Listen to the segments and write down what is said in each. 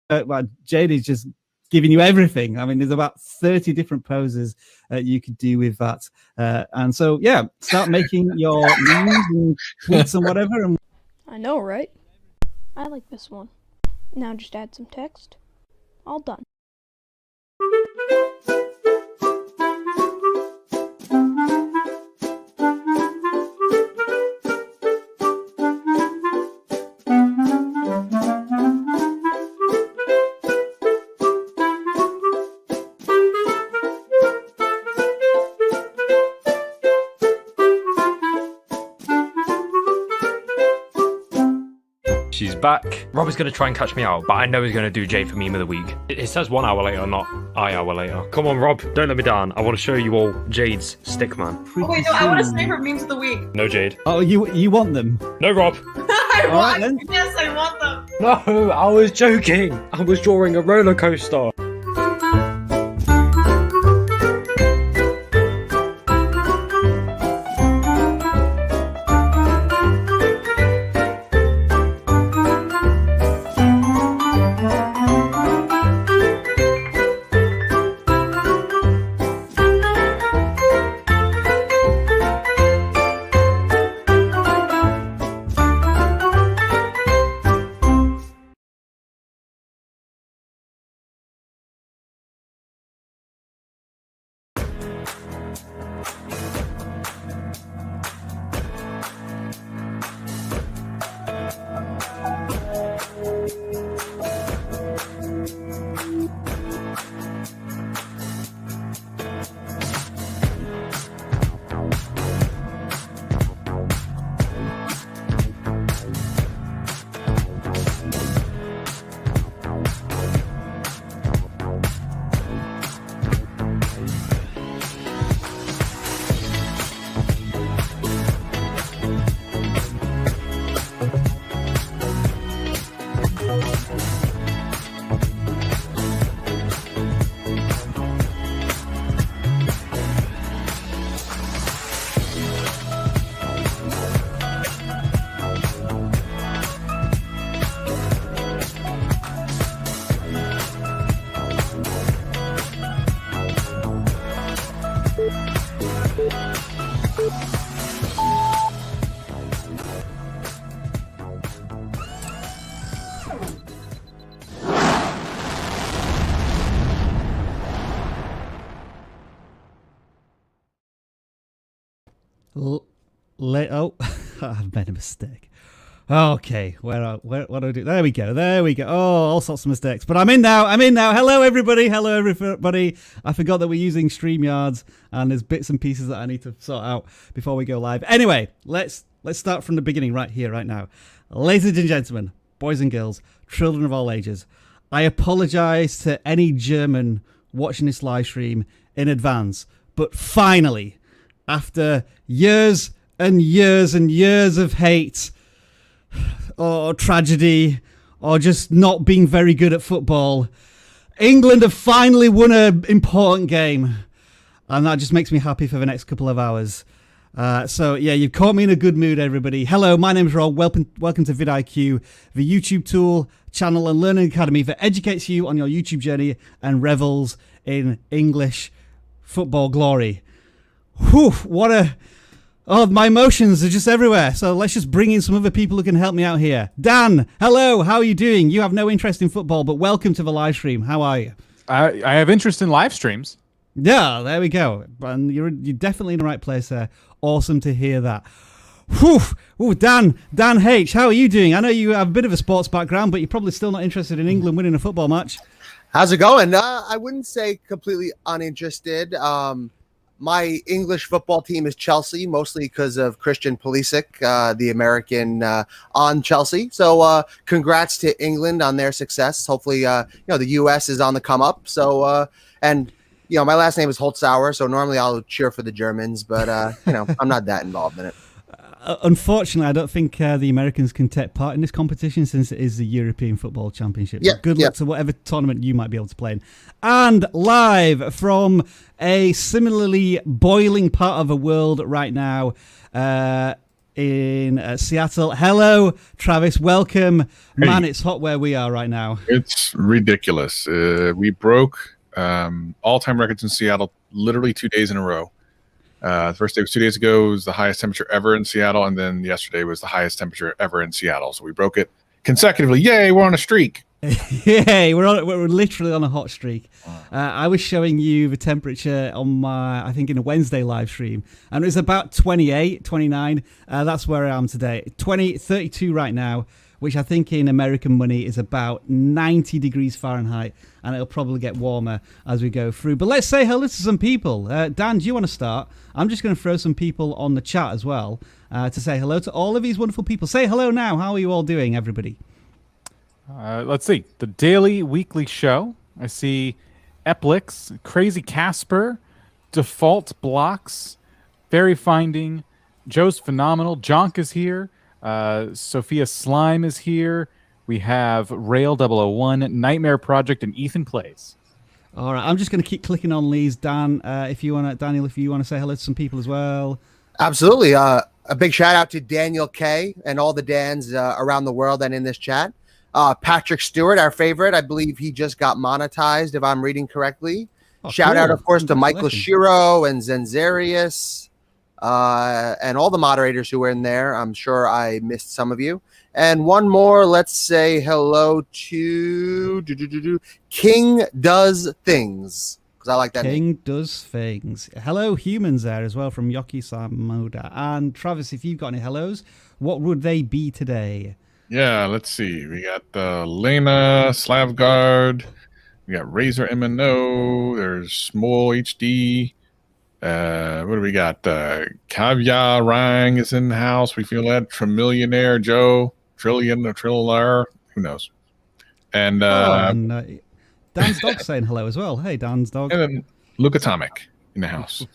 well, Jade is just giving you everything. I mean, there's about 30 different poses you could do with that. And so, yeah, start making your memes and tweets and whatever. And I know, right? I like this one. Now just add some text. All done. She's back. Rob is going to try and catch me out, but I know he's going to do Jade for meme of the week. It says 1 hour later, not I hour later. Come on, Rob, don't let me down. I want to show you all Jade's stick, man. Oh, wait, no, I want to save her memes of the week. No, Jade. Oh, you want them? No, Rob. Yes, I want them. No, I was joking. I was drawing a roller coaster. Oh, I've made a mistake. Okay, what do I do? There we go. Oh, all sorts of mistakes. But I'm in now. Hello, everybody. I forgot that we're using StreamYards, and there's bits and pieces that I need to sort out before we go live. Anyway, let's start from the beginning right here, right now. Ladies and gentlemen, boys and girls, children of all ages, I apologize to any German watching this live stream in advance, but finally, after years and years and years of hate or tragedy or just not being very good at football, England have finally won an important game, and that just makes me happy for the next couple of hours. So yeah, you've caught me in a good mood, everybody. Hello, my name's Rob. Welcome to vidIQ, the YouTube tool, channel and learning academy that educates you on your YouTube journey and revels in English football glory. Whew, my emotions are just everywhere. So let's just bring in some other people who can help me out here. Dan, hello, how are you doing? You have no interest in football, but welcome to the live stream. How are you? I have interest in live streams. Yeah, there we go. And you're definitely in the right place there. Awesome to hear that. Whew. Ooh, Dan H, how are you doing? I know you have a bit of a sports background, but you're probably still not interested in England winning a football match. How's it going? I wouldn't say completely uninterested. My English football team is Chelsea, mostly because of Christian Pulisic, the American on Chelsea. So congrats to England on their success. Hopefully, the U.S. is on the come up. So, and my last name is Holtzauer, so normally I'll cheer for the Germans, but I'm not that involved in it. Unfortunately, I don't think the Americans can take part in this competition since it is the European Football Championship. Yeah, good luck to whatever tournament you might be able to play in. And live from a similarly boiling part of the world right now, in Seattle. Hello, Travis. Welcome. Hey. Man, it's hot where we are right now. It's ridiculous. We broke all-time records in Seattle literally 2 days in a row. The first day was 2 days ago. It was the highest temperature ever in Seattle, and then yesterday was the highest temperature ever in Seattle. So we broke it consecutively. Yay, we're on a streak. Yay, we're literally on a hot streak. I was showing you the temperature on my, I think in a Wednesday live stream, and it was about 28, 29. That's where I am today. 32 right now, which I think in American money is about 90 degrees Fahrenheit, and it'll probably get warmer as we go through. But let's say hello to some people. Dan, do you want to start? I'm just going to throw some people on the chat as well to say hello to all of these wonderful people. Say hello now. How are you all doing, everybody? Let's see. The Daily Weekly Show. I see Eplix, Crazy Casper, Default Blocks, Fairy Finding, Joe's Phenomenal, Jonk is here, Sophia Slime is here. We have Rail 001, Nightmare Project, and Ethan Plays. All right, I'm just going to keep clicking on these. Dan, if you want to, Daniel, if you want to say hello to some people as well. Absolutely. A big shout out to Daniel K and all the Dans around the world and in this chat. Patrick Stewart, our favorite. I believe he just got monetized, if I'm reading correctly. Shout out, of course, to Michael Shiro and Zenzarius and all the moderators who were in there. I'm sure I missed some of you. And one more, let's say hello to King Does Things, because I like that King name. Does Things. Hello, humans there as well from Yoki Samoda. And Travis, if you've got any hellos, what would they be today? Yeah, let's see. We got Lena, Slavgard. We got Razor MNO. There's Small HD. What do we got? Caviar Rang is in the house. We feel that. Trimillionaire Joe. Trillion or Trillionaire. Who knows? And, Dan's dog saying hello as well. Hey, Dan's dog. And then Luke Atomic in the house.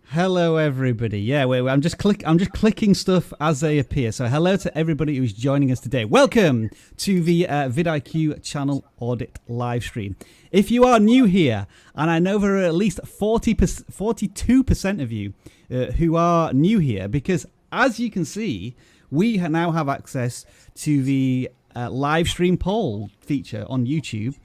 Hello, everybody. Yeah, I'm just clicking stuff as they appear. So hello to everybody who's joining us today. Welcome to the vidIQ channel audit live stream. If you are new here, and I know there are at least 42% of you who are new here, because as you can see, we now have access to the live stream poll feature on YouTube.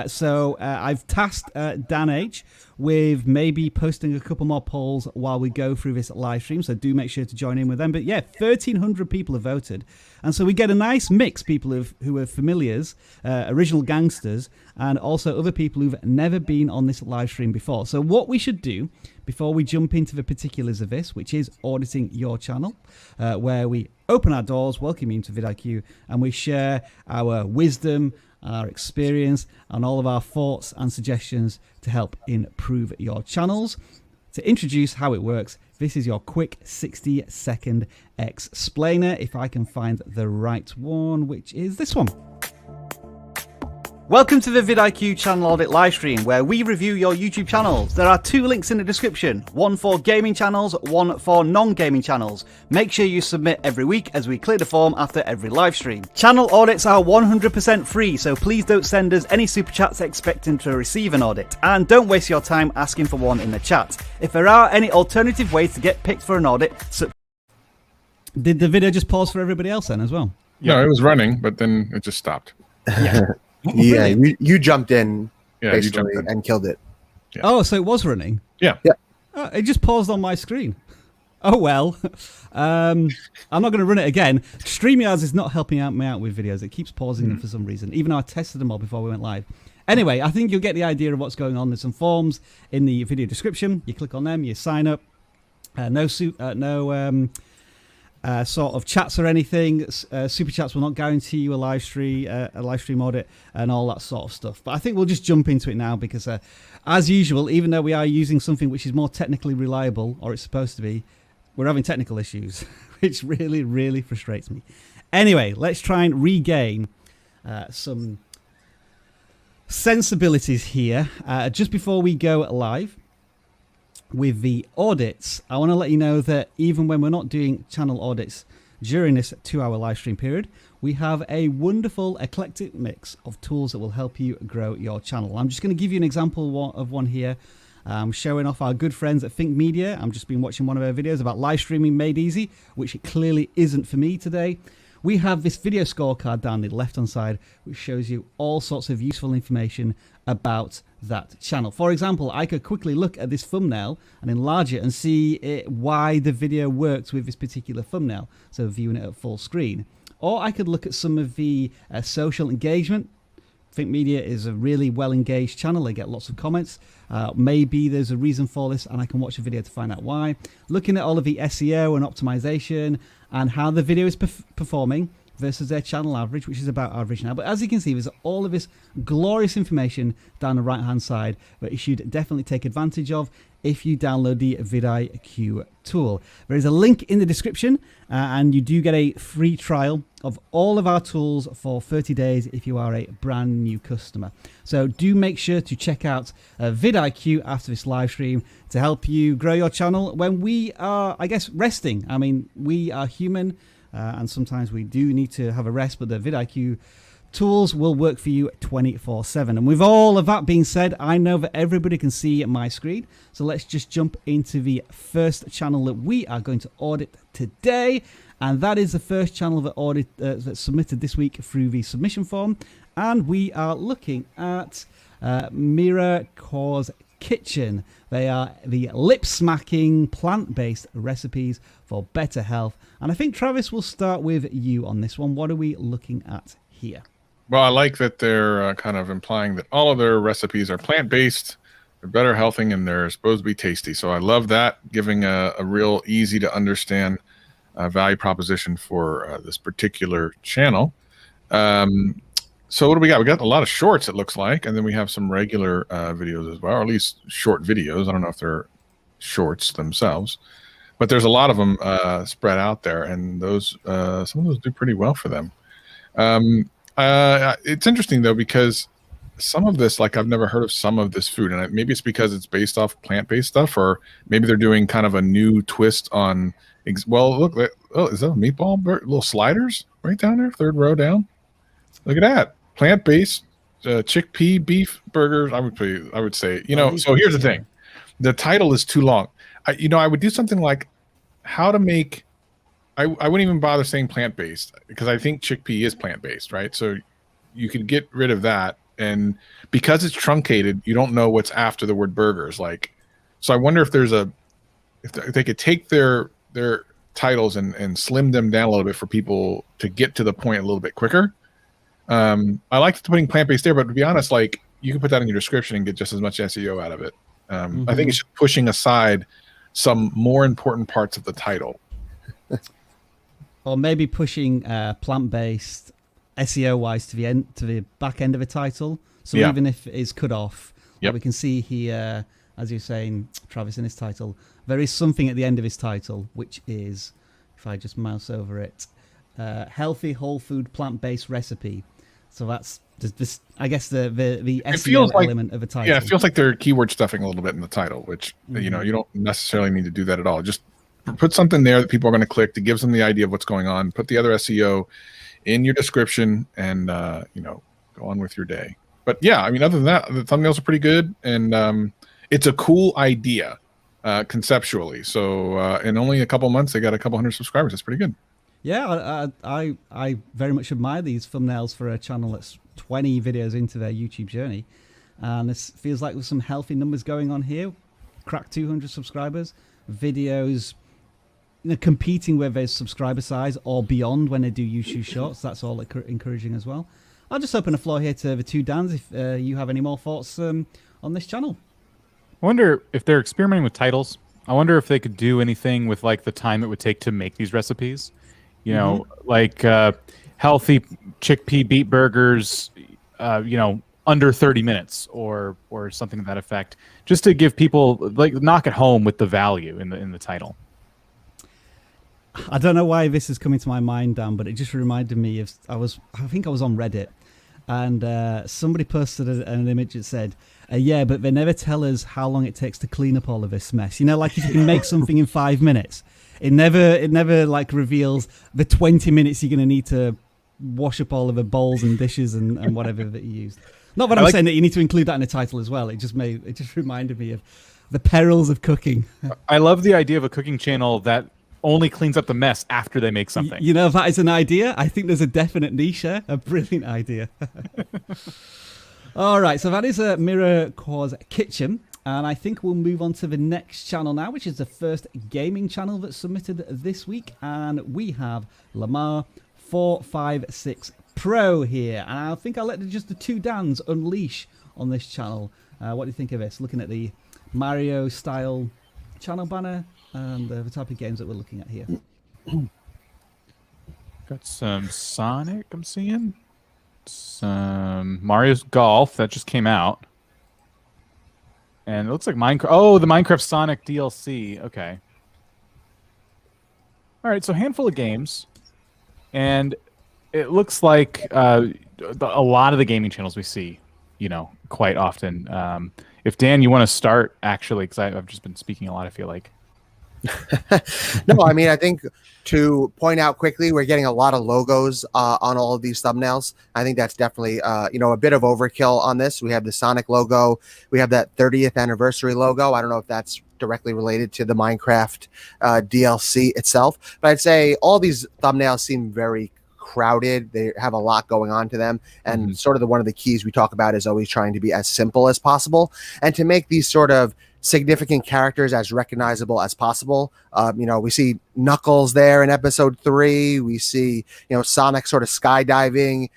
So I've tasked Dan H with maybe posting a couple more polls while we go through this live stream. So do make sure to join in with them. But yeah, 1,300 people have voted. And so we get a nice mix, people who are familiars, original gangsters, and also other people who've never been on this live stream before. So what we should do before we jump into the particulars of this, which is auditing your channel, where we open our doors, welcome you into vidIQ, and we share our wisdom, our experience, and all of our thoughts and suggestions to help improve your channels. To introduce how it works, this is your quick 60-second explainer, if I can find the right one, which is this one. Welcome to the vidIQ channel audit livestream, where we review your YouTube channels. There are 2 links in the description, one for gaming channels, one for non-gaming channels. Make sure you submit every week as we clear the form after every livestream. Channel audits are 100% free, so please don't send us any super chats expecting to receive an audit. And don't waste your time asking for one in the chat. If there are any alternative ways to get picked for an audit... Did the video just pause for everybody else then as well? No, it was running, but then it just stopped. Yeah. Yeah, you jumped in, Yeah, basically, you jumped in. and killed it. Yeah. Oh, so it was running? Yeah. It just paused on my screen. Oh, well. I'm not going to run it again. StreamYards is not helping me out with videos. It keeps pausing them for some reason, even though I tested them all before we went live. Anyway, I think you'll get the idea of what's going on. There's some forms in the video description. You click on them, you sign up. Sort of chats or anything. Super chats will not guarantee you a live stream audit and all that sort of stuff. But I think we'll just jump into it now because, as usual, even though we are using something which is more technically reliable, or it's supposed to be, we're having technical issues, which really, really frustrates me. Anyway, let's try and regain some sensibilities here just before we go live. With the audits, I want to let you know that even when we're not doing channel audits during this 2-hour live stream period, we have a wonderful eclectic mix of tools that will help you grow your channel. I'm just going to give you an example of one here. showing off our good friends at Think Media. I've just been watching one of their videos about live streaming made easy, which it clearly isn't for me today. We have this video scorecard down the left-hand side, which shows you all sorts of useful information about that channel. For example, I could quickly look at this thumbnail and enlarge it and see why the video works with this particular thumbnail, so viewing it at full screen. Or I could look at some of the social engagement. Think Media is a really well-engaged channel. They get lots of comments. Maybe there's a reason for this, and I can watch a video to find out why. Looking at all of the SEO and optimization and how the video is performing versus their channel average, which is about average now. But as you can see, there's all of this glorious information down the right-hand side that you should definitely take advantage of if you download the vidIQ tool. There is a link in the description, and you do get a free trial of all of our tools for 30 days if you are a brand new customer. So do make sure to check out vidIQ after this live stream to help you grow your channel when we are, I guess, resting. I mean, we are human, and sometimes we do need to have a rest, but the vidIQ tools will work for you 24/7. And with all of that being said, I know that everybody can see my screen, so let's just jump into the first channel that we are going to audit today, and that is the first channel that audit that's submitted this week through the submission form, and we are looking at Mira Cause Kitchen. They are the lip-smacking plant-based recipes for better health, and I think Travis will start with you on this one. What are we looking at here? Well, I like that they're kind of implying that all of their recipes are plant-based, they're better healthing, and they're supposed to be tasty. So I love that, giving a real easy to understand value proposition for this particular channel. So what do we got? We got a lot of shorts, it looks like, and then we have some regular videos as well, or at least short videos. I don't know if they're shorts themselves, but there's a lot of them spread out there, and those some of those do pretty well for them. It's interesting though, because some of this, like, I've never heard of some of this food, and maybe it's because it's based off plant-based stuff, or maybe they're doing kind of a new twist on. Well, look, oh, is that a meatball? Little sliders right down there, third row down. Look at that, plant-based chickpea beef burgers. I would say, you know. So here's the thing: the title is too long. I would do something like how to make. I wouldn't even bother saying plant-based, because I think chickpea is plant-based, right? So you could get rid of that, and because it's truncated, you don't know what's after the word burgers. Like, so I wonder if there's if they could take their titles and slim them down a little bit for people to get to the point a little bit quicker. I like putting plant-based there, but to be honest, like, you can put that in your description and get just as much SEO out of it. I think it's just pushing aside some more important parts of the title. Or maybe pushing plant-based SEO-wise to the back end of a title. So even if it is cut off, what we can see here, as you're saying, Travis, in his title, there is something at the end of his title, which is, if I just mouse over it, healthy whole food plant-based recipe. So that's this, I guess, the SEO element of a title. Yeah, it feels like they're keyword stuffing a little bit in the title, which you know, you don't necessarily need to do that at all. Just put something there that people are going to click that gives them the idea of what's going on. Put the other SEO in your description, and you know, go on with your day. But yeah, I mean, other than that, the thumbnails are pretty good, and it's a cool idea conceptually. So in only a couple months, they got a couple hundred subscribers. That's pretty good. Yeah, I very much admire these thumbnails for a channel that's 20 videos into their YouTube journey, and this feels like there's some healthy numbers going on here. Cracked 200 subscribers, videos, you know, competing with their subscriber size or beyond when they do YouTube Shorts. That's all encouraging as well. I'll just open the floor here to the two Dans if you have any more thoughts on this channel. I wonder if they're experimenting with titles. I wonder if they could do anything with, like, the time it would take to make these recipes. You know, like healthy chickpea beet burgers, you know, under 30 minutes or something to that effect, just to give people, like, knock it home with the value in the title. I don't know why this is coming to my mind, Dan, but it just reminded me of I think I was on Reddit, and somebody posted an image that said, yeah, but they never tell us how long it takes to clean up all of this mess. You know, like, if you can make something in 5 minutes, it never like reveals the 20 minutes you're going to need to wash up all of the bowls and dishes and whatever that you used. Not that I'm saying that you need to include that in the title as well. It just reminded me of The perils of cooking. I love the idea of a cooking channel that only cleans up the mess after they make something. You know, that is an idea. I think there's a definite niche here. A brilliant idea. All right, so that is a Mira Qua's Kitchen. And I think we'll move on to the next channel now, which is the first gaming channel that's submitted this week. And we have Lamar 456 Pro here. And I think I'll let just the two Dans unleash on this channel. What do you think of this? Looking at the Mario style channel banner and the type of games that we're looking at here. Got some Sonic I'm seeing. Some Mario's Golf that just came out. And it looks like Minecraft. Oh, the Minecraft Sonic DLC. Okay. All right, so a handful of games. And it looks like a lot of the gaming channels we see, quite often. If Dan, you want to start, actually, because I've just been speaking a lot, I feel like. No, I mean, I think to point out quickly, we're getting a lot of logos on all of these thumbnails. I think that's definitely, a bit of overkill on this. We have the Sonic logo. We have that 30th anniversary logo. I don't know if that's directly related to the Minecraft DLC itself, but I'd say all these thumbnails seem very crowded. They have a lot going on to them, and sort of one of the keys we talk about is always trying to be as simple as possible and to make these sort of significant characters as recognizable as possible. We see Knuckles there in episode 3. We see, Sonic sort of skydiving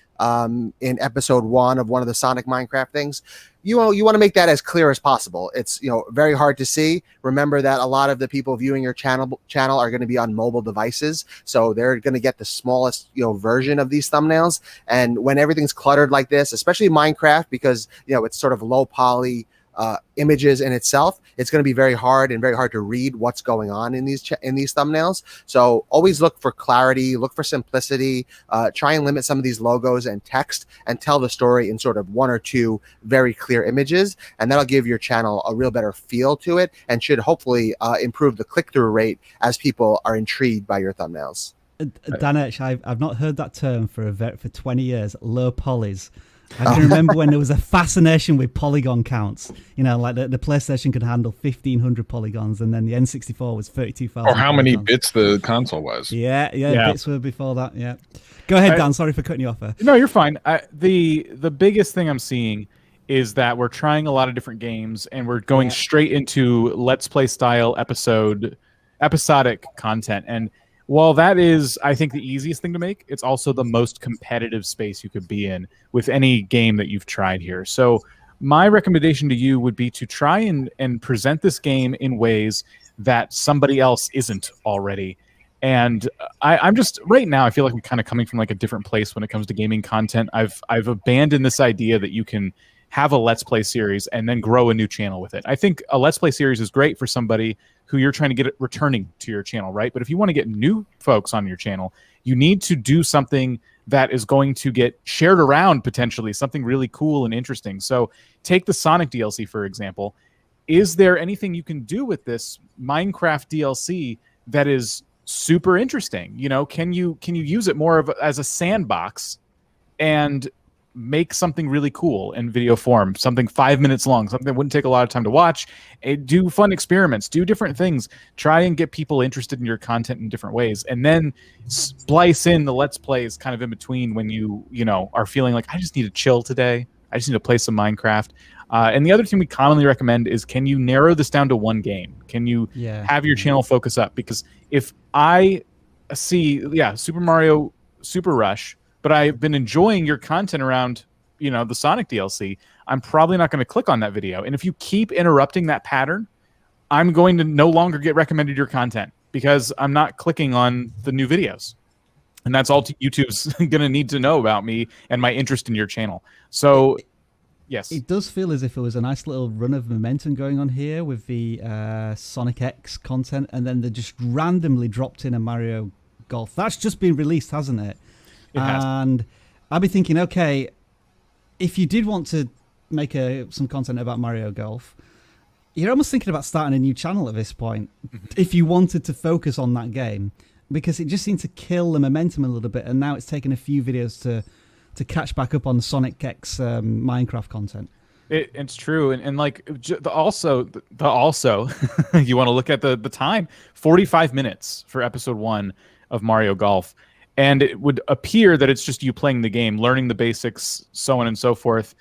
in episode 1 of one of the Sonic Minecraft things. You want to make that as clear as possible. It's very hard to see. Remember that a lot of the people viewing your channel are going to be on mobile devices, so they're going to get the smallest version of these thumbnails. And when everything's cluttered like this, especially Minecraft, because it's sort of low poly images in itself, it's going to be very hard to read what's going on in these thumbnails. So always look for clarity, look for simplicity, try and limit some of these logos and text and tell the story in sort of 1 or 2 very clear images, and that'll give your channel a real better feel to it and should hopefully improve the click-through rate as people are intrigued by your thumbnails. Danesh, I've not heard that term for 20 years, low polys. I can remember when there was a fascination with polygon counts. Like the PlayStation could handle 1,500 polygons, and then the N64 was 32,000. Or how many bits the console was. Yeah, bits were before that. Yeah. Go ahead, Dan. Sorry for cutting you off there. No, you're fine. The biggest thing I'm seeing is that we're trying a lot of different games, and we're going straight into Let's Play style episodic content. And while that is, I think, the easiest thing to make, it's also the most competitive space you could be in with any game that you've tried here. So my recommendation to you would be to try and present this game in ways that somebody else isn't already. And I'm just, right now, I feel like I'm kind of coming from like a different place when it comes to gaming content. I've abandoned this idea that you can have a Let's Play series and then grow a new channel with it. I think a Let's Play series is great for somebody who you're trying to get returning to your channel, right? But if you want to get new folks on your channel, you need to do something that is going to get shared around, potentially, something really cool and interesting. So take the Sonic DLC, for example. Is there anything you can do with this Minecraft DLC that is super interesting? Can you use it more as a sandbox and make something really cool in video form, something 5 minutes long, something that wouldn't take a lot of time to watch, do fun experiments, do different things, try and get people interested in your content in different ways, and then splice in the Let's Plays kind of in between when you are feeling like, I just need to chill today, I just need to play some Minecraft. And the other thing we commonly recommend is, can you narrow this down to one game? Can you have your channel focus up? Because if I see, Super Mario Super Rush, but I've been enjoying your content around, the Sonic DLC, I'm probably not going to click on that video. And if you keep interrupting that pattern, I'm going to no longer get recommended your content because I'm not clicking on the new videos. And that's all YouTube's going to need to know about me and my interest in your channel. So, yes. It does feel as if it was a nice little run of momentum going on here with the Sonic X content, and then they just randomly dropped in a Mario Golf. That's just been released, hasn't it? And I'll be thinking, okay, if you did want to make some content about Mario Golf, you're almost thinking about starting a new channel at this point, if you wanted to focus on that game, because it just seemed to kill the momentum a little bit, and now it's taken a few videos to catch back up on the Sonic X Minecraft content. It's true, and like also you want to look at the time, 45 minutes for episode 1 of Mario Golf, and it would appear that it's just you playing the game, learning the basics, so on and so forth.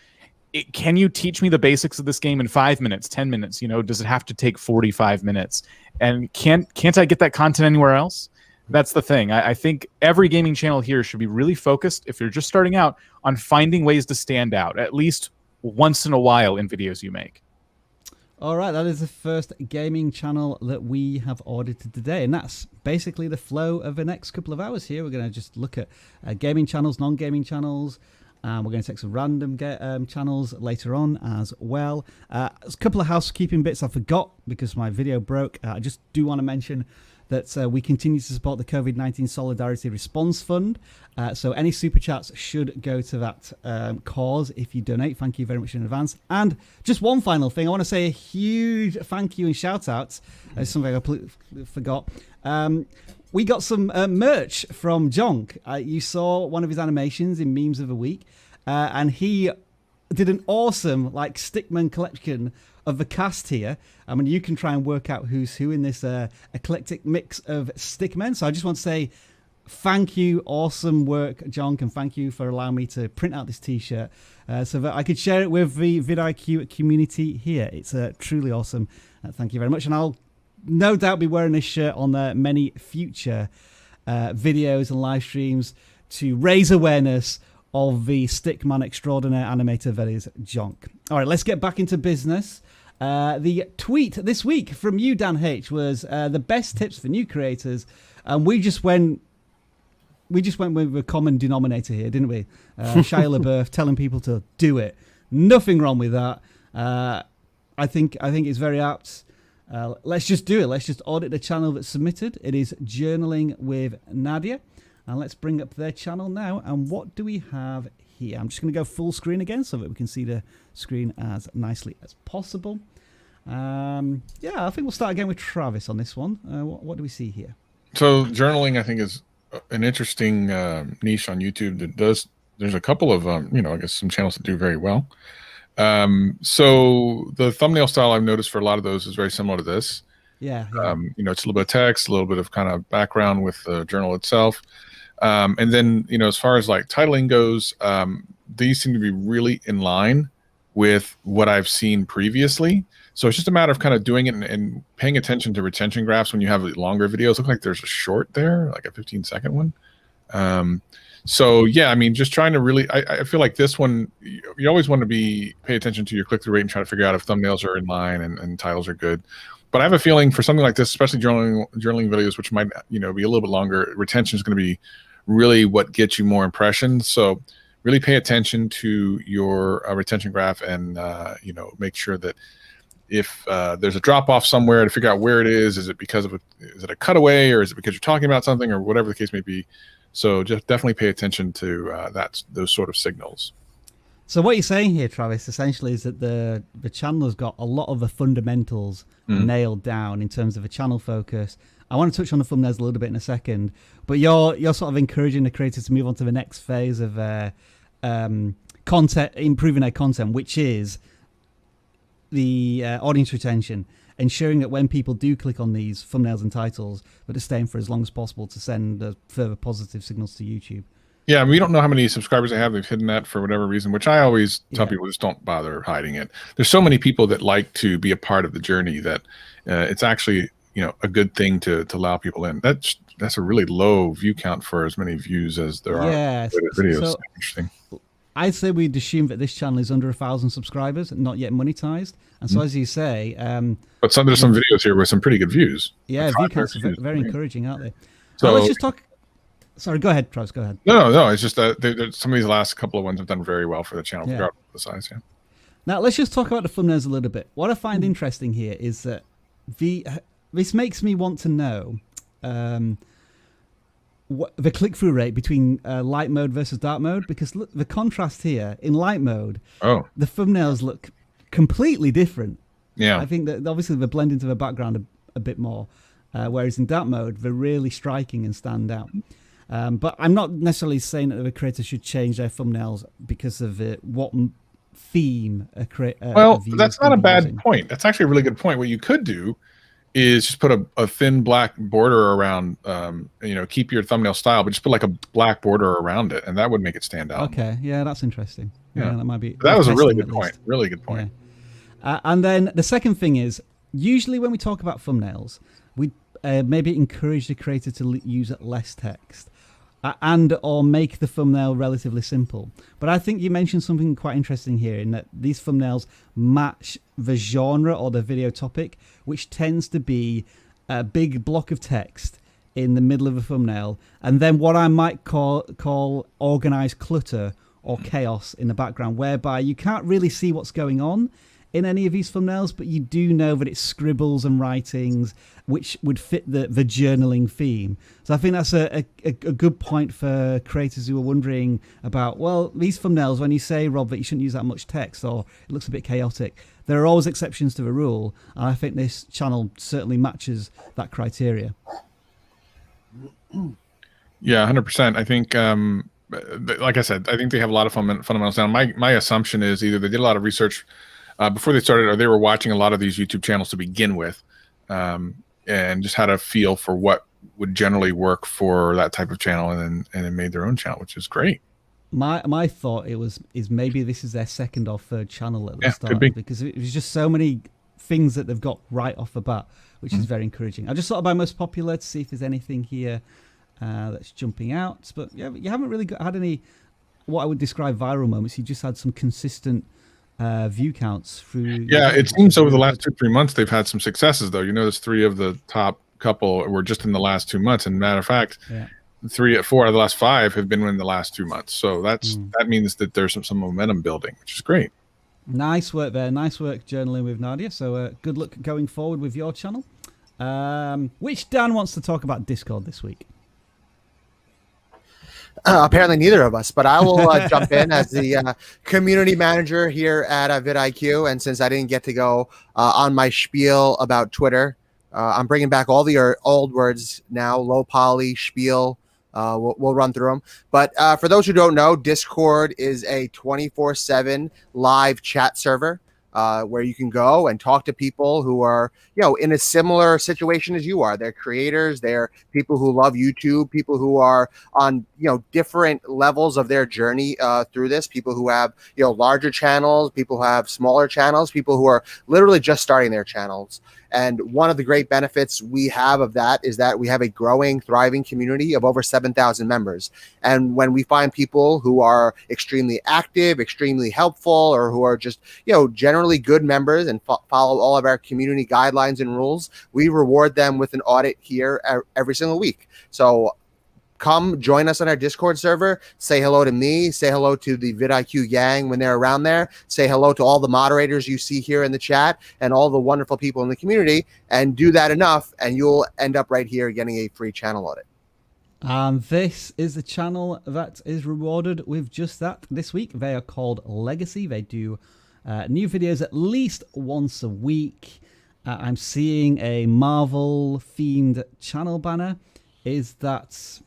Can you teach me the basics of this game in 5 minutes, 10 minutes? You know, does it have to take 45 minutes? And can't I get that content anywhere else? That's the thing. I think every gaming channel here should be really focused, if you're just starting out, on finding ways to stand out, at least once in a while in videos you make. All right, that is the first gaming channel that we have audited today, and that's basically the flow of the next couple of hours here. We're going to just look at gaming channels, non-gaming channels. We're going to take some random channels later on as well. There's a couple of housekeeping bits I forgot because my video broke. I just do want to mention that we continue to support the COVID-19 Solidarity Response Fund. So any super chats should go to that cause if you donate. Thank you very much in advance. And just one final thing, I want to say a huge thank you and shout out. Something I completely forgot. We got some merch from Jonk. You saw one of his animations in Memes of the Week, and he did an awesome stickman collection of the cast here. I mean, you can try and work out who's who in this eclectic mix of stickmen. So I just want to say thank you, awesome work, Jonk, and thank you for allowing me to print out this T-shirt so that I could share it with the vidIQ community here. It's truly awesome. Thank you very much, and I'll no doubt be wearing this shirt on many future videos and live streams to raise awareness of the stickman extraordinaire animator that is Jonk. All right, let's get back into business. The tweet this week from you, Dan H, was the best tips for new creators, and we just went with a common denominator here, didn't we? Shia LaBeouf telling people to do it. Nothing wrong with that. I think it's very apt. Let's just do it. Let's just audit the channel that's submitted. It is Journaling with Nadia. And let's bring up their channel now. And what do we have here? I'm just going to go full screen again so that we can see the screen as nicely as possible. Yeah, I think we'll start again with Travis on this one. What do we see here? So journaling, I think, is an interesting niche on YouTube that does. There's a couple of, I guess some channels that do very well. So the thumbnail style I've noticed for a lot of those is very similar to this. Yeah. It's a little bit of text, a little bit of kind of background with the journal itself. And then, as far as titling goes, these seem to be really in line with what I've seen previously. So it's just a matter of kind of doing it and paying attention to retention graphs when you have longer videos. Look like there's a short there, like a 15-second one. So yeah, I mean, just trying to really, I feel like this one, you always want to pay attention to your click-through rate and try to figure out if thumbnails are in line and titles are good. But I have a feeling for something like this, especially journaling videos, which might, be a little bit longer, retention is going to be really what gets you more impressions. So really pay attention to your retention graph and, make sure that if there's a drop off somewhere, to figure out where it is it because of is it a cutaway, or is it because you're talking about something, or whatever the case may be. So just definitely pay attention to those sort of signals. So what you're saying here, Travis, essentially is that the channel has got a lot of the fundamentals nailed down in terms of a channel focus. I want to touch on the thumbnails a little bit in a second, but you're sort of encouraging the creators to move on to the next phase of content, improving their content, which is the audience retention, ensuring that when people do click on these thumbnails and titles, that they're staying for as long as possible to send further positive signals to YouTube. Yeah, we don't know how many subscribers they have. They've hidden that for whatever reason, which I always tell people, just don't bother hiding it. There's so many people that like to be a part of the journey that it's actually, a good thing to allow people in. That's a really low view count for as many views as there are videos. So interesting. I'd say we'd assume that this channel is under 1,000 subscribers, not yet monetized. And so, as you say, but there's some videos here with some pretty good views. Yeah, view counts are very encouraging, aren't they? So let's just talk. Sorry, go ahead, Travis. Go ahead. No. It's just that some of these last couple of ones have done very well for the channel, regardless of the size. Yeah. Now let's just talk about the thumbnails a little bit. What I find interesting here is that this makes me want to know what the click-through rate between light mode versus dark mode, because look, the contrast here in light mode, the thumbnails look completely different. Yeah, I think that obviously they blend into the background a bit more, whereas in dark mode they're really striking and stand out. But I'm not necessarily saying that the creators should change their thumbnails because of what theme Well, that's not a bad point. That's actually a really good point. What you could do is just put a thin black border around, keep your thumbnail style, but just put like a black border around it, and that would make it stand out. Okay, yeah, that's interesting. Yeah, that might be. That was a really good point. Really good point. Yeah. And then the second thing is, usually when we talk about thumbnails, we maybe encourage the creator to use less text and or make the thumbnail relatively simple. But I think you mentioned something quite interesting here in that these thumbnails match the genre or the video topic, which tends to be a big block of text in the middle of a thumbnail, and then what I might call organized clutter or chaos in the background, whereby you can't really see what's going on in any of these thumbnails, but you do know that it's scribbles and writings which would fit the journaling theme. So I think that's a good point for creators who are wondering about, well, these thumbnails, when you say, Rob, that you shouldn't use that much text or it looks a bit chaotic, there are always exceptions to the rule, and I think this channel certainly matches that criteria. Yeah, 100%. I think, like I said, I think they have a lot of fundamentals down. My assumption is either they did a lot of research before they started, or they were watching a lot of these YouTube channels to begin with, and just had a feel for what would generally work for that type of channel, and then made their own channel, which is great. My thought is maybe this is their second or third channel at the start, could be. because it was just so many things that they've got right off the bat, which is very encouraging. I just thought about most popular to see if there's anything here that's jumping out, but yeah, you haven't really had any what I would describe viral moments. You just had some consistent view counts through. Yeah, it seems over the last 2-3 months they've had some successes, though. You notice 3 of the top couple were just in the last 2 months, and matter of fact, 4 out of the last 5 have been in the last 2 months. So that means that there's some momentum building, which is great. Nice work there. Nice work journaling with Nadia. So good luck going forward with your channel. Which Dan wants to talk about Discord this week? Apparently neither of us, but I will jump in as the community manager here at vidIQ. And since I didn't get to go on my spiel about Twitter, I'm bringing back all the old words now, low poly, spiel. We'll run through them. But for those who don't know, Discord is a 24/7 live chat server where you can go and talk to people who are, in a similar situation as you are. They're creators, they're people who love YouTube, people who are on, different levels of their journey through this, people who have, larger channels, people who have smaller channels, people who are literally just starting their channels. And one of the great benefits we have of that is that we have a growing, thriving community of over 7,000 members. And when we find people who are extremely active, extremely helpful, or who are just, generally good members and follow all of our community guidelines and rules, we reward them with an audit here every single week. So come join us on our Discord server. Say hello to me. Say hello to the vidIQ gang when they're around there. Say hello to all the moderators you see here in the chat and all the wonderful people in the community. And do that enough, and you'll end up right here getting a free channel audit. And this is the channel that is rewarded with just that this week. They are called Legacy. They do new videos at least once a week. I'm seeing a Marvel-themed channel banner. Is that,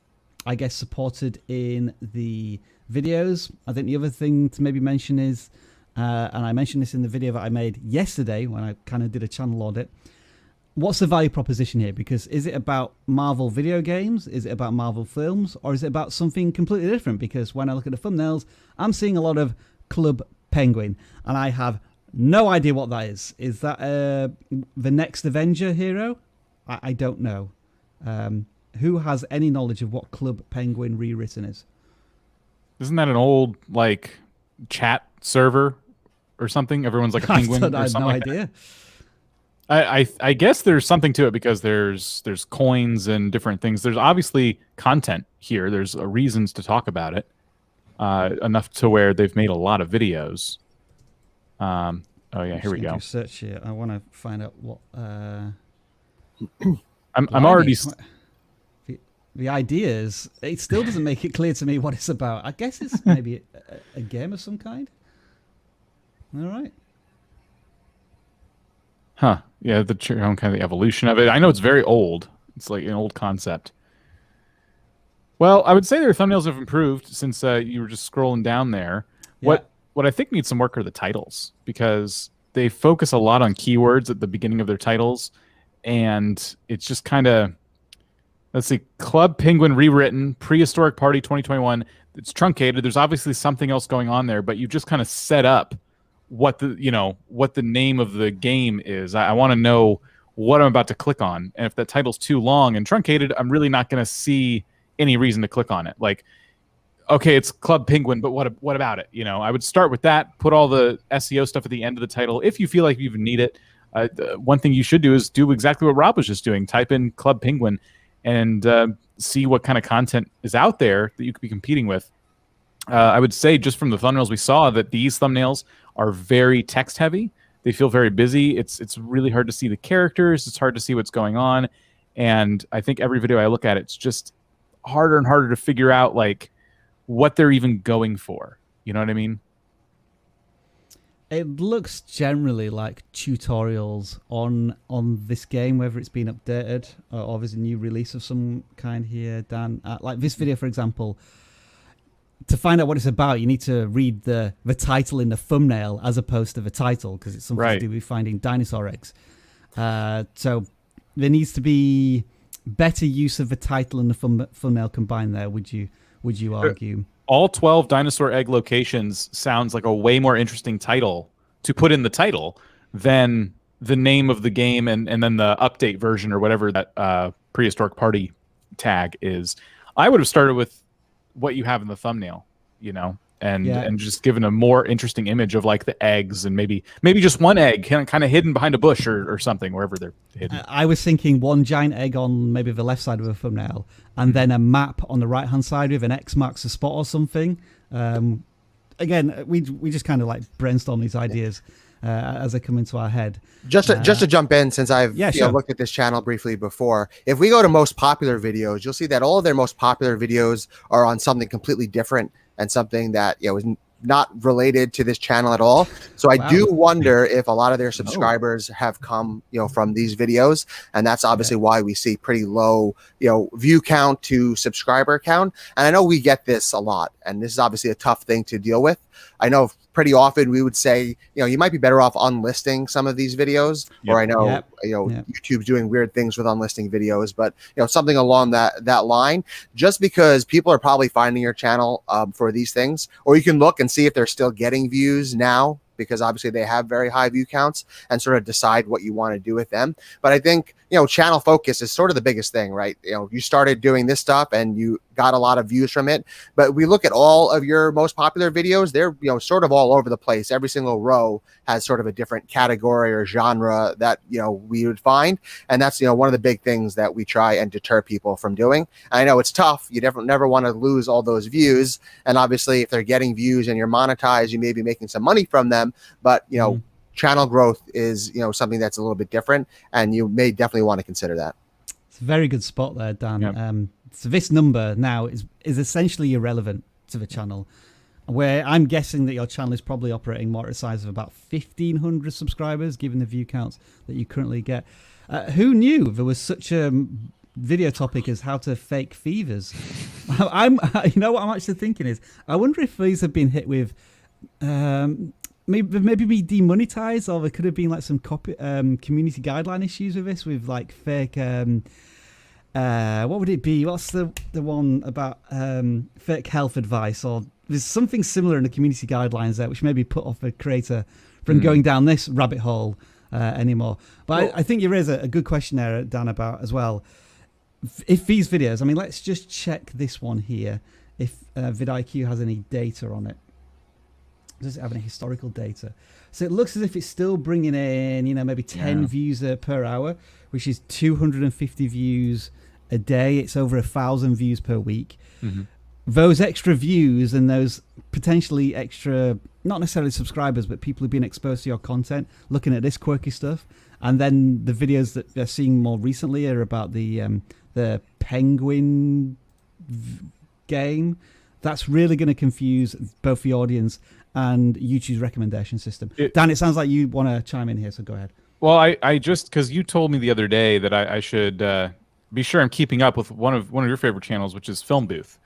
I guess, supported in the videos? I think the other thing to maybe mention is, and I mentioned this in the video that I made yesterday when I kind of did a channel audit, what's the value proposition here? Because is it about Marvel video games? Is it about Marvel films? Or is it about something completely different? Because when I look at the thumbnails, I'm seeing a lot of Club Penguin, and I have no idea what that is. Is that the next Avenger hero? I don't know. Who has any knowledge of what Club Penguin Rewritten is? Isn't that an old chat server or something? Everyone's like a penguin or something. I have no idea. I guess there's something to it because there's coins and different things. There's obviously content here. There's reasons to talk about it enough to where they've made a lot of videos. Oh yeah, here we go. Search here. I want to find out what. I'm already. The idea is, it still doesn't make it clear to me what it's about. I guess it's maybe a game of some kind. All right. Huh. Yeah, kind of the evolution of it. I know it's very old. It's like an old concept. Well, I would say their thumbnails have improved since you were just scrolling down there. Yeah. what I think needs some work are the titles, because they focus a lot on keywords at the beginning of their titles, and it's just kind of, let's see, Club Penguin rewritten, Prehistoric Party 2021. It's truncated. There's obviously something else going on there, but you just kind of set up what the name of the game is. I want to know what I'm about to click on, and if that title's too long and truncated, I'm really not going to see any reason to click on it. Like, okay, it's Club Penguin, but what about it? I would start with that, put all the SEO stuff at the end of the title if you feel like you even need it. One thing you should do is do exactly what Rob was just doing. Type in Club Penguin and see what kind of content is out there that you could be competing with. I would say, just from the thumbnails we saw, that these thumbnails are very text heavy. They feel very busy. It's really hard to see the characters. It's hard to see what's going on. And I think every video I look at, it's just harder and harder to figure out like what they're even going for. You know what I mean? It looks generally like tutorials on this game, whether it's been updated or there's a new release of some kind here, Dan. Like this video, for example, to find out what it's about, you need to read the title in the thumbnail as opposed to the title, because it's something to do with finding dinosaur eggs. So there needs to be better use of the title and the thumbnail combined there, would you argue? All 12 dinosaur egg locations sounds like a way more interesting title to put in the title than the name of the game and then the update version or whatever that Prehistoric Party tag is. I would have started with what you have in the thumbnail, and just given a more interesting image of like the eggs, and maybe just one egg kind of hidden behind a bush or something, wherever they're hidden. I was thinking one giant egg on maybe the left side of a thumbnail, and then a map on the right hand side with an X marks the spot or something. Again, we just kind of like brainstorm these ideas as they come into our head. Just to jump in, since I've looked at this channel briefly before, if we go to most popular videos, you'll see that all of their most popular videos are on something completely different and something that is not related to this channel at all. So I do wonder if a lot of their subscribers have come from these videos, and that's obviously why we see pretty low view count to subscriber count. And I know we get this a lot, and this is obviously a tough thing to deal with. I know pretty often we would say, you might be better off unlisting some of these videos, or I know, YouTube's doing weird things with unlisting videos, but something along that line, just because people are probably finding your channel for these things, or you can look and see if they're still getting views now, because obviously they have very high view counts, and sort of decide what you want to do with them. But I think, channel focus is sort of the biggest thing, right? You started doing this stuff and you got a lot of views from it, but we look at all of your most popular videos, they're, sort of all over the place. Every single row has sort of a different category or genre that, we would find. And that's, one of the big things that we try and deter people from doing. And I know it's tough. You never want to lose all those views. And obviously if they're getting views and you're monetized, you may be making some money from them, but, channel growth is, something that's a little bit different, and you may definitely want to consider that. It's a very good spot there, Dan. So this number now is essentially irrelevant to the channel, where I'm guessing that your channel is probably operating more at a size of about 1,500 subscribers, given the view counts that you currently get. Who knew there was such a video topic as how to fake fevers? What I'm actually thinking is, I wonder if these have been hit with maybe be demonetized, or there could have been like some community guideline issues with this, with like fake what would it be? What's the one about fake health advice, or there's something similar in the community guidelines there which maybe put off a creator from going down this rabbit hole anymore. But I think you raise a good question there, Dan, about as well, if these videos, I mean, let's just check this one here, if vidIQ has any data on it. Does it have any historical data? So it looks as if it's still bringing in, maybe 10 views per hour, which is 250 views a day. It's over 1,000 views per week. Those extra views and those potentially extra, not necessarily subscribers, but people who've been exposed to your content, looking at this quirky stuff. And then the videos that they're seeing more recently are about the penguin game. That's really going to confuse both the audience and YouTube's recommendation system. Dan, it sounds like you want to chime in here, so go ahead. Well, I just, because you told me the other day that I should be sure I'm keeping up with one of your favorite channels, which is Film Booth.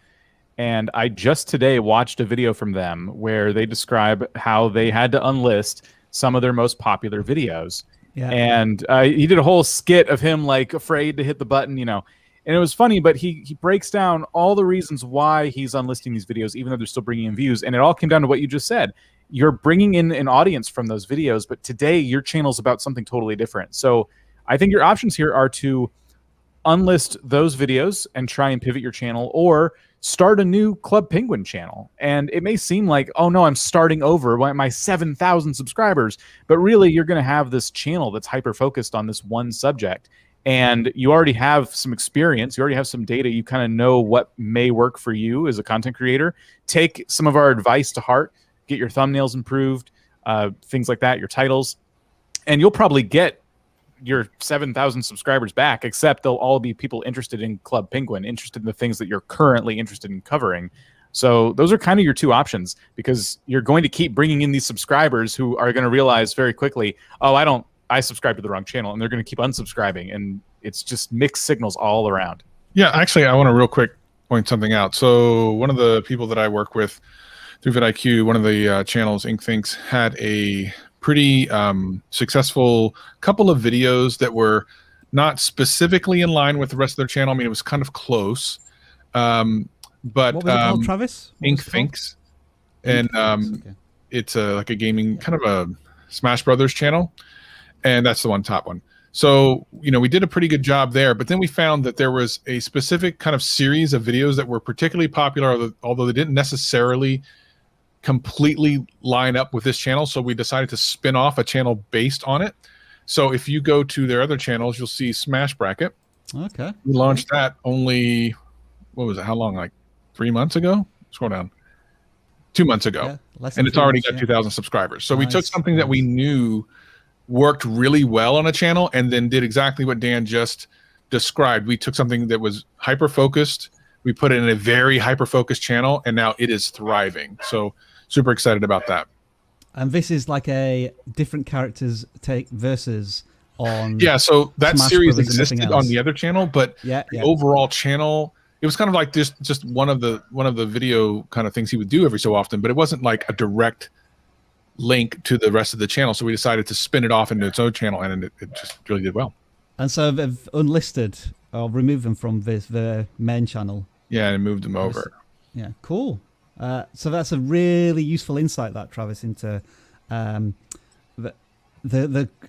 And I just today watched a video from them where they describe how they had to unlist some of their most popular videos. Yeah. And he did a whole skit of him like afraid to hit the button, and it was funny, but he breaks down all the reasons why he's unlisting these videos, even though they're still bringing in views. And it all came down to what you just said. You're bringing in an audience from those videos, but today your channel's about something totally different. So I think your options here are to unlist those videos and try and pivot your channel, or start a new Club Penguin channel. And it may seem like, oh no, I'm starting over my 7,000 subscribers, but really you're going to have this channel that's hyper focused on this one subject. And you already have some experience, you already have some data, you kind of know what may work for you as a content creator. Take some of our advice to heart, get your thumbnails improved, things like that, your titles, and you'll probably get your 7,000 subscribers back, except they'll all be people interested in Club Penguin, interested in the things that you're currently interested in covering. So those are kind of your two options, because you're going to keep bringing in these subscribers who are going to realize very quickly, oh, I subscribed to the wrong channel, and they're going to keep unsubscribing, and it's just mixed signals all around. Yeah, actually, I want to real quick point something out. So one of the people that I work with through vidIQ, one of the channels, Ink Thinks, had a pretty successful couple of videos that were not specifically in line with the rest of their channel. I mean, it was kind of close. But what was it called, Travis? Ink Thinks. And okay. It's like a gaming, kind of a Smash Brothers channel. And that's the top one. So, we did a pretty good job there, but then we found that there was a specific kind of series of videos that were particularly popular, although they didn't necessarily completely line up with this channel. So we decided to spin off a channel based on it. So if you go to their other channels, you'll see Smash Bracket. Okay. We launched that only, what was it? How long? Like 3 months ago? Scroll down. 2 months ago. Yeah, and it's already got 2,000 subscribers. So we took something that we knew worked really well on a channel and then did exactly what Dan just described. We took something that was hyper-focused, we put it in a very hyper-focused channel, and now it is thriving. So super excited about that. And this is like a different characters take versus on. Yeah, so that Smash series Brothers existed on the other channel, but the overall channel, it was kind of like just one of the video kind of things he would do every so often, but it wasn't like a direct link to the rest of the channel. So we decided to spin it off into its own channel, and it just really did well. And so they've unlisted or removed them from the main channel. Yeah, and moved them over. Yeah, cool. So that's a really useful insight, that, Travis, into the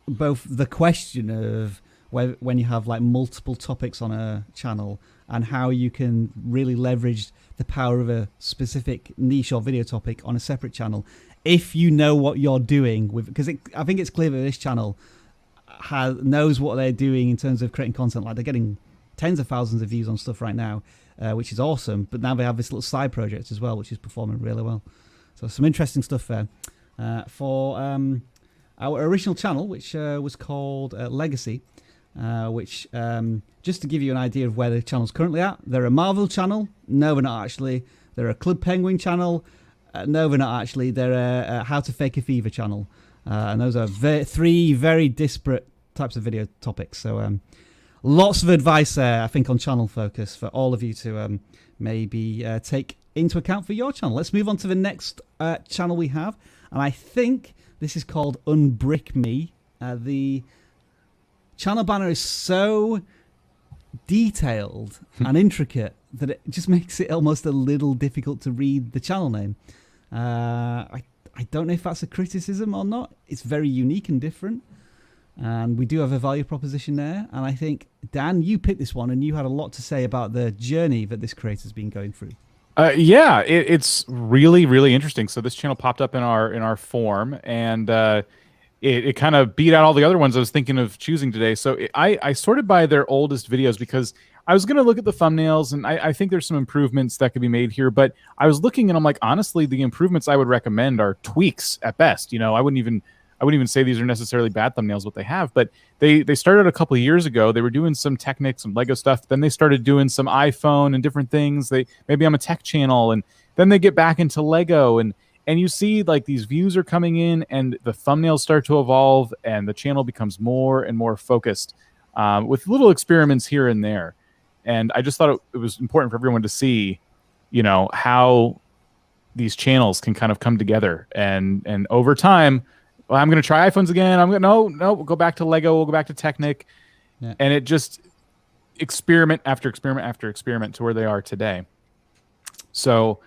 both the question of when you have like multiple topics on a channel, and how you can really leverage the power of a specific niche or video topic on a separate channel, if you know what you're doing with. Because I think it's clear that this channel knows what they're doing in terms of creating content. Like, they're getting tens of thousands of views on stuff right now, which is awesome. But now they have this little side project as well, which is performing really well. So some interesting stuff there. For our original channel, which was called Legacy, which, just to give you an idea of where the channel's currently at, they're a Marvel channel. No, they're not actually. They're a Club Penguin channel. No, they're not actually. They're a How to Fake a Fever channel. And those are three very disparate types of video topics. So lots of advice there, I think, on channel focus for all of you to maybe take into account for your channel. Let's move on to the next channel we have. And I think this is called Unbrick Me. The channel banner is so detailed and intricate that it just makes it almost a little difficult to read the channel name. I don't know if that's a criticism or not. It's very unique and different. And we do have a value proposition there. And I think, Dan, you picked this one and you had a lot to say about the journey that this creator's been going through. Yeah, it's really, really interesting. So this channel popped up in our form, and it kind of beat out all the other ones I was thinking of choosing today. So I sorted by their oldest videos because I was going to look at the thumbnails, and I think there's some improvements that could be made here. But I was looking, and I'm like, honestly, the improvements I would recommend are tweaks at best. You know, I wouldn't even say these are necessarily bad thumbnails, what they have. But they started a couple of years ago. They were doing some Technic, some Lego stuff. Then they started doing some iPhone and different things. Maybe I'm a tech channel, and then they get back into Lego, and you see like these views are coming in, and the thumbnails start to evolve, and the channel becomes more and more focused with little experiments here and there. And I just thought it was important for everyone to see you know, how these channels can kind of come together, and over time, well, I'm going to try iPhones again. I'm going to no, we'll go back to Lego. We'll go back to Technic, and it just experiment after experiment after experiment to where they are today. So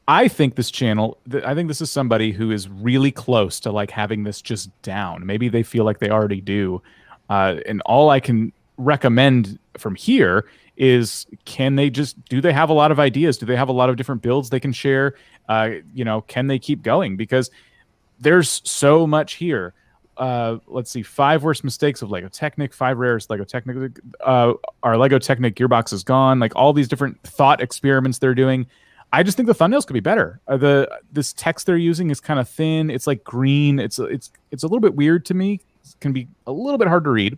I think this channel, I think this is somebody who is really close to like having this just down. Maybe they feel like they already do. And all I can recommend from here is, do they have a lot of ideas? Do they have a lot of different builds they can share? You know, can they keep going? Because there's so much here. Let's see, 5 worst mistakes of Lego Technic, 5 rarest Lego Technic. Our Lego Technic gearbox is gone. Like all these different thought experiments they're doing. I just think the thumbnails could be better. This text they're using is kind of thin. It's like green. It's a little bit weird to me. It can be a little bit hard to read.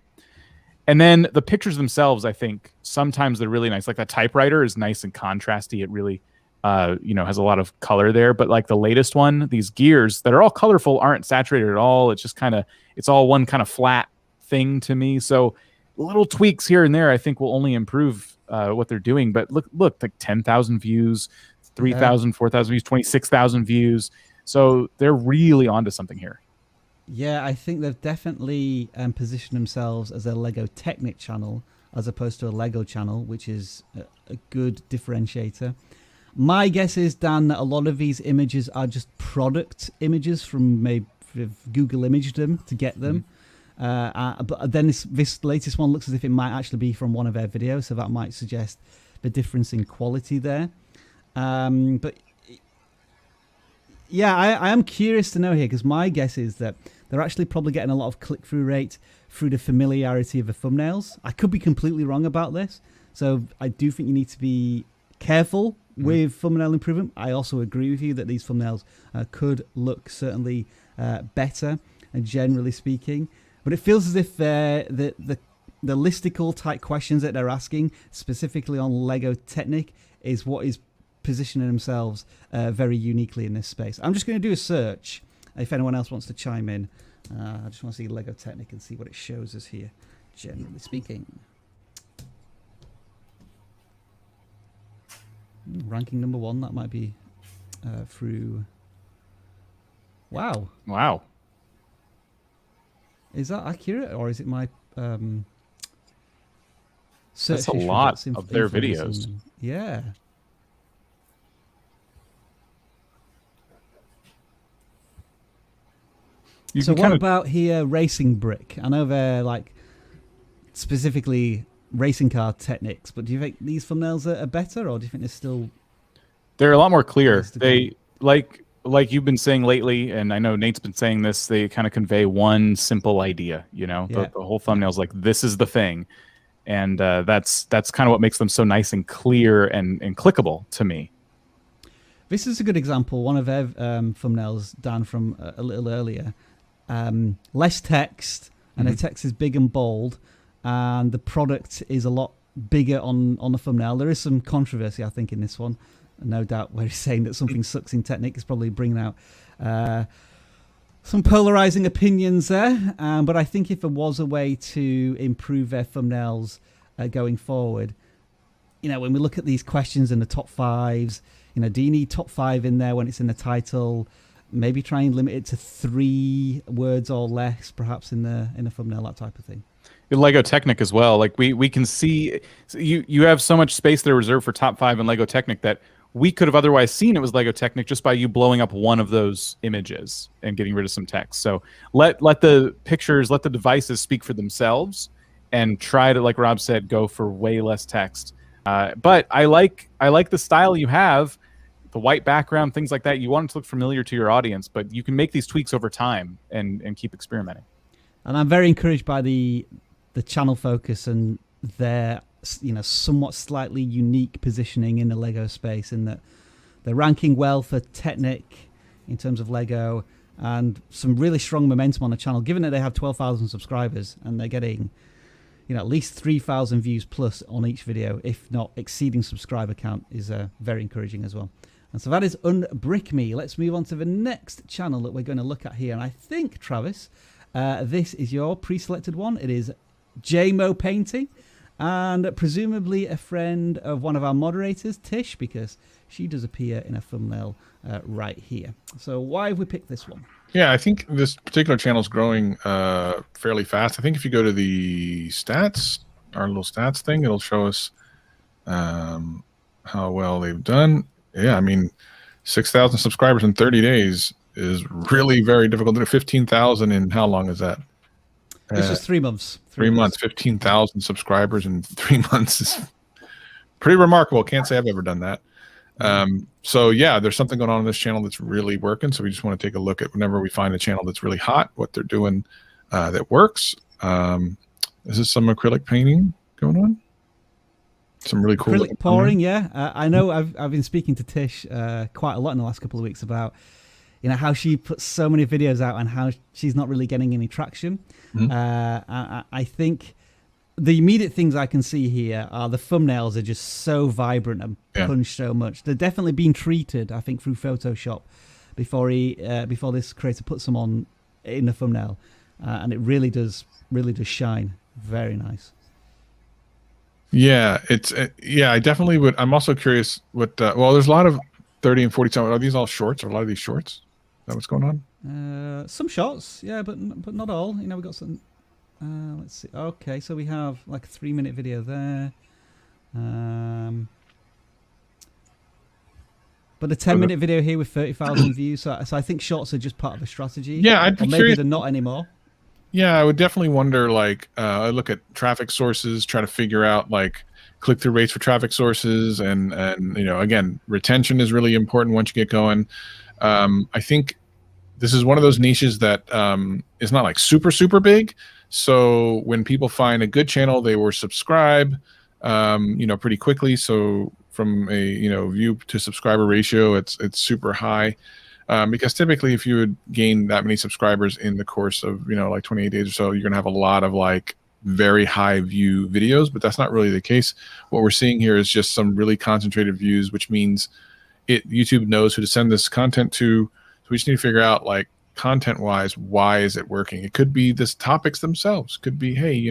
And then the pictures themselves, I think sometimes they're really nice. Like that typewriter is nice and contrasty. It really, you know, has a lot of color there. But like the latest one, these gears that are all colorful aren't saturated at all. It's just it's all one kind of flat thing to me. So little tweaks here and there, I think will only improve what they're doing. But look, like 10,000 views, 3,000, 4,000 views, 26,000 views. So they're really onto something here. Yeah, I think they've definitely positioned themselves as a Lego Technic channel as opposed to a Lego channel, which is a good differentiator. My guess is, Dan, that a lot of these images are just product images from maybe Google imaged them to get them. But then this latest one looks as if it might actually be from one of their videos, so that might suggest the difference in quality there. But yeah, I am curious to know here, because my guess is that they're actually probably getting a lot of click-through rate through the familiarity of the thumbnails. I could be completely wrong about this, so I do think you need to be careful with thumbnail improvement. I also agree with you that these thumbnails could look certainly better, generally speaking. But it feels as if the listicle type questions that they're asking, specifically on Lego Technic, is what is positioning themselves very uniquely in this space. I'm just going to do a search. If anyone else wants to chime in, I just want to see Lego Technic and see what it shows us here, generally speaking. Ranking number 1, that might be through... Wow. Wow. Is that accurate, or is it my search? That's a lot of their videos. Yeah. So what about here, Racing Brick? I know they're like specifically racing car techniques, but do you think these thumbnails are better, or do you think they're still... They're a lot more clear. They, like you've been saying lately, and I know Nate's been saying this, they kind of convey one simple idea, you know? Yeah. The whole thumbnail's like, this is the thing. And that's kind of what makes them so nice and clear and clickable to me. This is a good example. One of their thumbnails, Dan, from a little earlier. Less text, and the text is big and bold, and the product is a lot bigger on the thumbnail. There is some controversy, I think, in this one, no doubt, where he's saying that something sucks in Technic. Is probably bringing out some polarizing opinions there, but I think if there was a way to improve their thumbnails going forward, you know, when we look at these questions in the top 5s, you know, do you need top 5 in there when it's in the title? Maybe try and limit it to 3 words or less, perhaps in the thumbnail, that type of thing. Lego Technic as well. Like we can see, you have so much space there reserved for top 5 in Lego Technic that we could have otherwise seen it was Lego Technic just by you blowing up one of those images and getting rid of some text. So let the pictures, let the devices speak for themselves, and try to, like Rob said, go for way less text. But I like the style you have. The white background, things like that. You want it to look familiar to your audience, but you can make these tweaks over time and keep experimenting. And I'm very encouraged by the channel focus and their, you know, somewhat slightly unique positioning in the Lego space, in that they're ranking well for Technic in terms of Lego, and some really strong momentum on the channel, given that they have 12,000 subscribers and they're getting, you know, at least 3,000 views plus on each video, if not exceeding subscriber count, is very encouraging as well. And so that is Unbrick Me. Let's move on to the next channel that we're going to look at here. And I think, Travis, this is your pre-selected one. It is JMO Painting, and presumably a friend of one of our moderators, Tish, because she does appear in a thumbnail right here. So why have we picked this one? Yeah, I think this particular channel is growing fairly fast. I think if you go to the stats, our little stats thing, it'll show us how well they've done. Yeah, I mean, 6,000 subscribers in 30 days is really very difficult to do. 15,000 in how long is that? It's just 3 months. 3 months, 15,000 subscribers in 3 months is pretty remarkable. Can't say I've ever done that. So yeah, there's something going on this channel that's really working. So we just want to take a look at whenever we find a channel that's really hot, what they're doing that works. This is some acrylic painting going on. Some really cool acrylic pouring. Yeah, I know. I've been speaking to Tish quite a lot in the last couple of weeks about how she puts so many videos out and how she's not really getting any traction. I think the immediate things I can see here are the thumbnails are just so vibrant and punch so much. They're definitely being treated, I think, through Photoshop before this creator puts them on in the thumbnail, and it really does shine. Very nice. Yeah, it's I definitely would. I'm also curious what. Well, there's a lot of 30 and 40. Are these all shorts? Are a lot of these shorts? Is that what's going on? Some shots, yeah, but not all. We've got some. Let's see. Okay, so we have like a 3-minute video there. But a 10-minute video here with 30,000 views. So I think shorts are just part of a strategy. Yeah, I'd be maybe curious. they're not anymore. Yeah, I would definitely wonder, like, I look at traffic sources, try to figure out, like, click-through rates for traffic sources, and again, retention is really important once you get going. I think this is one of those niches that is not, like, super, super big. So when people find a good channel, they will subscribe, pretty quickly. So from a, view to subscriber ratio, it's super high. Because typically if you would gain that many subscribers in the course of, like 28 days or so, you're going to have a lot of like very high view videos, but that's not really the case. What we're seeing here is just some really concentrated views, which means YouTube knows who to send this content to. So we just need to figure out, like, content wise, why is it working? It could be the topics themselves. Could be, hey,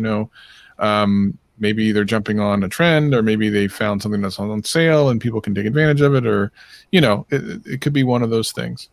maybe they're jumping on a trend, or maybe they found something that's on sale and people can take advantage of it, or, it could be one of those things.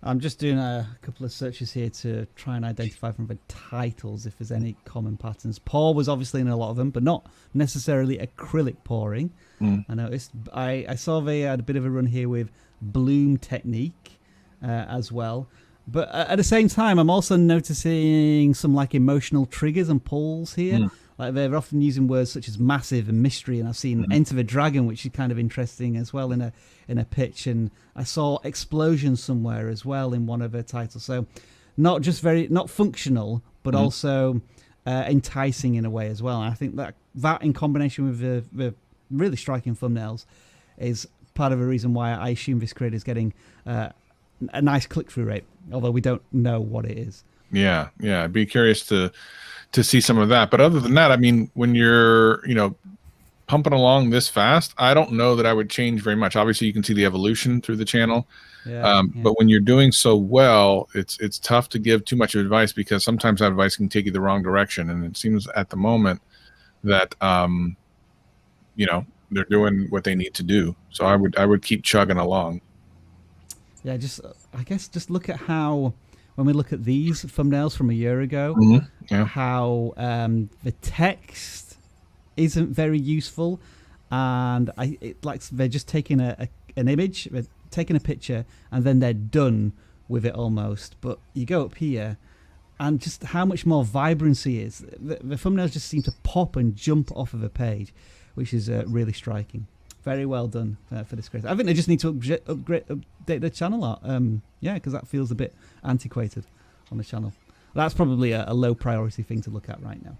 I'm just doing a couple of searches here to try and identify from the titles if there's any common patterns. Pour was obviously in a lot of them, but not necessarily acrylic pouring. I noticed. I saw they had a bit of a run here with bloom technique as well. But at the same time, I'm also noticing some like emotional triggers and pulls here. Like they're often using words such as massive and mystery, and I've seen Enter the Dragon, which is kind of interesting as well in a pitch, and I saw explosion somewhere as well in one of her titles. So not functional, but also enticing in a way as well. And I think that in combination with the really striking thumbnails is part of the reason why I assume this creator is getting a nice click-through rate, although we don't know what it is. Yeah, I'd be curious to see some of that. But other than that, I mean, when you're, pumping along this fast, I don't know that I would change very much. Obviously, you can see the evolution through the channel. But when you're doing so well, it's tough to give too much advice, because sometimes that advice can take you the wrong direction. And it seems at the moment that, they're doing what they need to do. So I would keep chugging along. Yeah, I guess just look at how, when we look at these thumbnails from a year ago, how the text isn't very useful, and they're just taking an image, they're taking a picture, and then they're done with it almost. But you go up here, and just how much more vibrancy is. The thumbnails just seem to pop and jump off of a page, which is really striking. Very well done for this creator. I think they just need to update the channel art. Because that feels a bit antiquated on the channel. That's probably a low priority thing to look at right now.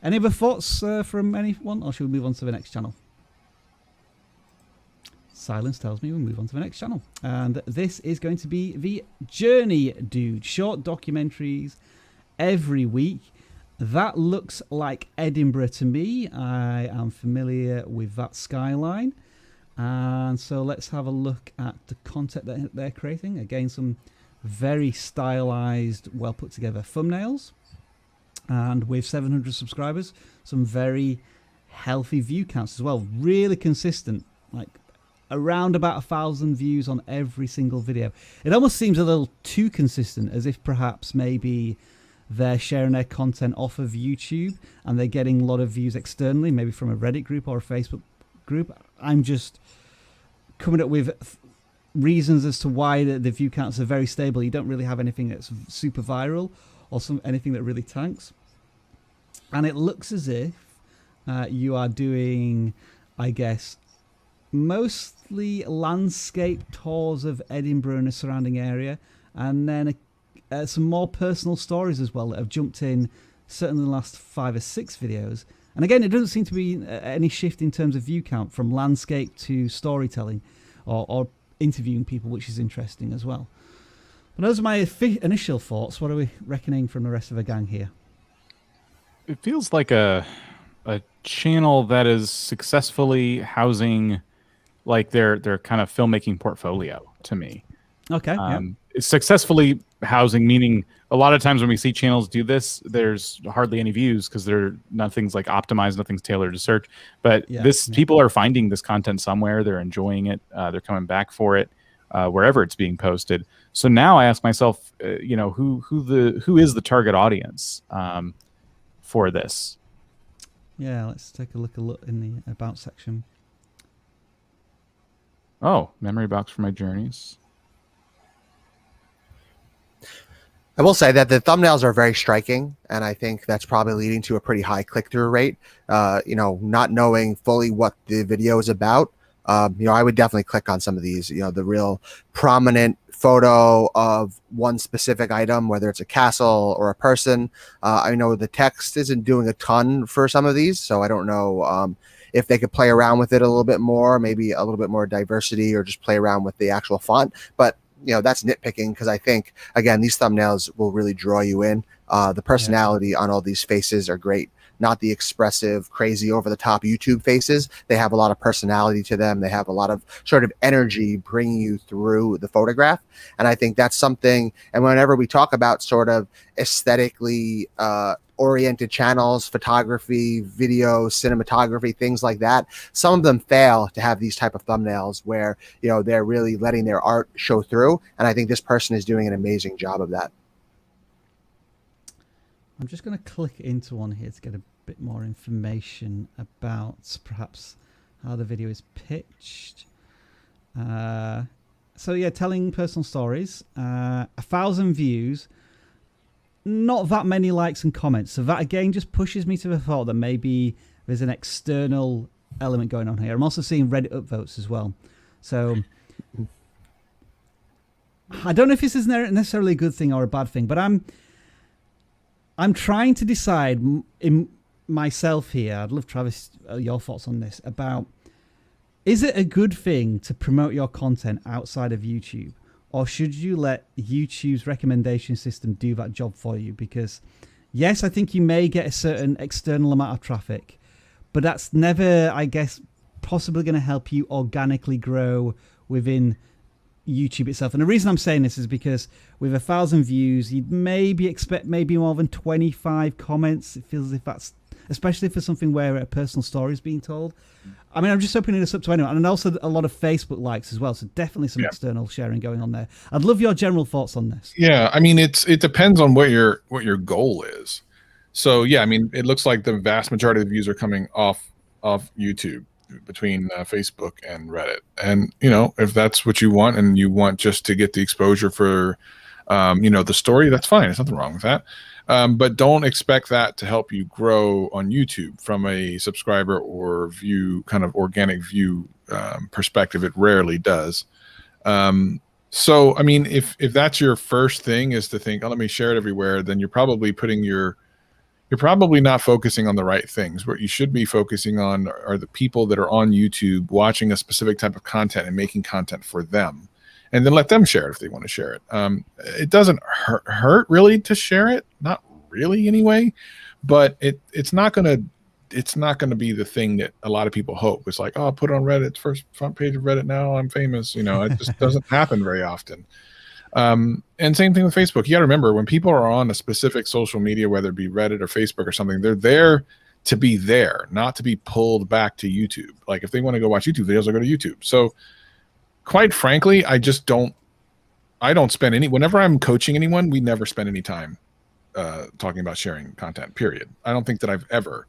Any other thoughts from anyone, or should we move on to the next channel? Silence tells me we'll move on to the next channel. And this is going to be the Journey Dude. Short documentaries every week. That looks like Edinburgh to me. I am familiar with that skyline. And so let's have a look at the content that they're creating. Again, some very stylized, well put together thumbnails. And with 700 subscribers, some very healthy view counts as well. Really consistent, like around about 1,000 views on every single video. It almost seems a little too consistent, as if perhaps maybe they're sharing their content off of YouTube and they're getting a lot of views externally, maybe from a Reddit group or a Facebook group. I'm just coming up with reasons as to why the view counts are very stable. You don't really have anything that's super viral or anything that really tanks. And it looks as if you are doing, I guess, mostly landscape tours of Edinburgh and the surrounding area, and then some more personal stories as well that have jumped in, certainly in the last 5 or 6 videos. And again, it doesn't seem to be any shift in terms of view count from landscape to storytelling or interviewing people, which is interesting as well. But those are my initial thoughts. What are we reckoning from the rest of the gang here? It feels like a channel that is successfully housing like their kind of filmmaking portfolio to me. Okay. It's successfully housing, meaning a lot of times when we see channels do this, there's hardly any views because nothing's like optimized, nothing's tailored to search. But people are finding this content somewhere, they're enjoying it, they're coming back for it wherever it's being posted. So now I ask myself, who is the target audience for this? Yeah, let's take a look in the about section. Oh, memory box for my journeys. I will say that the thumbnails are very striking, and I think that's probably leading to a pretty high click-through rate. Not knowing fully what the video is about, I would definitely click on some of these. The real prominent photo of one specific item, whether it's a castle or a person. I know the text isn't doing a ton for some of these, so I don't know if they could play around with it a little bit more, maybe a little bit more diversity, or just play around with the actual font. But that's nitpicking, because I think, again, these thumbnails will really draw you in. The personality on all these faces are great. Not the expressive, crazy, over-the-top YouTube faces. They have a lot of personality to them. They have a lot of sort of energy bringing you through the photograph. And I think that's something, and whenever we talk about sort of aesthetically oriented channels, photography, video, cinematography, things like that, some of them fail to have these type of thumbnails where they're really letting their art show through, and I think this person is doing an amazing job of that. I'm just going to click into one here to get a bit more information about perhaps how the video is pitched. So yeah, telling personal stories, 1,000 views, not that many likes and comments. So that again just pushes me to the thought that maybe there's an external element going on here. I'm also seeing Reddit upvotes as well. So I don't know if this is necessarily a good thing or a bad thing, but I'm trying to decide in myself here. I'd love, Travis, your thoughts on this, about, is it a good thing to promote your content outside of YouTube? Or should you let YouTube's recommendation system do that job for you? Because, yes, I think you may get a certain external amount of traffic, but that's never, I guess, possibly going to help you organically grow within YouTube itself. And the reason I'm saying this is because with 1,000 views, you'd maybe expect maybe more than 25 comments. It feels as if that's, especially for something where a personal story is being told. I mean, I'm just opening this up to anyone. And also a lot of Facebook likes as well. So definitely some external sharing going on there. I'd love your general thoughts on this. Yeah, I mean, it depends on what your goal is. So yeah, I mean, it looks like the vast majority of the views are coming off YouTube, between Facebook and Reddit. And if that's what you want, and you want just to get the exposure for the story, that's fine. There's nothing wrong with that. But don't expect that to help you grow on YouTube from a subscriber or view, kind of organic view perspective. It rarely does. So I mean, if that's your first thing, is to think, oh, let me share it everywhere, then you're probably not focusing on the right things. What you should be focusing on are the people that are on YouTube watching a specific type of content and making content for them, and then let them share it if they want to share it. It doesn't hurt really to share it, not really anyway, but it's not gonna be the thing that a lot of people hope. It's like, oh, I'll put it on Reddit, front page of Reddit, now I'm famous. It just doesn't happen very often. And same thing with Facebook. You got to remember, when people are on a specific social media, whether it be Reddit or Facebook or something, they're there to be there, not to be pulled back to YouTube. Like if they want to go watch YouTube videos, they'll go to YouTube. So quite frankly, I just don't. I don't spend any. Whenever I'm coaching anyone, we never spend any time talking about sharing content. Period. I don't think that I've ever,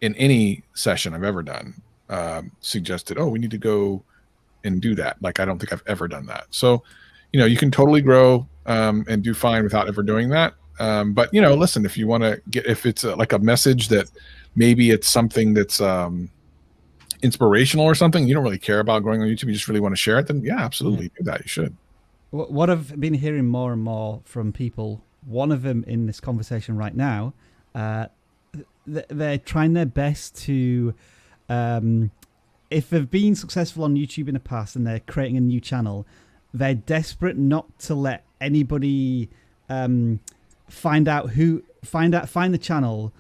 in any session I've ever done, suggested, "Oh, we need to go and do that." Like, I don't think I've ever done that. So, you can totally grow and do fine without ever doing that. But listen, if you want to get, if it's like a message that maybe it's something that's inspirational or something, you don't really care about growing on YouTube, you just really want to share it, then yeah, absolutely do that. You should. What I've been hearing more and more from people, one of them in this conversation right now, they're trying their best to, if they've been successful on YouTube in the past and they're creating a new channel, they're desperate not to let anybody find the channel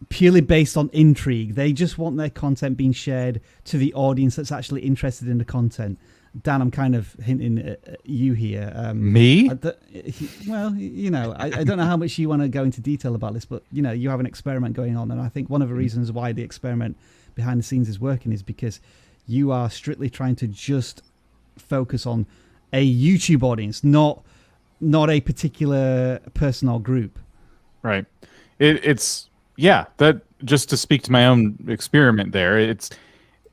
purely based on intrigue. They just want their content being shared to the audience that's actually interested in the content. Dan, I'm kind of hinting at you here. Me? I don't know how much you want to go into detail about this, but you have an experiment going on, and I think one of the reasons why the experiment behind the scenes is working is because you are strictly trying to just focus on a YouTube audience, not a particular person or group. Right. It's that, just to speak to my own experiment there, it's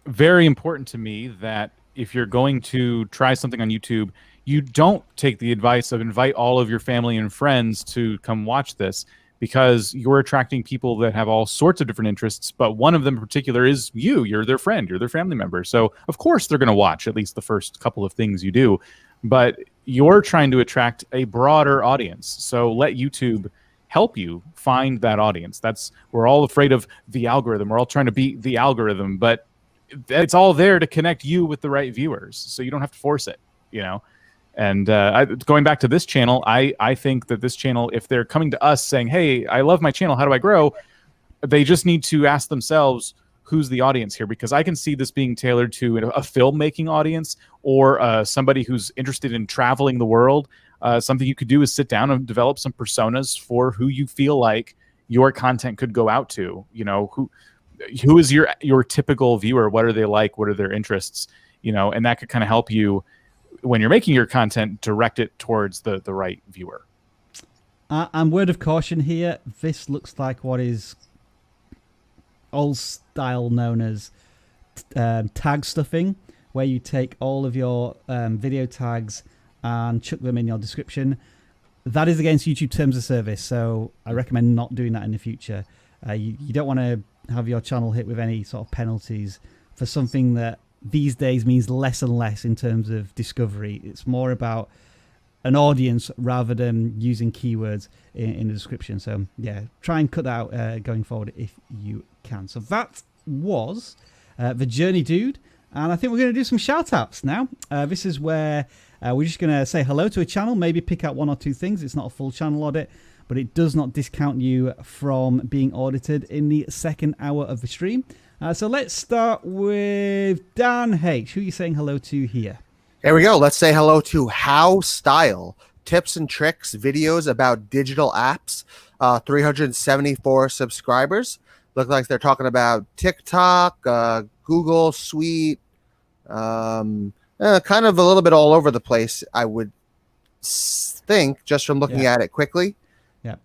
very important to me that if you're going to try something on YouTube, you don't take the advice of invite all of your family and friends to come watch this, because you're attracting people that have all sorts of different interests, but one of them in particular is you. You're their friend, you're their family member. So of course they're going to watch at least the first couple of things you do, but you're trying to attract a broader audience. So let YouTube help you find that audience. We're all afraid of the algorithm. We're all trying to beat the algorithm, but it's all there to connect you with the right viewers. So you don't have to force it, And going back to this channel, I think that this channel, if they're coming to us saying, hey, I love my channel, how do I grow? They just need to ask themselves, who's the audience here? Because I can see this being tailored to a filmmaking audience, or somebody who's interested in traveling the world. Something you could do is sit down and develop some personas for who you feel like your content could go out to. Who is your typical viewer? What are they like? What are their interests? And that could kind of help you when you're making your content, direct it towards the right viewer. And word of caution here, this looks like what is old style known as tag stuffing, where you take all of your video tags and chuck them in your description. That is against YouTube terms of service, so I recommend not doing that in the future. You don't want to have your channel hit with any sort of penalties for something that these days means less and less in terms of discovery. It's more about an audience rather than using keywords in the description. So yeah, try and cut that out going forward if you can. So that was the Journey Dude, and I think we're going to do some shout outs now. This is where we're just going to say hello to a channel, maybe pick out one or two things. It's not a full channel audit, but it does not discount you from being audited in the second hour of the stream. So let's start with Dan H. Who are you saying hello to here? There we go. Let's say hello to How Style. Tips and tricks, videos about digital apps. 374 subscribers. Look like they're talking about TikTok, Google Suite, kind of a little bit all over the place, I would think, just from looking at it quickly. Yeah.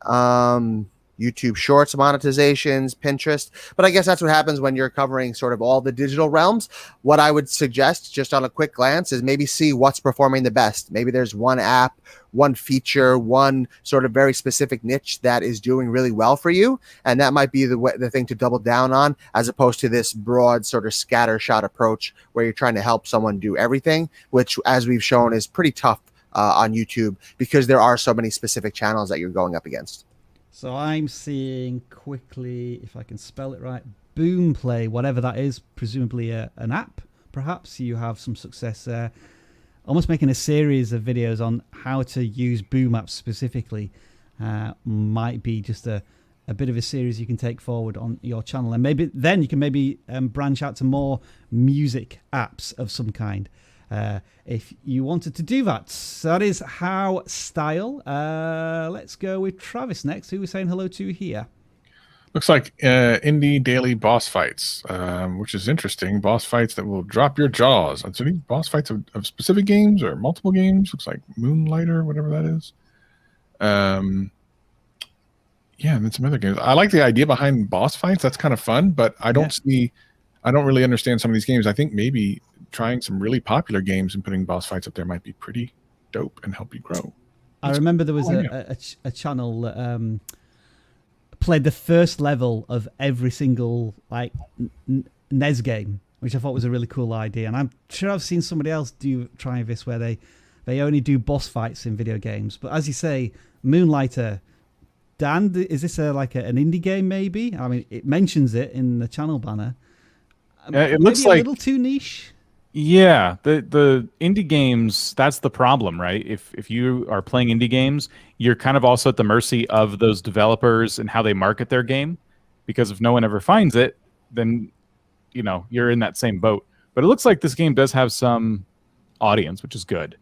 YouTube Shorts monetizations, Pinterest. But I guess that's what happens when you're covering sort of all the digital realms. What I would suggest, just on a quick glance, is maybe see what's performing the best. Maybe there's one app, one feature, one sort of very specific niche that is doing really well for you. And that might be the thing to double down on, as opposed to this broad sort of scattershot approach where you're trying to help someone do everything, which, as we've shown, is pretty tough on YouTube because there are so many specific channels that you're going up against. So I'm seeing quickly, if I can spell it right, Boomplay, whatever that is, presumably an app. Perhaps you have some success there. Almost making a series of videos on how to use Boom apps specifically might be just a bit of a series you can take forward on your channel. And maybe then you can branch out to more music apps of some kind. If you wanted to do that. So that is How Style. Let's go with Travis next, who we're saying hello to here. Looks like indie daily boss fights, which is interesting. Boss fights that will drop your jaws. So these boss fights of specific games or multiple games. Looks like Moonlighter, whatever that is. Yeah, and then some other games. I like the idea behind boss fights. That's kind of fun, but I don't really understand some of these games. I think maybe trying some really popular games and putting boss fights up there might be pretty dope and help you grow. I remember there was a channel that played the first level of every single like NES game, which I thought was a really cool idea. And I'm sure I've seen somebody else try this where they only do boss fights in video games. But as you say, Moonlighter. Dan, is this an indie game? Maybe. I mean, it mentions it in the channel banner. It looks like a little too niche. Yeah, the indie games. That's the problem, right? If you are playing indie games, you're kind of also at the mercy of those developers and how they market their game. Because if no one ever finds it, then you're in that same boat. But it looks like this game does have some audience, which is good.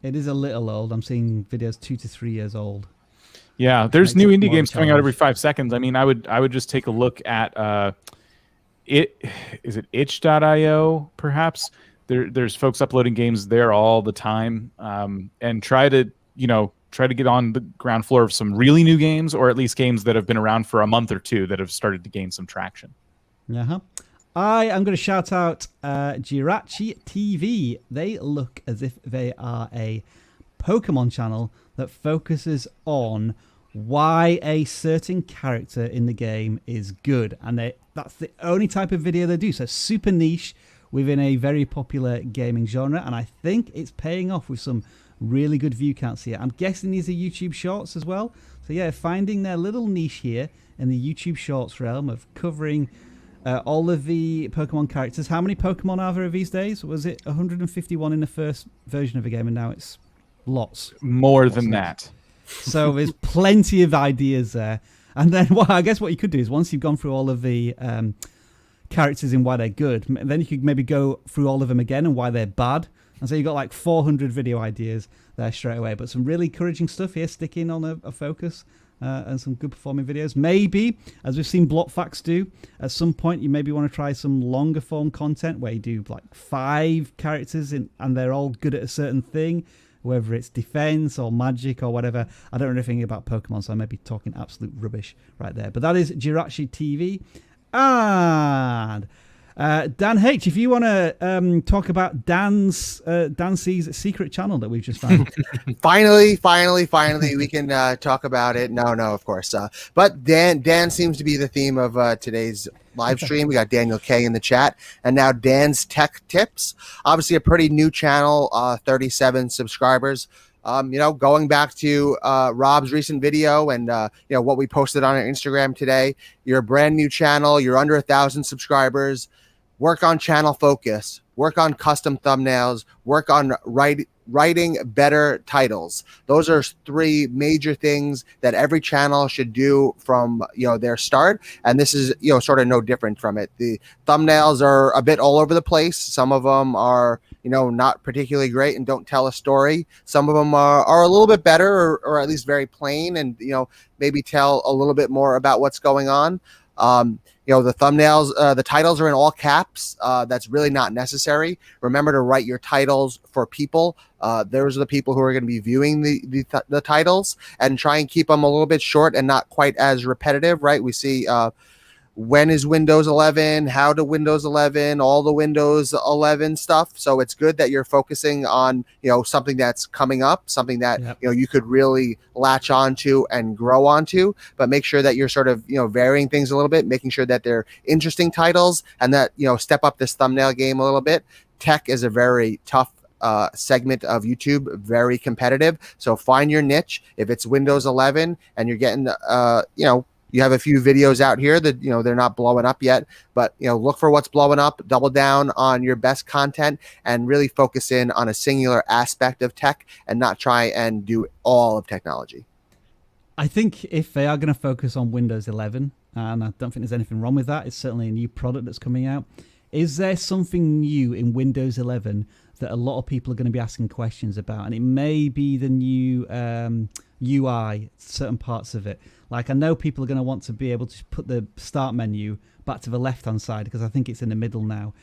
It is a little old. I'm seeing videos 2 to 3 years old. Yeah, there's new indie games coming out every 5 seconds. I mean, I would just take a look at is it itch.io perhaps? There's folks uploading games there all the time, and try to get on the ground floor of some really new games, or at least games that have been around for a month or two that have started to gain some traction. I am going to shout out Jirachi TV. They look as if they are a Pokemon channel that focuses on why a certain character in the game is good, and that's the only type of video they do. So super niche within a very popular gaming genre, and I think it's paying off with some really good view counts here. I'm guessing these are YouTube shorts as well. So yeah, finding their little niche here in the YouTube shorts realm of covering all of the Pokemon characters. How many Pokemon are there these days? Was it 151 in the first version of the game, and now it's lots more than that? So there's plenty of ideas there. And then I guess what you could do is once you've gone through all of the characters and why they're good, then you could maybe go through all of them again and why they're bad. And so you've got like 400 video ideas there straight away. But some really encouraging stuff here, sticking on a focus and some good performing videos. Maybe, as we've seen BlockFacts do, at some point you maybe want to try some longer form content where you do like 5 characters and they're all good at a certain thing. Whether it's defense or magic or whatever. I don't know anything about Pokemon, so I may be talking absolute rubbish right there. But that is Jirachi TV. And Dan H, if you want to talk about Dan C's secret channel that we've just found. Finally, we can talk about it. No, of course. But Dan seems to be the theme of today's live stream. We got Daniel K in the chat, and now Dan's Tech Tips. Obviously, a pretty new channel, 37 subscribers. Going back to Rob's recent video and what we posted on our Instagram today. You're a brand new channel. You're under 1,000 subscribers. Work on channel focus. Work on custom thumbnails. Work on writing better titles. Those are 3 major things that every channel should do from their start, and this is sort of no different from it. The thumbnails are a bit all over the place. Some of them are not particularly great and don't tell a story. Some of them are a little bit better, or at least very plain, and maybe tell a little bit more about what's going on. The thumbnails, the titles are in all caps. That's really not necessary. Remember to write your titles for people. Those are the people who are going to be viewing the titles, and try and keep them a little bit short and not quite as repetitive, right? We see when is Windows 11, how to Windows 11, all the Windows 11 stuff. So it's good that you're focusing on, something that's coming up, something that, you could really latch onto and grow onto, but make sure that you're sort of, varying things a little bit, making sure that they're interesting titles and that, step up this thumbnail game a little bit. Tech is a very tough segment of YouTube, very competitive. So find your niche. If it's Windows 11 and you're getting, you have a few videos out here that, they're not blowing up yet, but, look for what's blowing up, double down on your best content, and really focus in on a singular aspect of tech and not try and do all of technology. I think if they are going to focus on Windows 11, and I don't think there's anything wrong with that, it's certainly a new product that's coming out. is there something new in Windows 11 that a lot of people are going to be asking questions about? And it may be the new UI, certain parts of it. Like, I know people are going to want to be able to put the start menu back to the left-hand side because I think it's in the middle now.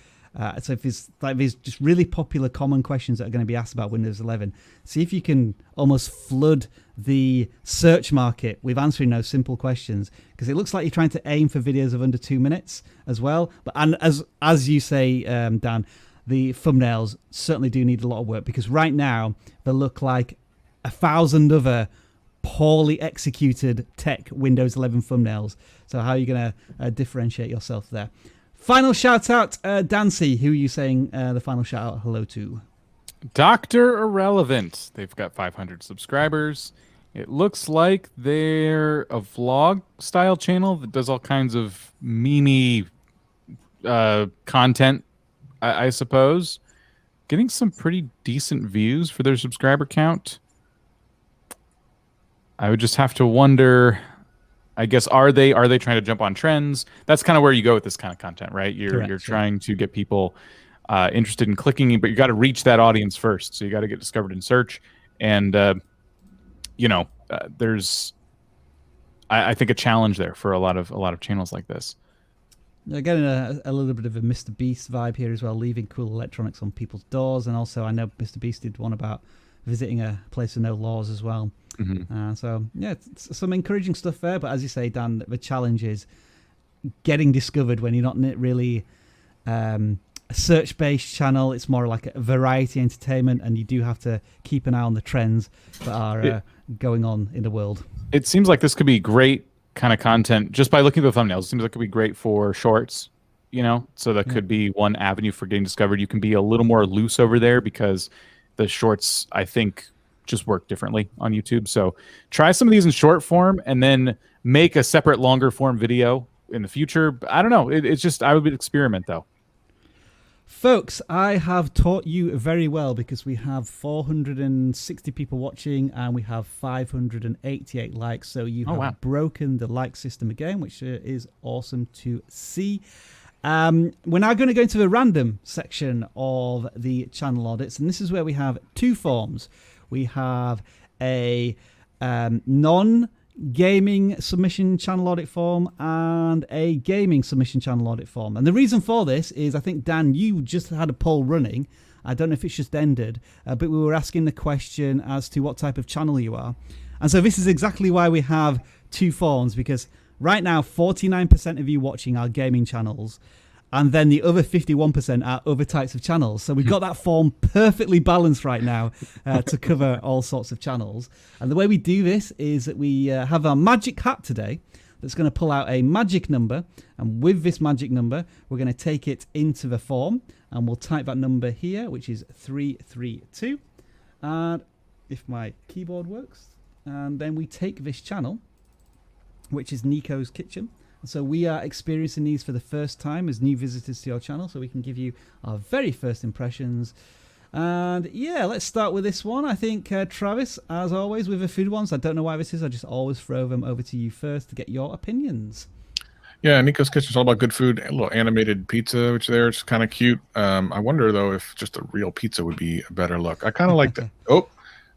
So if there's just really popular common questions that are going to be asked about Windows 11, see if you can almost flood the search market with answering those simple questions, because it looks like you're trying to aim for videos of under 2 minutes as well. And as you say, Dan, the thumbnails certainly do need a lot of work, because right now they look like 1,000 other poorly executed tech Windows 11 thumbnails. So how are you going to differentiate yourself there? Final shout out, Dancy. Who are you saying the final shout out hello to? Dr. Irrelevant. They've got 500 subscribers. It looks like they're a vlog style channel that does all kinds of meme content, I suppose. Getting some pretty decent views for their subscriber count. I would just have to wonder, I guess, are they trying to jump on trends? That's kind of where you go with this kind of content, right? You're trying to get people interested in clicking, but you got to reach that audience first. So you got to get discovered in search, and there's, I think, a challenge there for a lot of channels like this. They're getting a little bit of a Mr. Beast vibe here as well, leaving cool electronics on people's doors, and also I know Mr. Beast did one about visiting a place with no laws as well. Mm-hmm. So yeah, it's some encouraging stuff there. But as you say, Dan, the challenge is getting discovered when you're not really a search-based channel. It's more like a variety entertainment, and you do have to keep an eye on the trends that are going on in the world. It seems like this could be great kind of content just by looking at the thumbnails. It seems like it could be great for shorts, so that could be one avenue for getting discovered. You can be a little more loose over there because the shorts, I think, just work differently on YouTube. So try some of these in short form and then make a separate longer form video in the future. I don't know. It's just, I would experiment though. Folks, I have taught you very well because we have 460 people watching and we have 588 likes. So you have broken the like system again, which is awesome to see. We're now going to go into the random section of the channel audits, and this is where we have two forms. We have a non-gaming submission channel audit form and a gaming submission channel audit form. And the reason for this is, I think, Dan, you just had a poll running. I don't know if it's just ended, but we were asking the question as to what type of channel you are. And so this is exactly why we have two forms, because right now 49% of you watching are gaming channels, and then the other 51% are other types of channels. So we've got that form perfectly balanced right now to cover all sorts of channels. And the way we do this is that we have our magic hat today that's going to pull out a magic number. And with this magic number, we're going to take it into the form. And we'll type that number here, which is 332. And if my keyboard works. And then we take this channel, which is Nico's Kitchen. So we are experiencing these for the first time as new visitors to your channel, so we can give you our very first impressions. And yeah, let's start with this one. I think, Travis, as always, with the food ones, I don't know why this is. I just always throw them over to you first to get your opinions. Yeah, Nico's Kitchen is all about good food. A little animated pizza, which there is kind of cute. I wonder, though, if just a real pizza would be a better look. I kind of like that. Oh,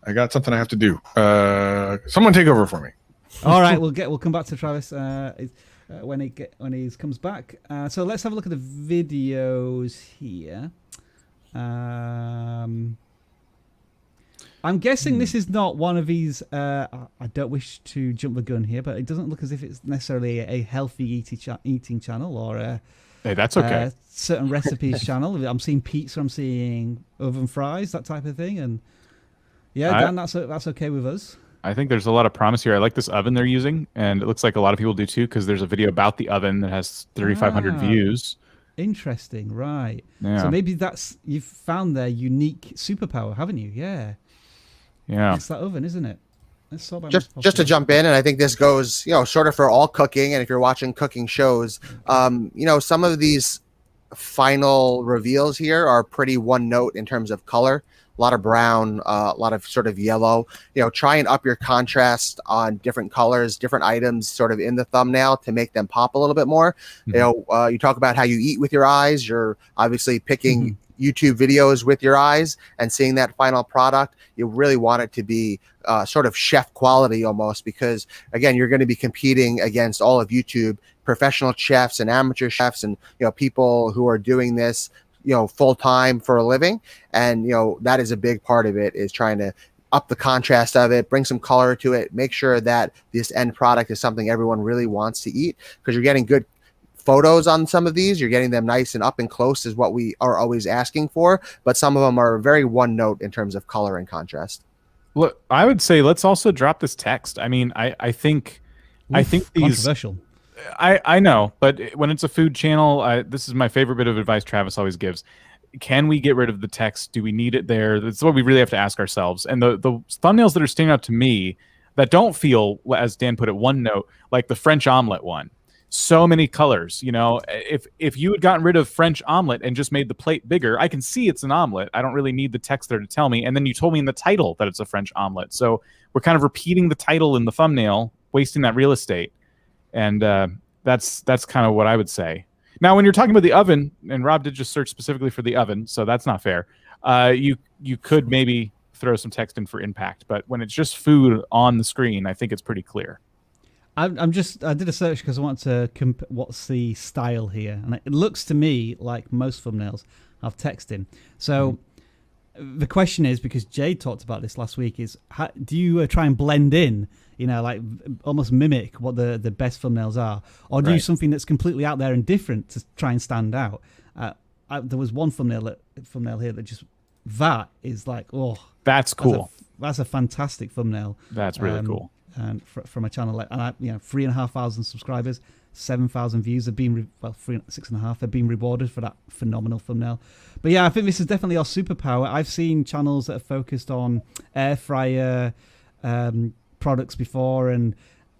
I got something I have to do. Someone take over for me. All right, we'll come back to Travis when he comes back. So let's have a look at the videos here. I'm guessing this is not one of these. I don't wish to jump the gun here, but it doesn't look as if it's necessarily a healthy eating channel or a hey, that's okay. Certain recipes channel. I'm seeing pizza. I'm seeing oven fries, that type of thing, and yeah, Dan, that's okay with us. I think there's a lot of promise here. I like this oven they're using, and it looks like a lot of people do too, because there's a video about the oven that has 3,500 views. Interesting, right? Yeah. So maybe you've found their unique superpower, haven't you? Yeah. Yeah. It's that oven, isn't it? Just to jump in, and I think this goes, sort of for all cooking, and if you're watching cooking shows, some of these final reveals here are pretty one note in terms of color. a lot of brown, a lot of sort of yellow. Try and up your contrast on different colors, different items sort of in the thumbnail to make them pop a little bit more. You talk about how you eat with your eyes. You're obviously picking YouTube videos with your eyes and seeing that final product. You really want it to be sort of chef quality almost, because again, you're going to be competing against all of YouTube, professional chefs and amateur chefs, and people who are doing this full time for a living. And that is a big part of it, is trying to up the contrast of it, bring some color to it, make sure that this end product is something everyone really wants to eat, because you're getting good photos on some of these. You're getting them nice and up and close is what we are always asking for, but some of them are very one note in terms of color and contrast. Look, I would say let's also drop this text. I mean, I think these controversial. I know, but when it's a food channel, this is my favorite bit of advice Travis always gives. Can we get rid of the text? Do we need it there? That's what we really have to ask ourselves. And the thumbnails that are standing out to me that don't feel, as Dan put it, one note, like the French omelet one. So many colors, if you had gotten rid of French omelet and just made the plate bigger, I can see it's an omelet. I don't really need the text there to tell me. And then you told me in the title that it's a French omelet. So we're kind of repeating the title in the thumbnail, wasting that real estate. And that's kind of what I would say. Now, when you're talking about the oven, and Rob did just search specifically for the oven, so that's not fair. You could maybe throw some text in for impact, but when it's just food on the screen, I think it's pretty clear. I did a search because I want to what's the style here, and it looks to me like most thumbnails have text in. So the question is, because Jade talked about this last week, is do you try and blend in, like almost mimic what the best thumbnails are, or do you something that's completely out there and different to try and stand out? There was one thumbnail here that just is like, that's cool. That's a fantastic thumbnail. That's really cool. And from a channel like, 3,500 subscribers, 7,000 views have been 6.5 have been rewarded for that phenomenal thumbnail. But yeah, I think this is definitely our superpower. I've seen channels that are focused on air fryer products before, and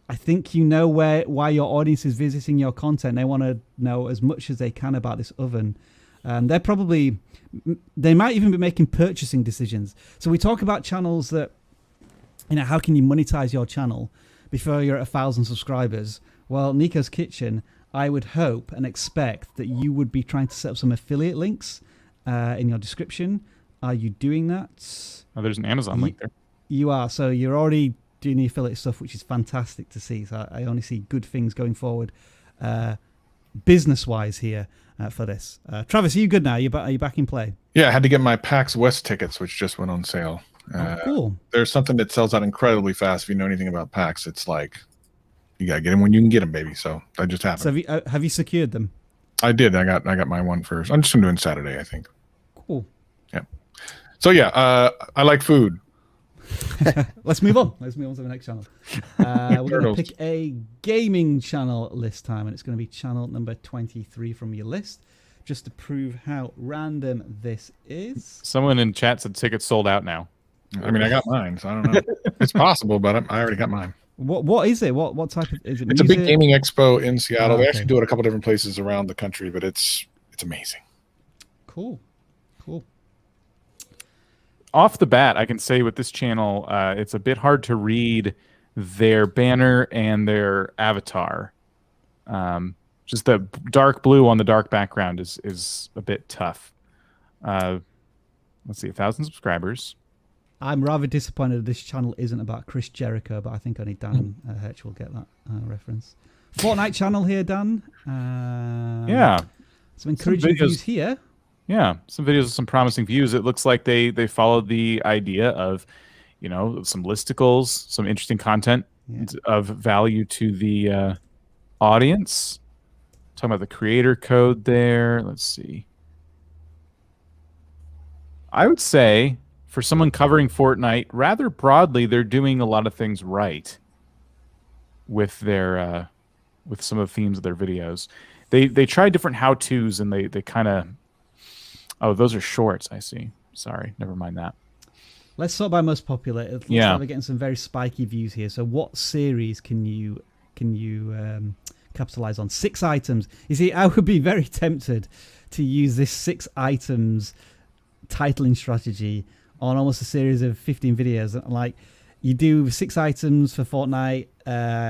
I think why your audience is visiting your content. They want to know as much as they can about this oven. They might even be making purchasing decisions. So we talk about channels that, how can you monetize your channel before you're at 1,000 subscribers? Well, Nico's Kitchen, I would hope and expect that you would be trying to set up some affiliate links in your description. Are you doing that? Oh, there's an Amazon link there. You are. So you're already doing the affiliate stuff, which is fantastic to see. So I only see good things going forward business-wise here for this. Travis, are you good now? Are you back in play? Yeah, I had to get my PAX West tickets, which just went on sale. Cool. There's something that sells out incredibly fast. If you know anything about PAX, it's like you gotta get them when you can get them, baby. So that just happened. So have you secured them? I did. I got my one first. I'm just doing Saturday, I think. Cool. Yeah. So yeah, I like food. Let's move on. Let's move on to the next channel. We're going to pick a gaming channel this time, and it's going to be channel number 23 from your list, just to prove how random this is. Someone in chat said tickets sold out now. I mean, I got mine, so I don't know. It's possible, but I already got mine. What is it? What type of is it? It's music? a big gaming expo in Seattle. Okay. They actually do it a couple different places around the country, but it's amazing. Cool. Off the bat, I can say with this channel, it's a bit hard to read their banner and their avatar. Just the dark blue on the dark background is a bit tough. Let's see, 1,000 subscribers. I'm rather disappointed this channel isn't about Chris Jericho, but I think only Dan Hirsch will get that reference. Fortnite channel here, Dan. Yeah. Some encouraging views here. Yeah, some videos with some promising views. It looks like they followed the idea of, some listicles, some interesting content of value to the audience. Talking about the creator code there. Let's see. I would say for someone covering Fortnite, rather broadly, they're doing a lot of things right with their with some of the themes of their videos. They try different how-tos, and they kind of... Oh, those are shorts, I see. Sorry, never mind that. Let's sort by most popular. It looks like we're getting some very spiky views here. So what series can you capitalize on? 6 items. You see, I would be very tempted to use this 6 items titling strategy on almost a series of 15 videos. Like, you do 6 items for Fortnite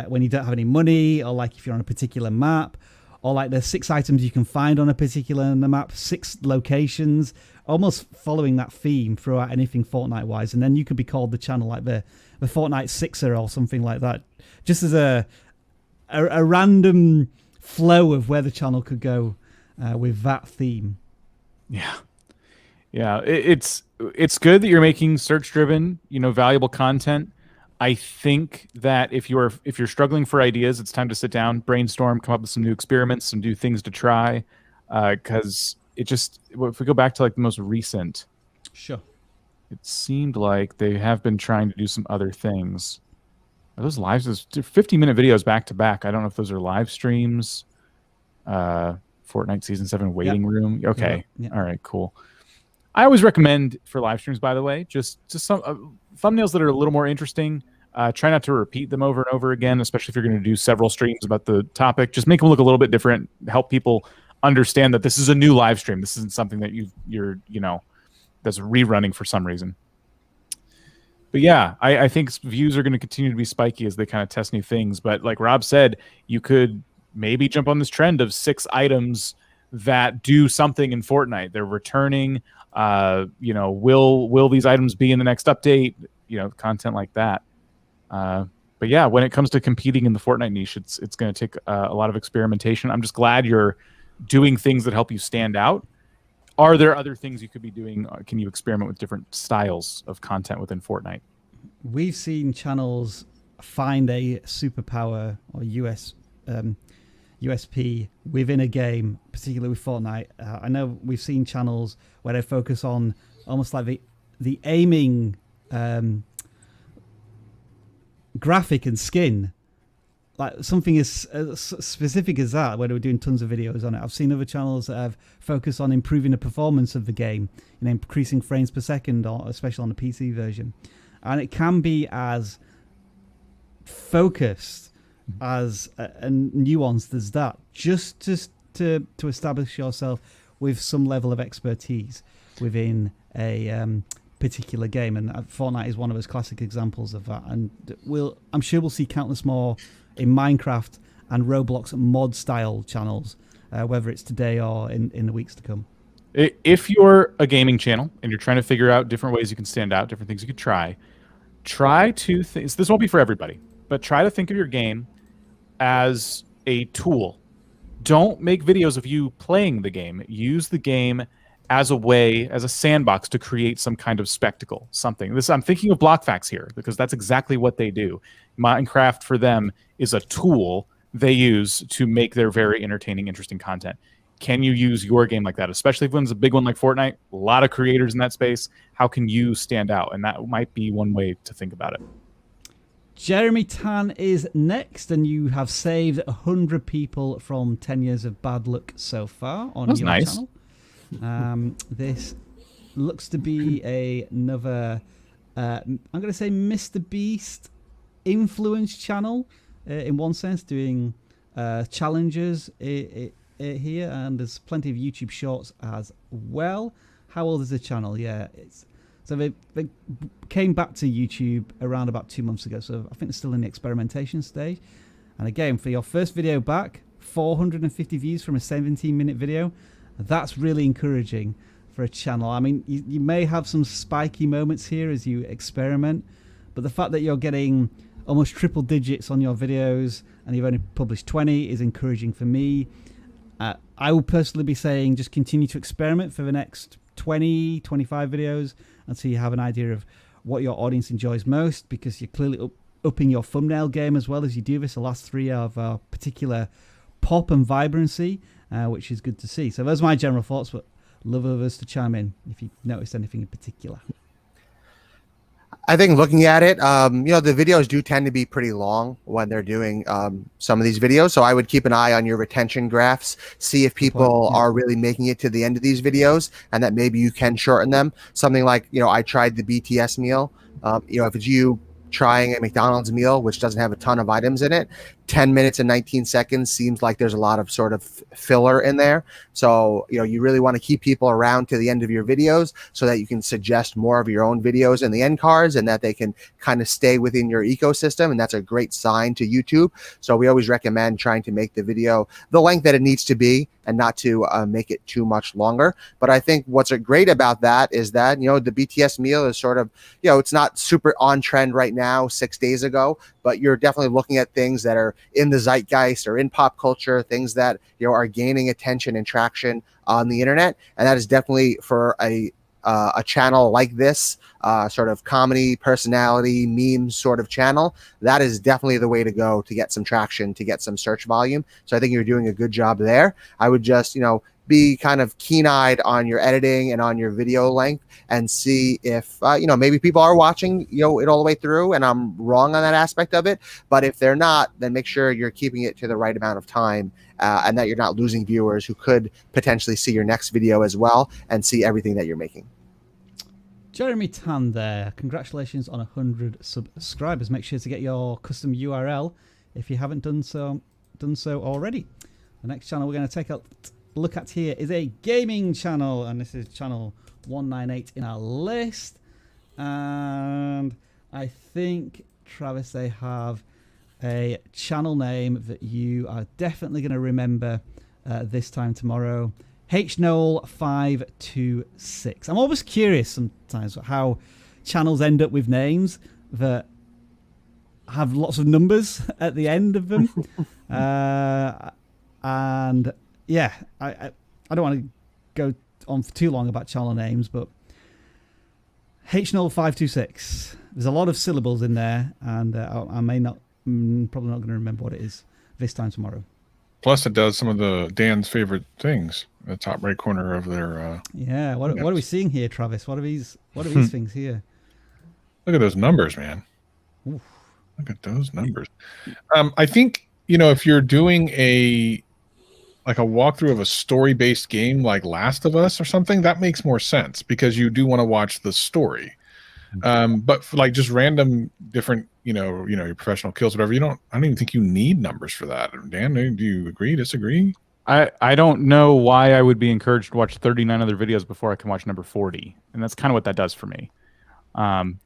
when you don't have any money, or like if you're on a particular map, or like there's 6 items you can find on a particular map, 6 locations, almost following that theme throughout anything Fortnite-wise. And then you could be called the channel like the Fortnite Sixer or something like that, just as a random flow of where the channel could go with that theme. Yeah, it's good that you're making search-driven, valuable content. I think that if you're struggling for ideas, it's time to sit down, brainstorm, come up with some new experiments, some new things to try. Because if we go back to like the most recent, sure, it seemed like they have been trying to do some other things. Are those lives? 50-minute videos back to back. I don't know if those are live streams. Fortnite Season 7 waiting room. Okay, all right, cool. I always recommend for live streams, by the way, just some thumbnails that are a little more interesting. Try not to repeat them over and over again, especially if you're going to do several streams about the topic. Just make them look a little bit different. Help people understand that this is a new live stream. This isn't something that you're that's rerunning for some reason. But yeah, I think views are going to continue to be spiky as they kind of test new things. But like Rob said, you could maybe jump on this trend of 6 items that do something in Fortnite. They're returning. Will these items be in the next update? Content like that. But yeah, when it comes to competing in the Fortnite niche, it's going to take a lot of experimentation. I'm just glad you're doing things that help you stand out. Are there other things you could be doing? Can you experiment with different styles of content within Fortnite? We've seen channels find a superpower or USP within a game, particularly with Fortnite. I know we've seen channels where they focus on almost like the aiming graphic and skin, like something as specific as that, where they were doing tons of videos on it. I've seen other channels that have focused on improving the performance of the game, increasing frames per second, or especially on the PC version. And it can be as focused as and nuanced as that, just to establish yourself with some level of expertise within a particular game. And Fortnite is one of those classic examples of that. And I'm sure we'll see countless more in Minecraft and Roblox mod style channels, whether it's today or in the weeks to come. If you're a gaming channel and you're trying to figure out different ways you can stand out, different things you could try to think. This won't be for everybody, but try to think of your game as a tool. Don't make videos of you playing the game. Use the game as a sandbox to create some kind of spectacle, something. I'm thinking of BlockFacts here because that's exactly what they do. Minecraft for them is a tool they use to make their very entertaining, interesting content. Can you use your game like that? Especially if one's a big one like Fortnite, a lot of creators in that space. How can you stand out? And that might be one way to think about it. Jeremy Tan is next, and you have saved 100 people from 10 years of bad luck so far on your channel. This looks to be another, I'm going to say Mr. Beast influence channel in one sense, doing challenges here, and there's plenty of YouTube shorts as well. How old is the channel? Yeah, so they came back to YouTube around about 2 months ago, so I think they're still in the experimentation stage. And again, for your first video back, 450 views from a 17-minute video. That's really encouraging for a channel. I mean, you may have some spiky moments here as you experiment, but the fact that you're getting almost triple digits on your videos and you've only published 20 is encouraging for me. I will personally be saying just continue to experiment for the next 20, 25 videos until you have an idea of what your audience enjoys most, because you're clearly upping your thumbnail game as well as you do this. The last 3 are of particular pop and vibrancy, which is good to see. So those are my general thoughts, but love others to chime in if you've noticed anything in particular. I think looking at it, the videos do tend to be pretty long when they're doing some of these videos. So I would keep an eye on your retention graphs, see if people are really making it to the end of these videos, and that maybe you can shorten them. Something like, I tried the BTS meal. If it's you trying a McDonald's meal, which doesn't have a ton of items in it, 10 minutes and 19 seconds seems like there's a lot of sort of filler in there. So, you really want to keep people around to the end of your videos so that you can suggest more of your own videos in the end cards and that they can kind of stay within your ecosystem. And that's a great sign to YouTube. So we always recommend trying to make the video the length that it needs to be and not to make it too much longer. But I think what's great about that is that, the BTS meal is sort of, it's not super on trend right now, 6 days ago, but you're definitely looking at things that are in the zeitgeist or in pop culture, things that, are gaining attention and traction on the internet. And that is definitely for a channel like this, sort of comedy, personality, memes sort of channel, that is definitely the way to go to get some traction, to get some search volume. So I think you're doing a good job there. I would just, be kind of keen-eyed on your editing and on your video length and see if, maybe people are watching, it all the way through and I'm wrong on that aspect of it. But if they're not, then make sure you're keeping it to the right amount of time and that you're not losing viewers who could potentially see your next video as well and see everything that you're making. Jeremy Tan there. Congratulations on 100 subscribers. Make sure to get your custom URL if you haven't done so already. The next channel we're going to take a look at here is a gaming channel, and this is channel 198 in our list. And I think, Travis, they have a channel name that you are definitely going to remember this time tomorrow. HNOL526. I'm always curious sometimes how channels end up with names that have lots of numbers at the end of them. And yeah, I don't want to go on for too long about channel names, but HNOL526. There's a lot of syllables in there, and I may not, probably not going to remember what it is this time tomorrow. Plus, it does some of Dan's favorite things. The top right corner of their. Yeah. What are we seeing here, Travis? What are these things here? Look at those numbers, man. Oof. Look at those numbers. I think if you're doing a walkthrough of a story-based game like Last of Us or something, that makes more sense because you do want to watch the story. But for like just random different, your professional kills, whatever, I don't even think you need numbers for that. Dan, do you agree, disagree? I don't know why I would be encouraged to watch 39 other videos before I can watch number 40. And that's kind of what that does for me. And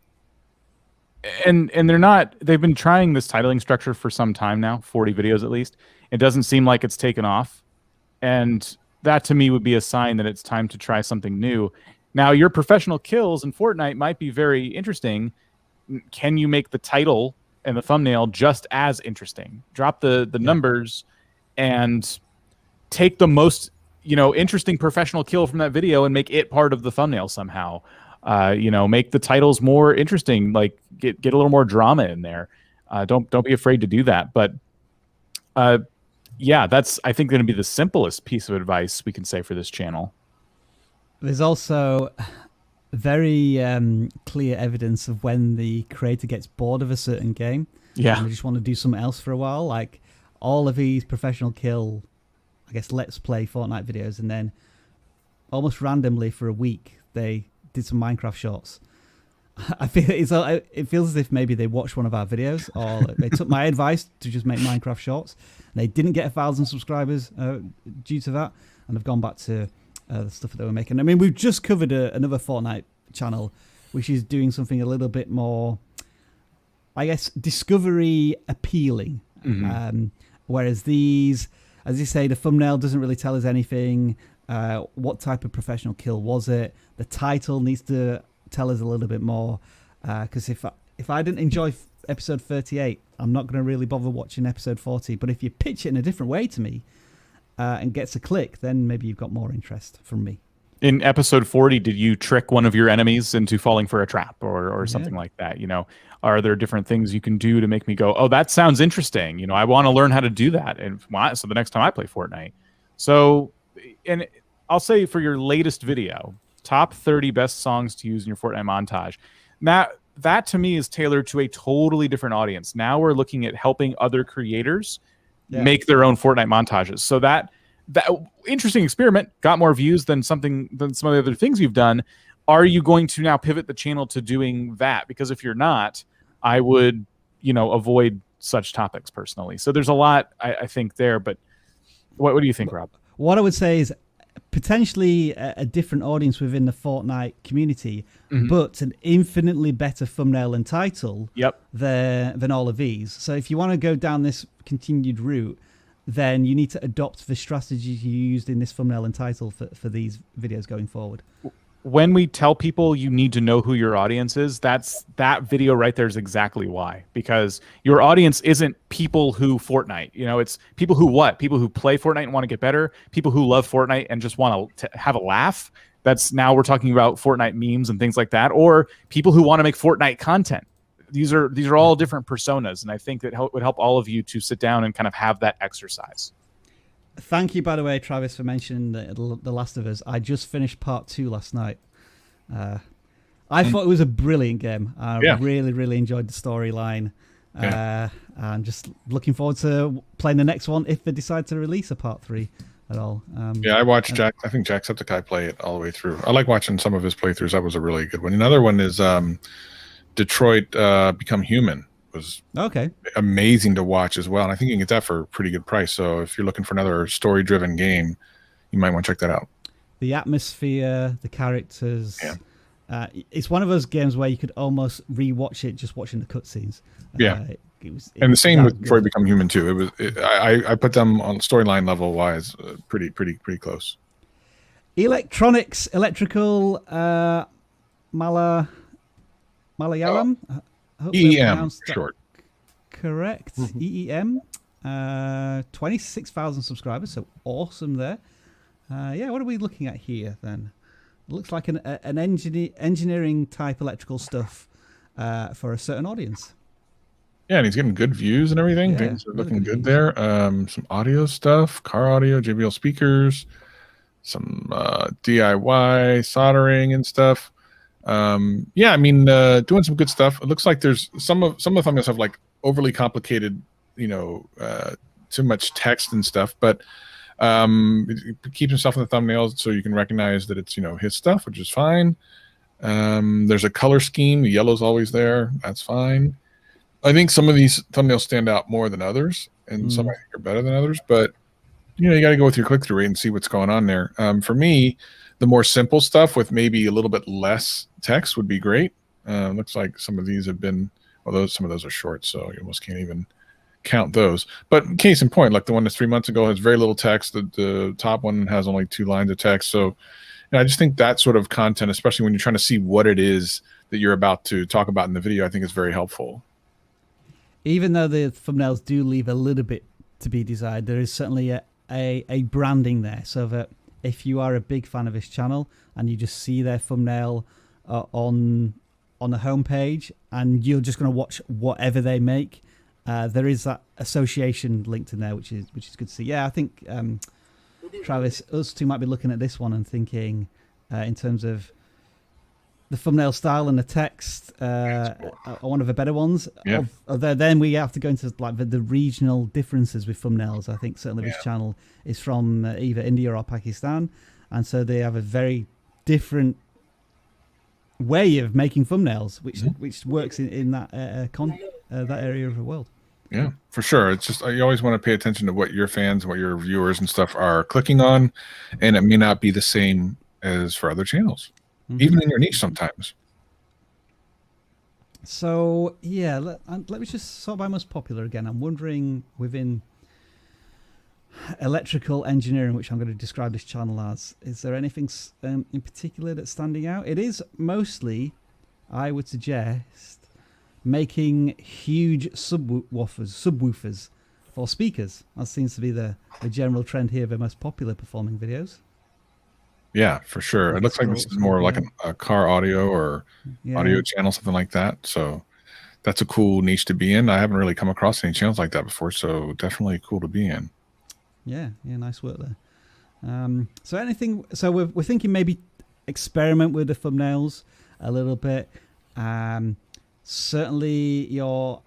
they've been trying this titling structure for some time now, 40 videos at least. It doesn't seem like it's taken off. And that to me would be a sign that it's time to try something new. Now, your professional kills in Fortnite might be very interesting. Can you make the title and the thumbnail just as interesting? Drop the numbers and take the most, interesting professional kill from that video and make it part of the thumbnail somehow. Make the titles more interesting, like get a little more drama in there. Don't be afraid to do that. But yeah, that's, I think, going to be the simplest piece of advice we can say for this channel. There's also very clear evidence of when the creator gets bored of a certain game. Yeah. And they just want to do something else for a while. Like all of these professional kill, I guess, let's play Fortnite videos. And then almost randomly for a week, they did some Minecraft shorts. I feel it feels as if maybe they watched one of our videos or they took my advice to just make Minecraft shorts. And they didn't get 1,000 subscribers due to that, and have gone back to the stuff that they were making. I mean, we've just covered another Fortnite channel, which is doing something a little bit more, I guess, discovery appealing. Mm-hmm. Whereas these, as you say, the thumbnail doesn't really tell us anything. What type of professional kill was it? The title needs to tell us a little bit more. Because if I didn't enjoy episode 38, I'm not going to really bother watching episode 40. But if you pitch it in a different way to me and gets a click, then maybe you've got more interest from me. In episode 40, did you trick one of your enemies into falling for a trap or something like that? Are there different things you can do to make me go, oh, that sounds interesting. I want to learn how to do that. And so the next time I play Fortnite. So, and I'll say for your latest video, top 30 best songs to use in your Fortnite montage. That to me is tailored to a totally different audience. Now we're looking at helping other creators make their own Fortnite montages. So that interesting experiment got more views than some of the other things you've done. Are you going to now pivot the channel to doing that? Because if you're not, I would, avoid such topics personally. So there's a lot, I think, there. But what do you think, Rob? What I would say is potentially a different audience within the Fortnite community, but an infinitely better thumbnail and title than all of these. So if you want to go down this continued route, then you need to adopt the strategies you used in this thumbnail and title for these videos going forward. When we tell people you need to know who your audience is, that video right there is exactly why. Because your audience isn't people who Fortnite. It's people who what? People who play Fortnite and want to get better. People who love Fortnite and just want to have a laugh. Now we're talking about Fortnite memes and things like that. Or people who want to make Fortnite content. These are all different personas, and I think that would help all of you to sit down and kind of have that exercise. Thank you, by the way, Travis, for mentioning The Last of Us. I just finished part 2 last night. I thought it was a brilliant game. I really, really enjoyed the storyline. I'm just looking forward to playing the next one if they decide to release a part 3 at all. I watched Jack. I think Jacksepticeye play it all the way through. I like watching some of his playthroughs. That was a really good one. Another one is Detroit Become Human. Was amazing to watch as well, and I think you can get that for a pretty good price. So if you're looking for another story-driven game, you might want to check that out. The atmosphere, the characters. It's one of those games where you could almost re-watch it just watching the cutscenes. And the same with Detroit Become Human too. I put them on storyline level wise pretty close. Electrical Malayalam. EEM short. Correct. EEM. 26,000 subscribers, so awesome there. What are we looking at here then? It looks like an engineering type electrical stuff for a certain audience. Yeah, and he's getting good views and everything. Things are looking good there. Some audio stuff, car audio, JBL speakers, some DIY soldering and stuff. Doing some good stuff. It looks like there's some of the thumbnails have like overly complicated, too much text and stuff, but it keeps himself in the thumbnails so you can recognize that it's his stuff, which is fine. There's a color scheme. The yellow's always there. That's fine. I think some of these thumbnails stand out more than others, and some I think are better than others, but you got to go with your click-through rate and see what's going on there. For me, the more simple stuff with maybe a little bit less text would be great. Looks like some of these have been, although some of those are short, so you almost can't even count those. But case in point, like the one that's 3 months ago has very little text. The top one has only 2 lines of text. So I just think that sort of content, especially when you're trying to see what it is that you're about to talk about in the video, I think is very helpful. Even though the thumbnails do leave a little bit to be desired, there is certainly a branding there, so that if you are a big fan of this channel and you just see their thumbnail on the homepage and you're just going to watch whatever they make, there is that association linked in there, which is good to see. Yeah, I think Travis, us two might be looking at this one and thinking, in terms of the thumbnail style and the text, are one of the better ones. Then we have to go into like the regional differences with thumbnails. I think certainly this channel is from either India or Pakistan, and so they have a very different way of making thumbnails, which works in that that area of the world. Yeah, for sure. It's just you always want to pay attention to what your fans, what your viewers and stuff are clicking on, and it may not be the same as for other channels, even in your niche sometimes. So yeah, let me just sort by most popular again. I'm wondering within electrical engineering, which I'm going to describe this channel as, is there anything in particular that's standing out? It is mostly, I would suggest, making huge subwoofers for speakers. That seems to be the general trend here, the most popular performing videos. Yeah, for sure. It looks like this is more like a car audio or audio channel, something like that. So that's a cool niche to be in. I haven't really come across any channels like that before, so definitely cool to be in. Yeah, nice work there. So anything? So we're thinking maybe experiment with the thumbnails a little bit. Certainly your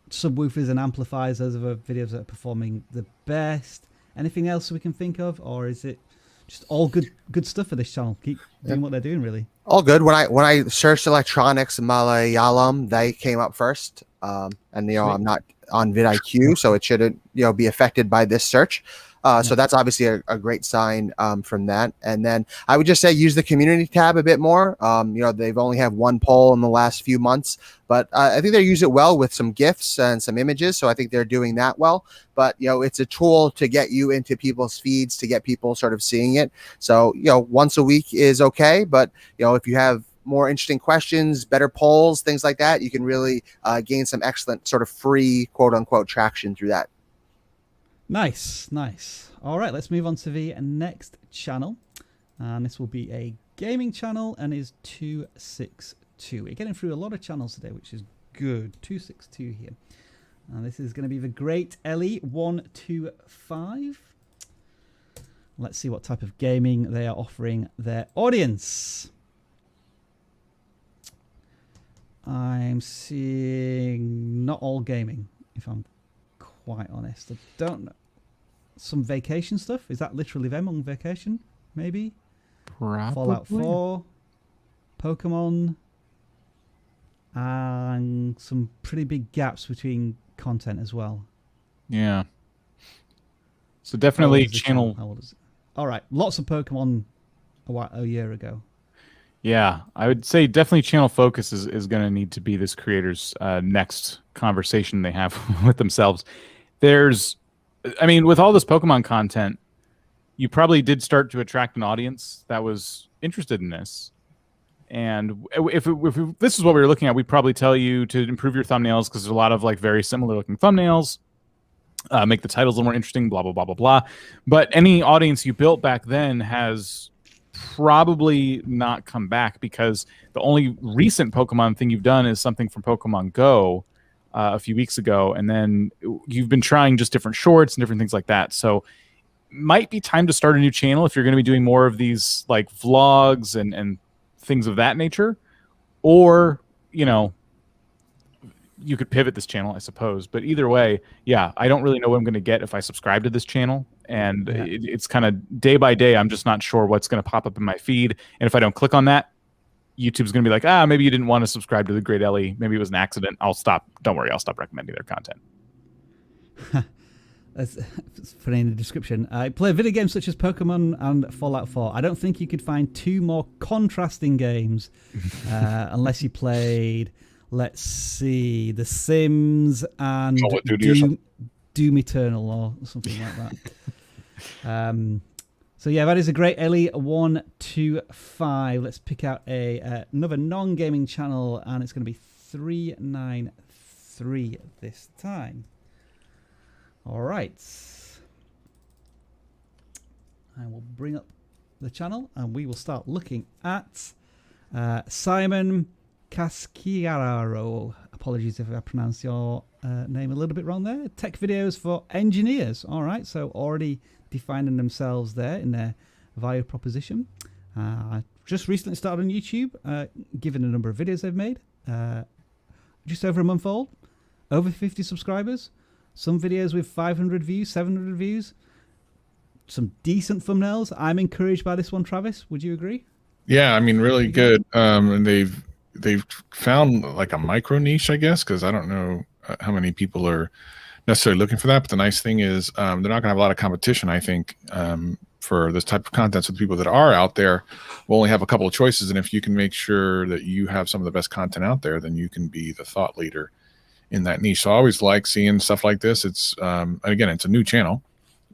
subwoofers and amplifiers, those are the videos that are performing the best. Anything else we can think of, or is it just all good stuff for this channel. Keep doing what they're doing, really. All good. When I searched electronics Malayalam, they came up first. And I'm not on vidIQ, so it shouldn't be affected by this search. So that's obviously a great sign from that. And then I would just say use the community tab a bit more. They've only had one poll in the last few months, but I think they use it well with some GIFs and some images. So I think they're doing that well. But it's a tool to get you into people's feeds, to get people sort of seeing it. So once a week is okay, but if you have more interesting questions, better polls, things like that, you can really gain some excellent sort of free quote unquote traction through that. Nice. All right, let's move on to the next channel. And this will be a gaming channel and is 262. We're getting through a lot of channels today, which is good. 262 here. And this is going to be the Great Ellie 125. Let's see what type of gaming they are offering their audience. I'm seeing not all gaming, if I'm quite honest. I don't know. Some vacation stuff. Is that literally them on vacation? Maybe. Probably. Fallout 4, Pokemon, and some pretty big gaps between content as well. Yeah. So definitely channel. How old is it? All right, lots of Pokemon a year ago. Yeah, I would say definitely channel focus is going to need to be this creator's next conversation they have with themselves. With all this Pokemon content, you probably did start to attract an audience that was interested in this. And if this is what we were looking at, we'd probably tell you to improve your thumbnails because there's a lot of very similar looking thumbnails. Make the titles a little more interesting, blah, blah, blah, blah, blah. But any audience you built back then has probably not come back because the only recent Pokemon thing you've done is something from Pokemon Go a few weeks ago, and then you've been trying just different shorts and different things like that. So might be time to start a new channel if you're going to be doing more of these vlogs and things of that nature, or you could pivot this channel, I suppose. But either way, yeah, I don't really know what I'm going to get if I subscribe to this channel. And it's kind of day by day. I'm just not sure what's going to pop up in my feed. And if I don't click on that, YouTube's going to be like, maybe you didn't want to subscribe to the Great Ellie. Maybe it was an accident. I'll stop. Don't worry. I'll stop recommending their content. That's funny in the description. I play video games such as Pokemon and Fallout 4. I don't think you could find two more contrasting games unless you played, let's see, The Sims and Doom Eternal or something like that. So yeah, that is a Great Ellie 125. Let's pick out another non-gaming channel, and it's going to be 393 this time. All right. I will bring up the channel, and we will start looking at Simon Casciaro. Apologies if I pronounced your name a little bit wrong there. Tech videos for engineers. All right, so already defining themselves there in their value proposition. Just recently started on YouTube, given the number of videos they've made. Just over a month old, over 50 subscribers, some videos with 500 views, 700 views, some decent thumbnails. I'm encouraged by this one, Travis. Would you agree? Yeah, really good. And they've found a micro niche, I guess, because I don't know how many people are necessarily looking for that. But the nice thing is they're not going to have a lot of competition, I think, for this type of content. So the people that are out there will only have a couple of choices. And if you can make sure that you have some of the best content out there, then you can be the thought leader in that niche. So I always like seeing stuff like this. It's again, it's a new channel,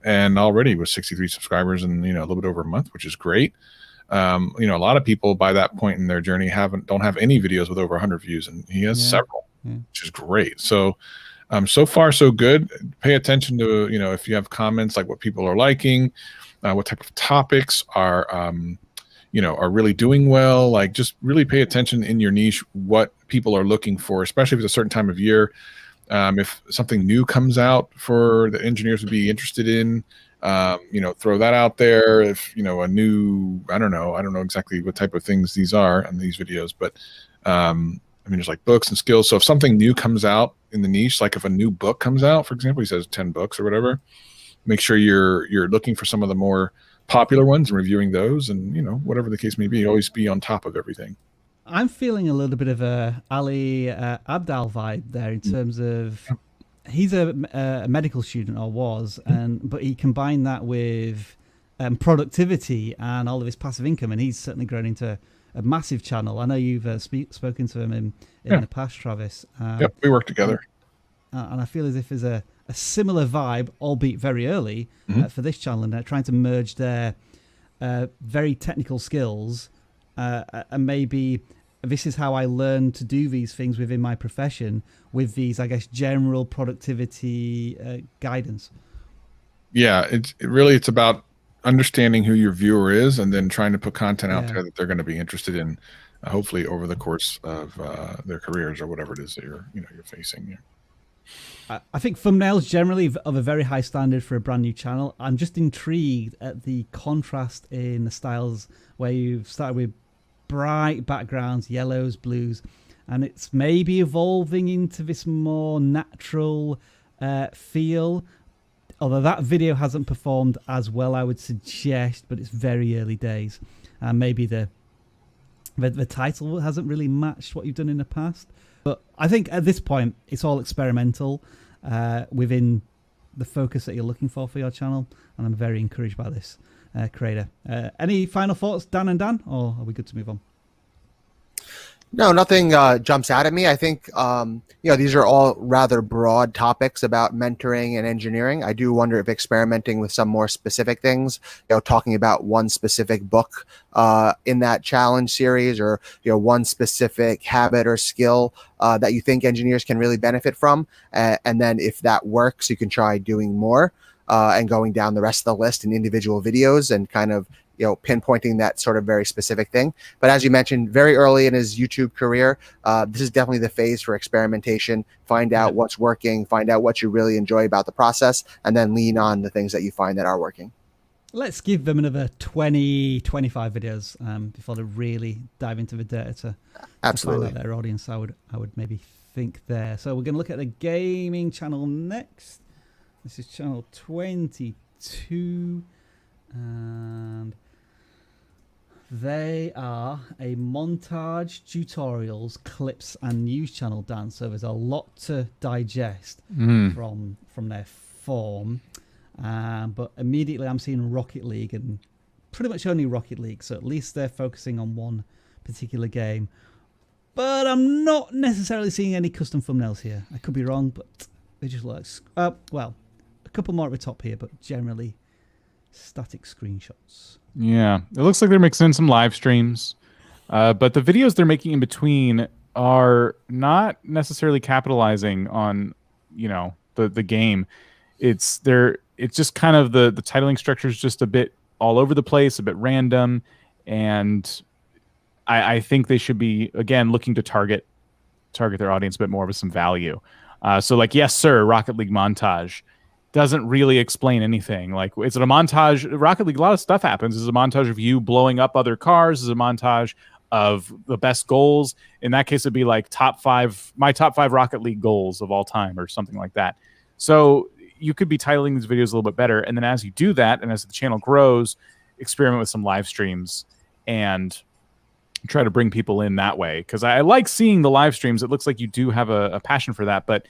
and already with 63 subscribers in a little bit over a month, which is great. A lot of people by that point in their journey don't have any videos with over 100 views, and he has several, which is great. So so far so good. Pay attention to if you have comments like what people are liking, what type of topics are are really doing well. Just really pay attention in your niche what people are looking for, especially if it's a certain time of year. If something new comes out for the engineers to be interested in, throw that out there. If a new, I don't know exactly what type of things these are in these videos, but there's books and skills. So if something new comes out in the niche, like if a new book comes out, for example, he says 10 books or whatever, make sure you're looking for some of the more popular ones and reviewing those, and whatever the case may be, always be on top of everything. I'm feeling a little bit of a Ali Abdal vibe there in terms of he's a medical student, or was, but he combined that with productivity and all of his passive income, and he's certainly grown into a massive channel. I know you've spoken to him in the past, Travis. Yep, we work together. And I feel as if there's a similar vibe, albeit very early, for this channel, and trying to merge their very technical skills and maybe this is how I learned to do these things within my profession with these, I guess, general productivity guidance. Yeah, it's about understanding who your viewer is and then trying to put content out there that they're going to be interested in, hopefully over the course of their careers or whatever it is that you're facing. I think thumbnails generally of a very high standard for a brand new channel. I'm just intrigued at the contrast in the styles where you've started with bright backgrounds, yellows, blues, and it's maybe evolving into this more natural feel. Although that video hasn't performed as well, I would suggest, but it's very early days. And maybe the title hasn't really matched what you've done in the past. But I think at this point, it's all experimental within the focus that you're looking for your channel. And I'm very encouraged by this creator. Any final thoughts, Dan and Dan, or are we good to move on? No, nothing jumps out at me. I think, these are all rather broad topics about mentoring and engineering. I do wonder if experimenting with some more specific things, talking about one specific book in that challenge series, or, one specific habit or skill that you think engineers can really benefit from. And then if that works, you can try doing more and going down the rest of the list in individual videos and kind of, pinpointing that sort of very specific thing. But as you mentioned, very early in his YouTube career, this is definitely the phase for experimentation. Find out what's working, find out what you really enjoy about the process, and then lean on the things that you find that are working. Let's give them another 20, 25 videos before they really dive into the data to Absolutely find out their audience. I would maybe think there. So we're going to look at the gaming channel next. This is channel 22, and they are a montage, tutorials, clips, and news channel, Dan. So there's a lot to digest from their form. But immediately I'm seeing Rocket League, and pretty much only Rocket League. So at least they're focusing on one particular game. But I'm not necessarily seeing any custom thumbnails here. I could be wrong, but they just look like, well, a couple more at the top here, but generally static screenshots. Yeah, it looks like they're mixing in some live streams, but the videos they're making in between are not necessarily capitalizing on, the game. It's just kind of the titling structure is just a bit all over the place, a bit random, and I think they should be, again, looking to target their audience a bit more with some value. So like, yes, sir, Rocket League montage doesn't really explain anything. Like, is it a montage? Rocket League, a lot of stuff happens. Is it a montage of you blowing up other cars? Is it a montage of the best goals? In that case, it'd be like my top five Rocket League goals of all time, or something like that. So you could be titling these videos a little bit better. And then as you do that, and as the channel grows, experiment with some live streams and try to bring people in that way. Because I like seeing the live streams. It looks like you do have a passion for that, but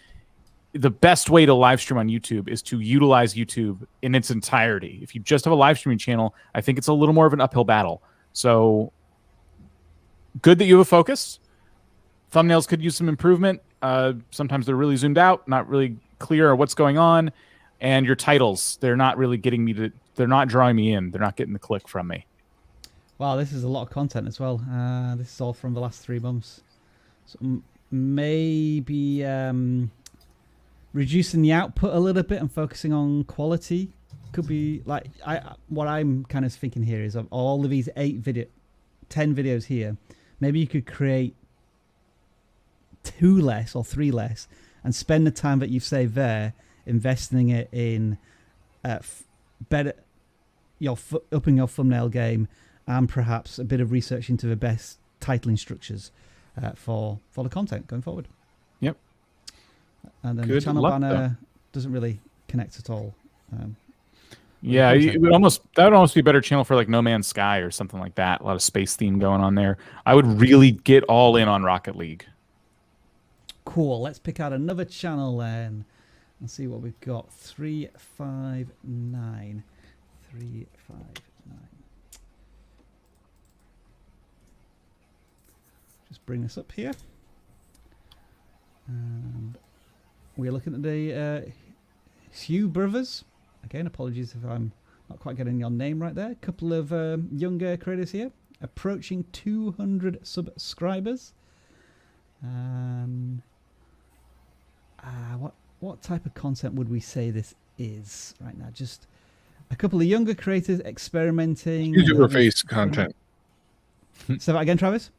the best way to live stream on YouTube is to utilize YouTube in its entirety. If you just have a live streaming channel, I think it's a little more of an uphill battle. So good that you have a focus. Thumbnails could use some improvement. Sometimes they're really zoomed out, not really clear what's going on. And your titles, they're not really they're not drawing me in. They're not getting the click from me. Wow, this is a lot of content as well. This is all from the last 3 months. So maybe reducing the output a little bit and focusing on quality could be like, what I'm kind of thinking here is, of all of these 10 videos here, maybe you could create 2 less or 3 less and spend the time that you've saved there investing it in better upping your thumbnail game, and perhaps a bit of research into the best titling structures for the content going forward. Yep. And then the channel banner doesn't really connect at all. Yeah, it would almost be a better channel for like No Man's Sky or something like that. A lot of space theme going on there. I would really get all in on Rocket League. Cool. Let's pick out another channel then and see what we've got. 359. 359. Just bring this up here. And we're looking at the Hugh Brothers. Again, apologies if I'm not quite getting your name right there. A couple of younger creators here, approaching 200 subscribers. What type of content would we say this is right now? Just a couple of younger creators experimenting. YouTuber face content. Say that again, Travis?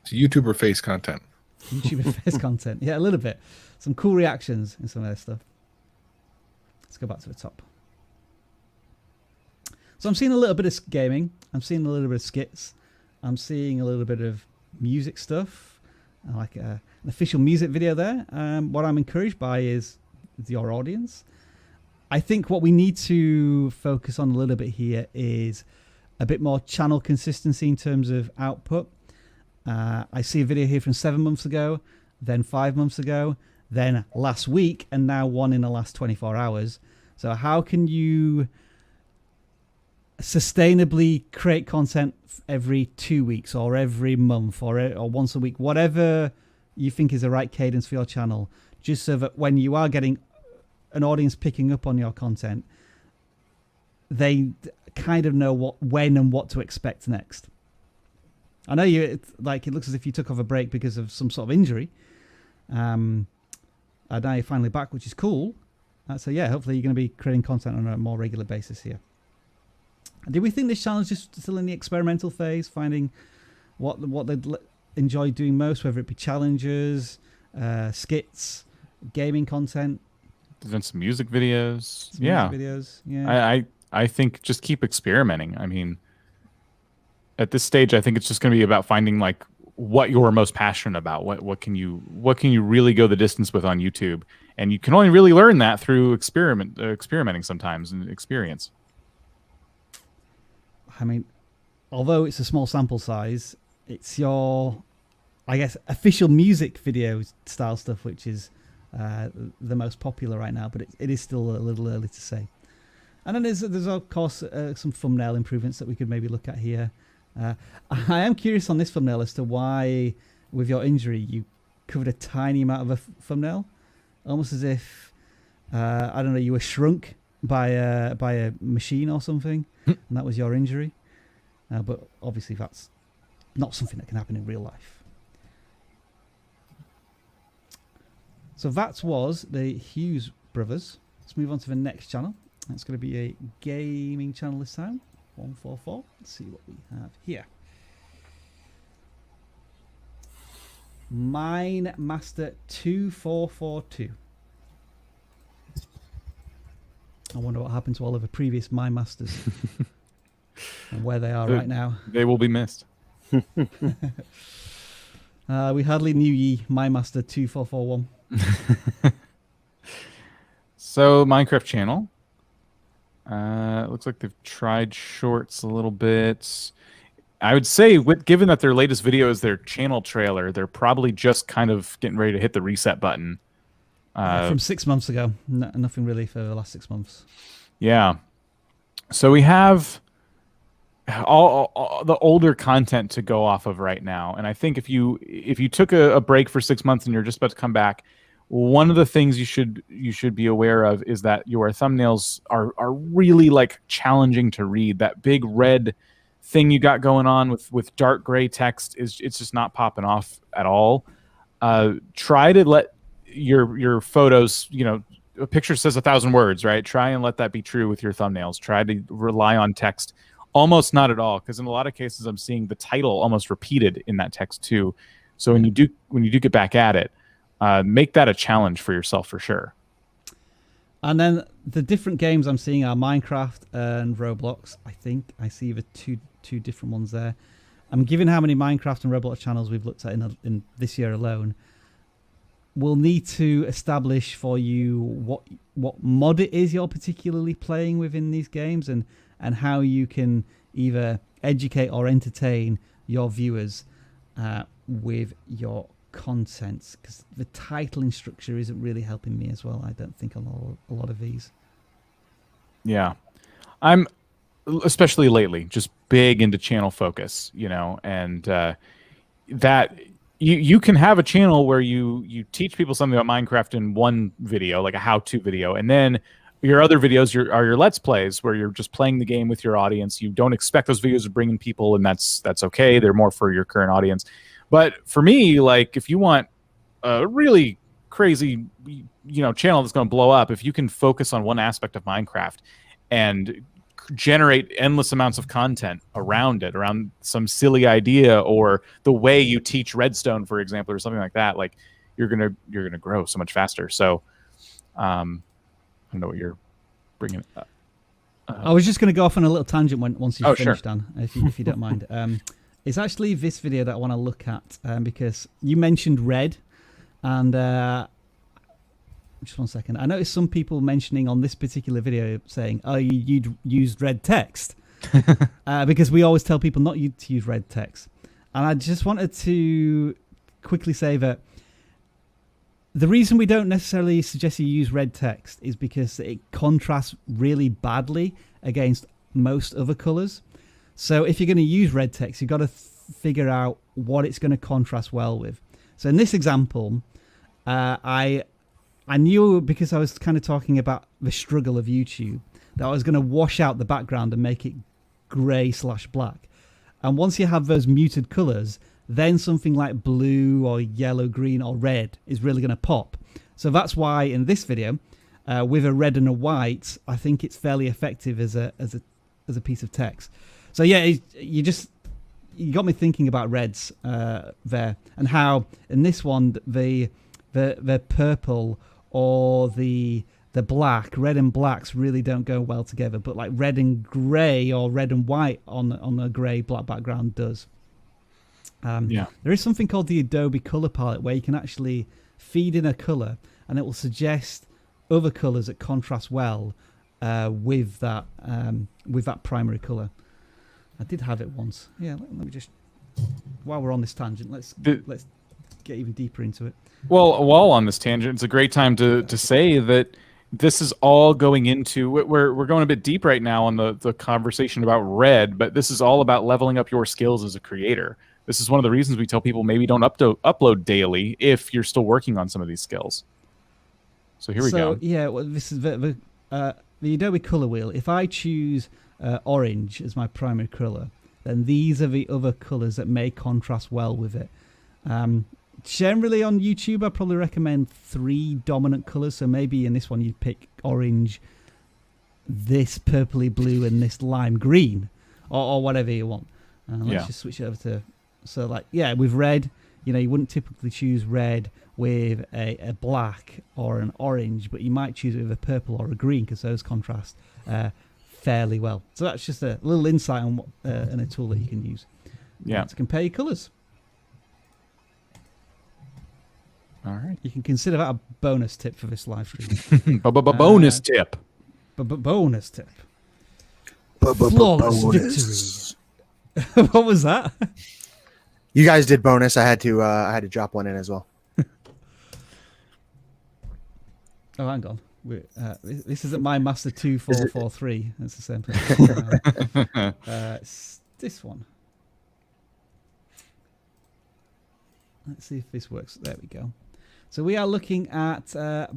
It's YouTuber face content. YouTuber face content. Yeah, a little bit. Some cool reactions and some of that stuff. Let's go back to the top. So I'm seeing a little bit of gaming. I'm seeing a little bit of skits. I'm seeing a little bit of music stuff, like an official music video there. What I'm encouraged by is your audience. I think what we need to focus on a little bit here is a bit more channel consistency in terms of output. I see a video here from 7 months ago, then 5 months ago, then last week, and now one in the last 24 hours. So how can you sustainably create content every 2 weeks or every month or once a week, whatever you think is the right cadence for your channel, just so that when you are getting an audience picking up on your content, they kind of know when and what to expect next. I know it looks as if you took off a break because of some sort of injury. And now you're finally back, which is cool. So yeah, hopefully you're going to be creating content on a more regular basis here. Do we think this channel is just still in the experimental phase, finding what they'd enjoy doing most, whether it be challenges, skits, gaming content? There's been some music videos. I think just keep experimenting. I mean, at this stage, I think it's just going to be about finding like what you're most passionate about. What can you really go the distance with on YouTube? And you can only really learn that through experimenting sometimes and experience. I mean, although it's a small sample size, it's your, I guess, official music video style stuff, which is the most popular right now, but it is still a little early to say. And then there's of course some thumbnail improvements that we could maybe look at here. I am curious on this thumbnail as to why, with your injury, you covered a tiny amount of a thumbnail, almost as if I don't know, you were shrunk by a machine or something, and that was your injury. But obviously, that's not something that can happen in real life. So that was the Hughes brothers. Let's move on to the next channel. It's going to be a gaming channel this time. 144. Let's see what we have here. Mine Master 2442. I wonder what happened to all of the previous Mine Masters and where they are right now. They will be missed. We hardly knew ye, Mine Master 2441. So Minecraft channel. It looks like they've tried shorts a little bit. I would say, given that their latest video is their channel trailer, they're probably just kind of getting ready to hit the reset button. From 6 months ago. Nothing really for the last 6 months. Yeah. So we have all the older content to go off of right now. And I think if you took a break for 6 months and you're just about to come back, one of the things you should be aware of is that your thumbnails are really like challenging to read. That big red thing you got going on with dark gray text it's just not popping off at all. Try to let your photos, a picture says 1,000 words, right? Try and let that be true with your thumbnails. Try to rely on text almost not at all, because in a lot of cases I'm seeing the title almost repeated in that text too. So when you do get back at it, make that a challenge for yourself for sure. And then the different games I'm seeing are Minecraft and Roblox. I think I see the two different ones there. I'm given how many Minecraft and Roblox channels we've looked at in this year alone. we'll need to establish for you what mod it is you're particularly playing within these games, and how you can either educate or entertain your viewers with your content, because the titling structure isn't really helping me as well. I don't think on a lot of these. Yeah, I'm especially lately just big into channel focus, and that you can have a channel where you teach people something about Minecraft in one video, like a how-to video, and then your other videos are your Let's Plays, where you're just playing the game with your audience. You don't expect those videos to bring in people, and that's okay. They're more for your current audience. But for me, like, if you want a really crazy, channel that's going to blow up, if you can focus on one aspect of Minecraft and generate endless amounts of content around it, around some silly idea, or the way you teach redstone, for example, or something like that, like, you're gonna grow so much faster. So, I don't know what you're bringing up. I was just going to go off on a little tangent once you've finished, sure. Dan, if you don't mind. It's actually this video that I want to look at, because you mentioned red, and just one second. I noticed some people mentioning on this particular video saying, "Oh, you'd used red text," because we always tell people not to use red text. And I just wanted to quickly say that the reason we don't necessarily suggest you use red text is because it contrasts really badly against most other colors. So if you're going to use red text, you've got to figure out what it's going to contrast well with. So in this example, I knew, because I was kind of talking about the struggle of YouTube, that I was going to wash out the background and make it grey/black. And once you have those muted colors, then something like blue or yellow, green or red is really going to pop. So that's why in this video, with a red and a white, I think it's fairly effective as a piece of text. So yeah, you got me thinking about reds there, and how in this one the purple or the black, red and blacks really don't go well together, but like red and grey or red and white on a grey black background does. There is something called the Adobe Color Palette, where you can actually feed in a color and it will suggest other colors that contrast well with that primary color. I did have it once. Yeah, let me just, while we're on this tangent, let's get even deeper into it. Well, while on this tangent, it's a great time to say that this is all going into, we're going a bit deep right now on the conversation about red, but this is all about leveling up your skills as a creator. This is one of the reasons we tell people maybe don't upload daily if you're still working on some of these skills. So here we go. Yeah, well, this is the Adobe Color Wheel. If I choose orange as my primary color, then these are the other colors that may contrast well with it. Generally on YouTube, I probably recommend 3 dominant colors. So maybe in this one, you'd pick orange, this purpley blue, and this lime green, or whatever you want. Let's just switch it over to, so like, with red, you wouldn't typically choose red with a black or an orange, but you might choose it with a purple or a green, because those contrast fairly well. So that's just a little insight on and a tool that you can use to compare your colors. All right. You can consider that a bonus tip for this live stream. Bonus tip. Bonus tip. Flawless victory. What was that? You guys did bonus. I had to drop one in as well. Oh, hang on. This isn't my Master 2443. That's the same thing. It's this one. Let's see if this works. There we go. So we are looking at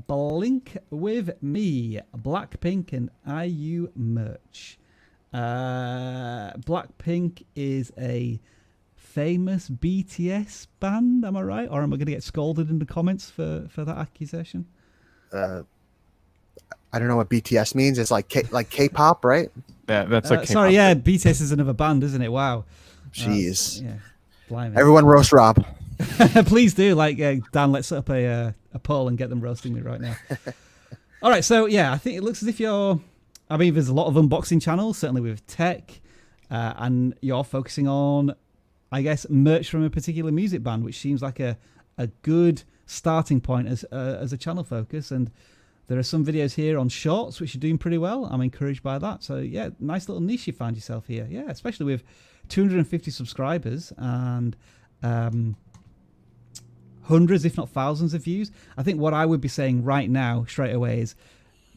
Blink with Me, Blackpink and IU merch. Blackpink is a famous BTS band, am I right? Or am I going to get scolded in the comments for that accusation? I don't know what BTS means. It's like K-pop, right? Yeah, that's like K-pop. Sorry, yeah, BTS is another band, isn't it? Wow. Jeez. Yeah. Blimey. Everyone roast Rob. Please do. Dan, let's set up a poll and get them roasting me right now. All right, so I think it looks as if there's a lot of unboxing channels, certainly with tech, and you're focusing on, I guess, merch from a particular music band, which seems like a good starting point as a channel focus. And there are some videos here on shorts which are doing pretty well. I'm encouraged by that. So yeah, nice little niche you find yourself here. Yeah, especially with 250 subscribers and hundreds, if not thousands of views. I think what I would be saying right now, straight away, is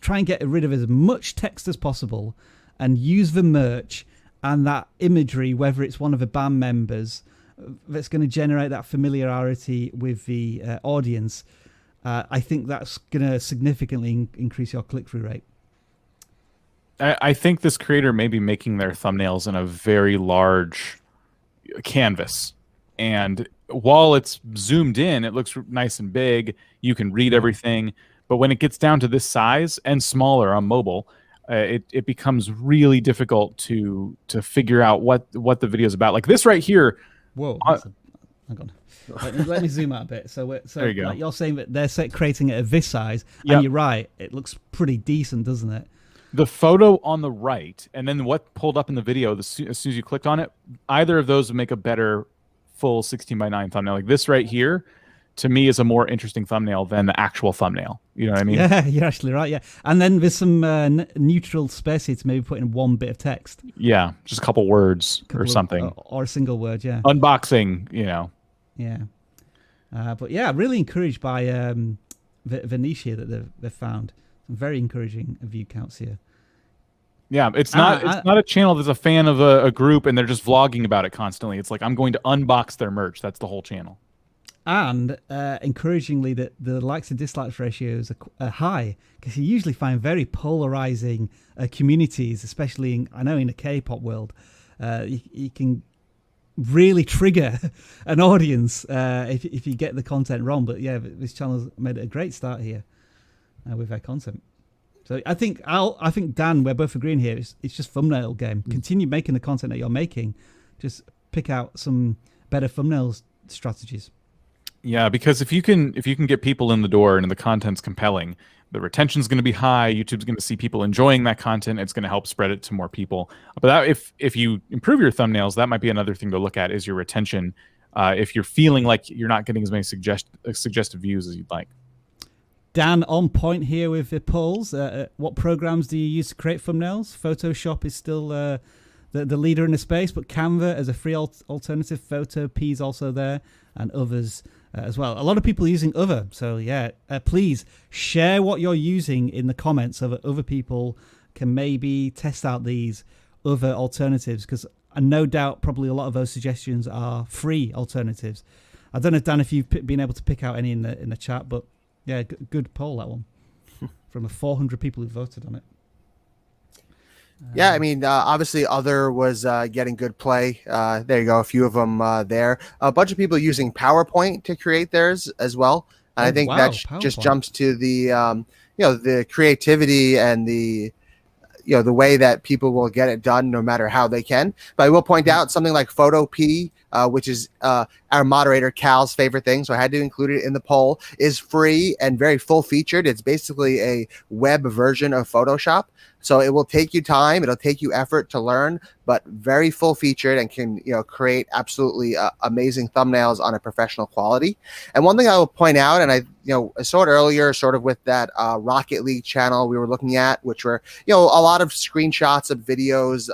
try and get rid of as much text as possible and use the merch and that imagery, whether it's one of the band members, that's going to generate that familiarity with the audience. I think that's going to significantly increase your click-through rate. I think this creator may be making their thumbnails in a very large canvas. And while it's zoomed in, it looks nice and big. You can read everything. But when it gets down to this size and smaller on mobile, it becomes really difficult to figure out what the video is about. Like this right here. Whoa. Hang on. Let me zoom out a bit. So there you go. Like you're saying that they're creating it at this size, and you're right. It looks pretty decent, doesn't it? The photo on the right, and then what pulled up in the video as soon as you clicked on it, either of those would make a better full 16:9 thumbnail. Like this right here, to me, is a more interesting thumbnail than the actual thumbnail. You know what I mean? Yeah, you're actually right. Yeah, and then there's some neutral space here to maybe put in one bit of text. Yeah, just a couple words or something, or a single word. Yeah, unboxing. You know. Yeah, but yeah, really encouraged by the niche here that they've found. Some very encouraging view counts here. Yeah, it's not a channel that's a fan of a group and they're just vlogging about it constantly. It's like, I'm going to unbox their merch. That's the whole channel. And encouragingly, that the likes and dislikes ratios are high, because you usually find very polarizing communities, especially I know in the K-pop world. You can really trigger an audience if you get the content wrong. But yeah, this channel's made a great start here with their content. So I think Dan, we're both agreeing here. It's just thumbnail game. Continue making the content that you're making. Just pick out some better thumbnails strategies. Yeah, because if you can get people in the door and the content's compelling, the retention's going to be high. YouTube's going to see people enjoying that content. It's going to help spread it to more people. But if you improve your thumbnails, that might be another thing to look at, is your retention. If you're feeling like you're not getting as many suggested views as you'd like. Dan, on point here with the polls. What programs do you use to create thumbnails? Photoshop is still the leader in the space, but Canva as a free alternative. Photopea is also there, and others as well. A lot of people are using other. So yeah, please share what you're using in the comments so that other people can maybe test out these other alternatives, because I no doubt probably a lot of those suggestions are free alternatives. I don't know, Dan, if you've been able to pick out any in the chat, but yeah, good poll, that one, from 400 people who voted on it. Yeah, I mean, obviously, other was getting good play. There you go, a few of them there. A bunch of people using PowerPoint to create theirs as well. And I think that just jumps to the the creativity and the way that people will get it done, no matter how they can. But I will point out something like Photopea, which is our moderator Cal's favorite thing, so I had to include it in the poll, is free and very full featured. It's basically a web version of Photoshop. So it will take you time, it'll take you effort to learn, but very full featured and can create absolutely amazing thumbnails on a professional quality. And one thing I will point out, and I saw it earlier, sort of with that Rocket League channel we were looking at, which were a lot of screenshots of videos.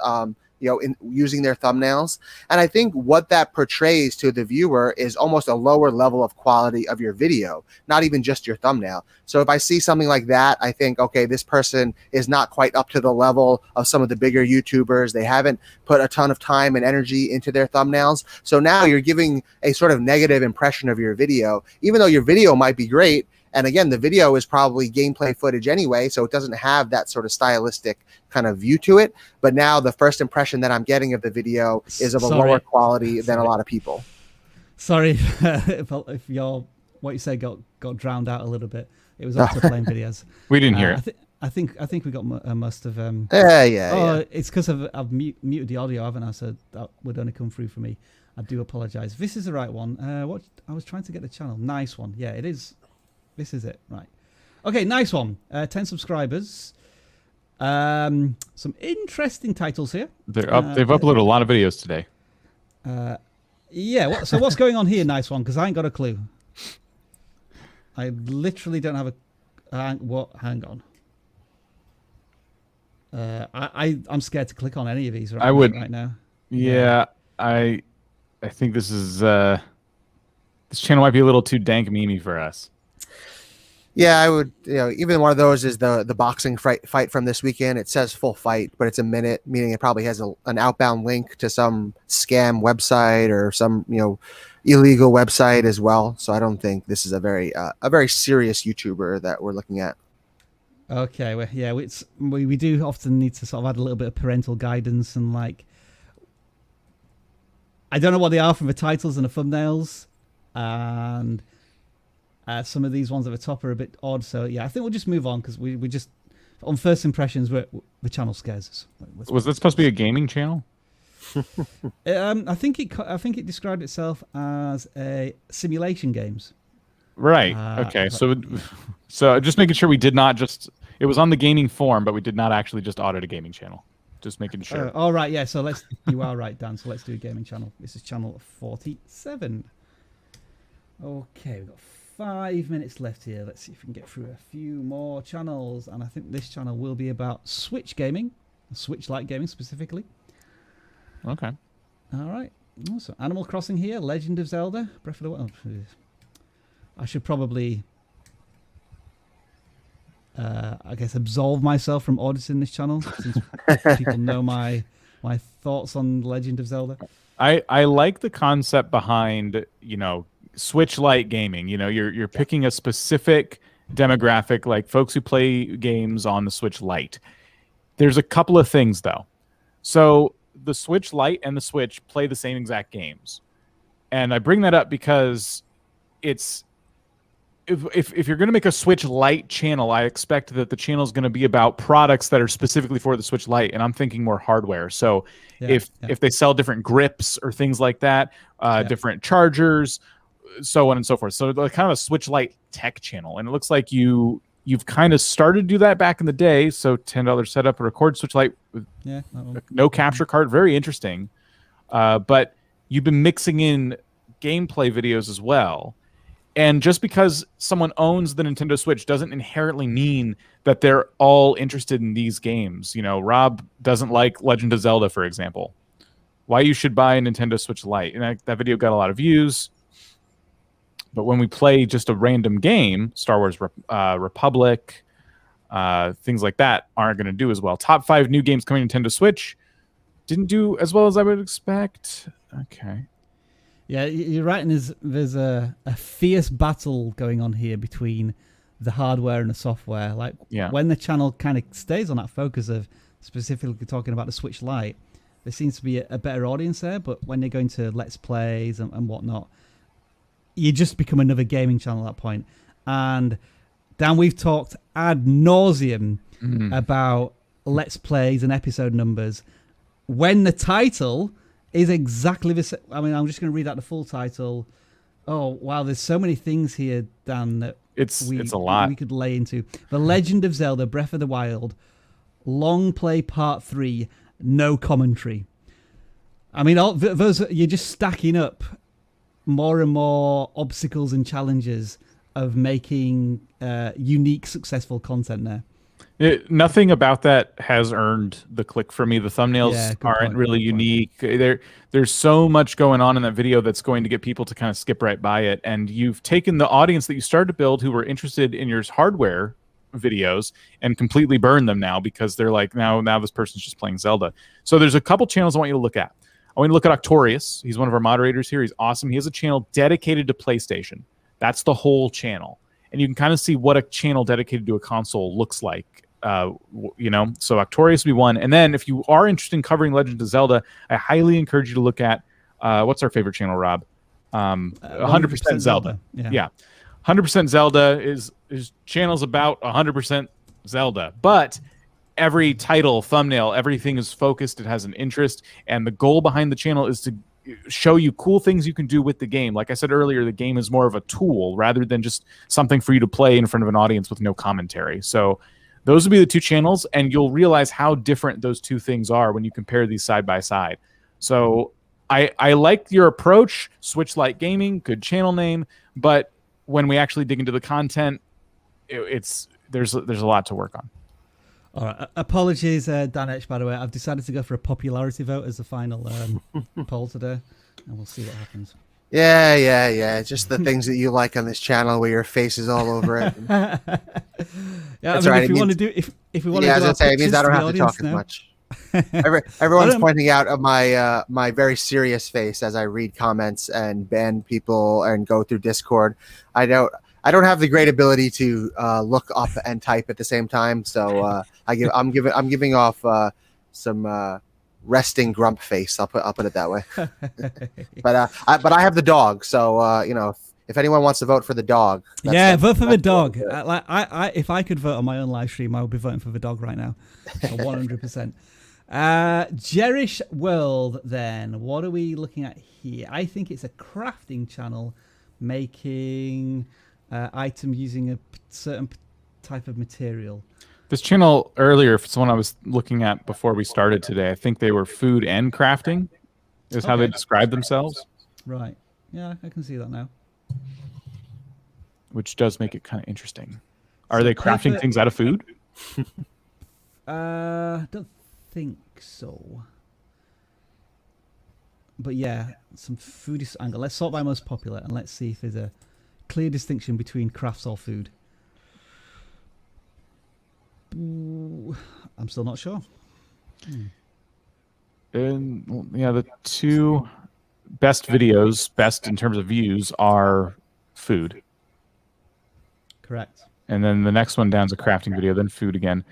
In using their thumbnails. And I think what that portrays to the viewer is almost a lower level of quality of your video, not even just your thumbnail. So if I see something like that, I think, okay, this person is not quite up to the level of some of the bigger YouTubers. They haven't put a ton of time and energy into their thumbnails. So now you're giving a sort of negative impression of your video, even though your video might be great. And again, the video is probably gameplay footage anyway, so it doesn't have that sort of stylistic kind of view to it. But now the first impression that I'm getting of the video is of a lower quality than a lot of people. Sorry if what you said got drowned out a little bit. It was also playing videos. We didn't hear it. I think we got most of. Yeah. It's because I've muted the audio, haven't I? So that would only come through for me. I do apologize. This is the right one. What I was trying to get the channel. Nice one. Yeah, it is. This is it, right? Okay, nice one. 10 subscribers. Some interesting titles here. They've uploaded a lot of videos today. Yeah. So what's going on here? Nice one, because I ain't got a clue. I literally don't have a... hang on. I'm scared to click on any of these right now. Yeah, I think this is this channel might be a little too dank memey for us. Yeah, I would. Even one of those is the boxing fight from this weekend. It says full fight, but it's a minute, meaning it probably has an outbound link to some scam website or some illegal website as well. So I don't think this is a very serious YouTuber that we're looking at. Okay, well, yeah, we do often need to sort of add a little bit of parental guidance and like, I don't know what they are from the titles and the thumbnails, and some of these ones at the top are a bit odd. So yeah, I think we'll just move on because we just, on first impressions, the channel scares us. Was this supposed to be a gaming channel? I think it described itself as a simulation games. Right. Okay. So just making sure we did not just. It was on the gaming forum, but we did not actually just audit a gaming channel. Just making sure. All right. Yeah. So you are right, Dan. So let's do a gaming channel. This is channel 47. Okay, we've got 5 minutes left here. Let's see if we can get through a few more channels. And I think this channel will be about Switch gaming, Switch-like gaming specifically. Okay. All right. Also, Animal Crossing here, Legend of Zelda, Breath of the Wild. I should probably, I guess, absolve myself from auditing this channel since people know my thoughts on Legend of Zelda. I like the concept behind, Switch Lite gaming. You're picking a specific demographic, like folks who play games on the Switch Lite. There's a couple of things though. So the Switch Lite and the Switch play the same exact games. And I bring that up because it's if you're going to make a Switch Lite channel, I expect that the channel is going to be about products that are specifically for the Switch Lite, and I'm thinking more hardware. So if they sell different grips or things like that, different chargers, so on and so forth. So kind of a Switch Lite tech channel, and it looks like you've kind of started to do that back in the day. So $10 setup, a record Switch Lite with no capture card, very interesting. But you've been mixing in gameplay videos as well. And just because someone owns the Nintendo Switch doesn't inherently mean that they're all interested in these games. Rob doesn't like Legend of Zelda, for example. Why you should buy a Nintendo Switch Lite. And that video got a lot of views. But when we play just a random game, Star Wars Republic, things like that aren't going to do as well. Top 5 new games coming to Nintendo Switch didn't do as well as I would expect. Okay. Yeah, you're right. And there's a fierce battle going on here between the hardware and the software. Like when the channel kind of stays on that focus of specifically talking about the Switch Lite, there seems to be a better audience there. But when they go into Let's Plays and whatnot, you just become another gaming channel at that point. And Dan, we've talked ad nauseum about Let's Plays and episode numbers when the title is exactly the same. I mean, I'm just going to read out the full title. Oh, wow, there's so many things here, Dan, that it's a lot we could lay into. The Legend of Zelda, Breath of the Wild, Long Play Part 3, no commentary. I mean, all those, you're just stacking up more and more obstacles and challenges of making unique, successful content there. Nothing about that has earned the click for me. The thumbnails aren't really unique. There's so much going on in that video that's going to get people to kind of skip right by it. And you've taken the audience that you started to build who were interested in your hardware videos and completely burned them now because they're like, now this person's just playing Zelda. So there's a couple channels I want you to look at. I want you to look at Octorius. He's one of our moderators here. He's awesome. He has a channel dedicated to PlayStation. That's the whole channel. And you can kind of see what a channel dedicated to a console looks like. So Octorius would be one. And then if you are interested in covering Legend of Zelda, I highly encourage you to look at what's our favorite channel, Rob? 100% Zelda. Yeah. 100% Zelda is channel's about 100% Zelda. But every title, thumbnail, everything is focused. It has an interest. And the goal behind the channel is to show you cool things you can do with the game. Like I said earlier, the game is more of a tool rather than just something for you to play in front of an audience with no commentary. So those would be the two channels, and you'll realize how different those two things are when you compare these side by side. So I like your approach. Switch Lite Gaming, good channel name, but when we actually dig into the content, there's a lot to work on. All right. Apologies, Danesh, by the way. I've decided to go for a popularity vote as the final poll today, and we'll see what happens. Yeah. Just the things that you like on this channel where your face is all over it. Yeah, That's I mean, right. if we want to do, if we want Yeah, to do as I say, it means I don't have to talk as now. much. Everyone's pointing out of my my very serious face as I read comments and ban people and go through Discord. I don't have the great ability to look up and type at the same time, so I'm giving off some resting grump face. I'll put it that way. But I have the dog, so if anyone wants to vote for the dog, vote for the dog. If I could vote on my own live stream, I would be voting for the dog right now, 100%. Jerish World, then what are we looking at here? I think it's a crafting channel making item using a certain type of material. This channel earlier, it's one I was looking at before we started today. I think they were food and crafting is how they describe themselves. Right. Yeah, I can see that now. Which does make it kind of interesting. Are they crafting things out of food? Don't think so. But yeah, some foodist angle. Let's sort by most popular and let's see if there's a clear distinction between crafts or food. Ooh, I'm still not sure. The two best videos, best in terms of views, are food. Correct. And then the next one down is a crafting video, then food again.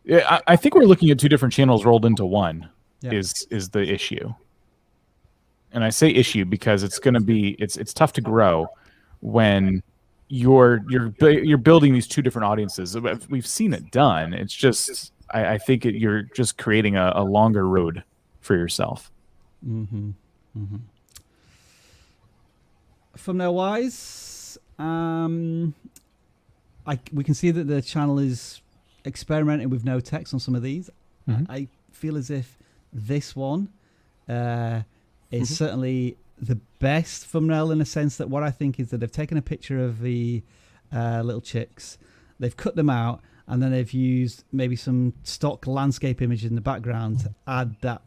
I think we're looking at two different channels rolled into one. Yeah. Is the issue. And I say issue because it's going to be it's tough to grow when you're building these two different audiences. We've seen it done. It's just I think you're just creating a longer road for yourself. Mm-hmm. Mm-hmm. Thumbnail wise, we can see that the channel is experimenting with no text on some of these. Mm-hmm. I feel as if this one is certainly the best thumbnail in the sense that what I think is that they've taken a picture of the little chicks, they've cut them out, and then they've used maybe some stock landscape image in the background to add that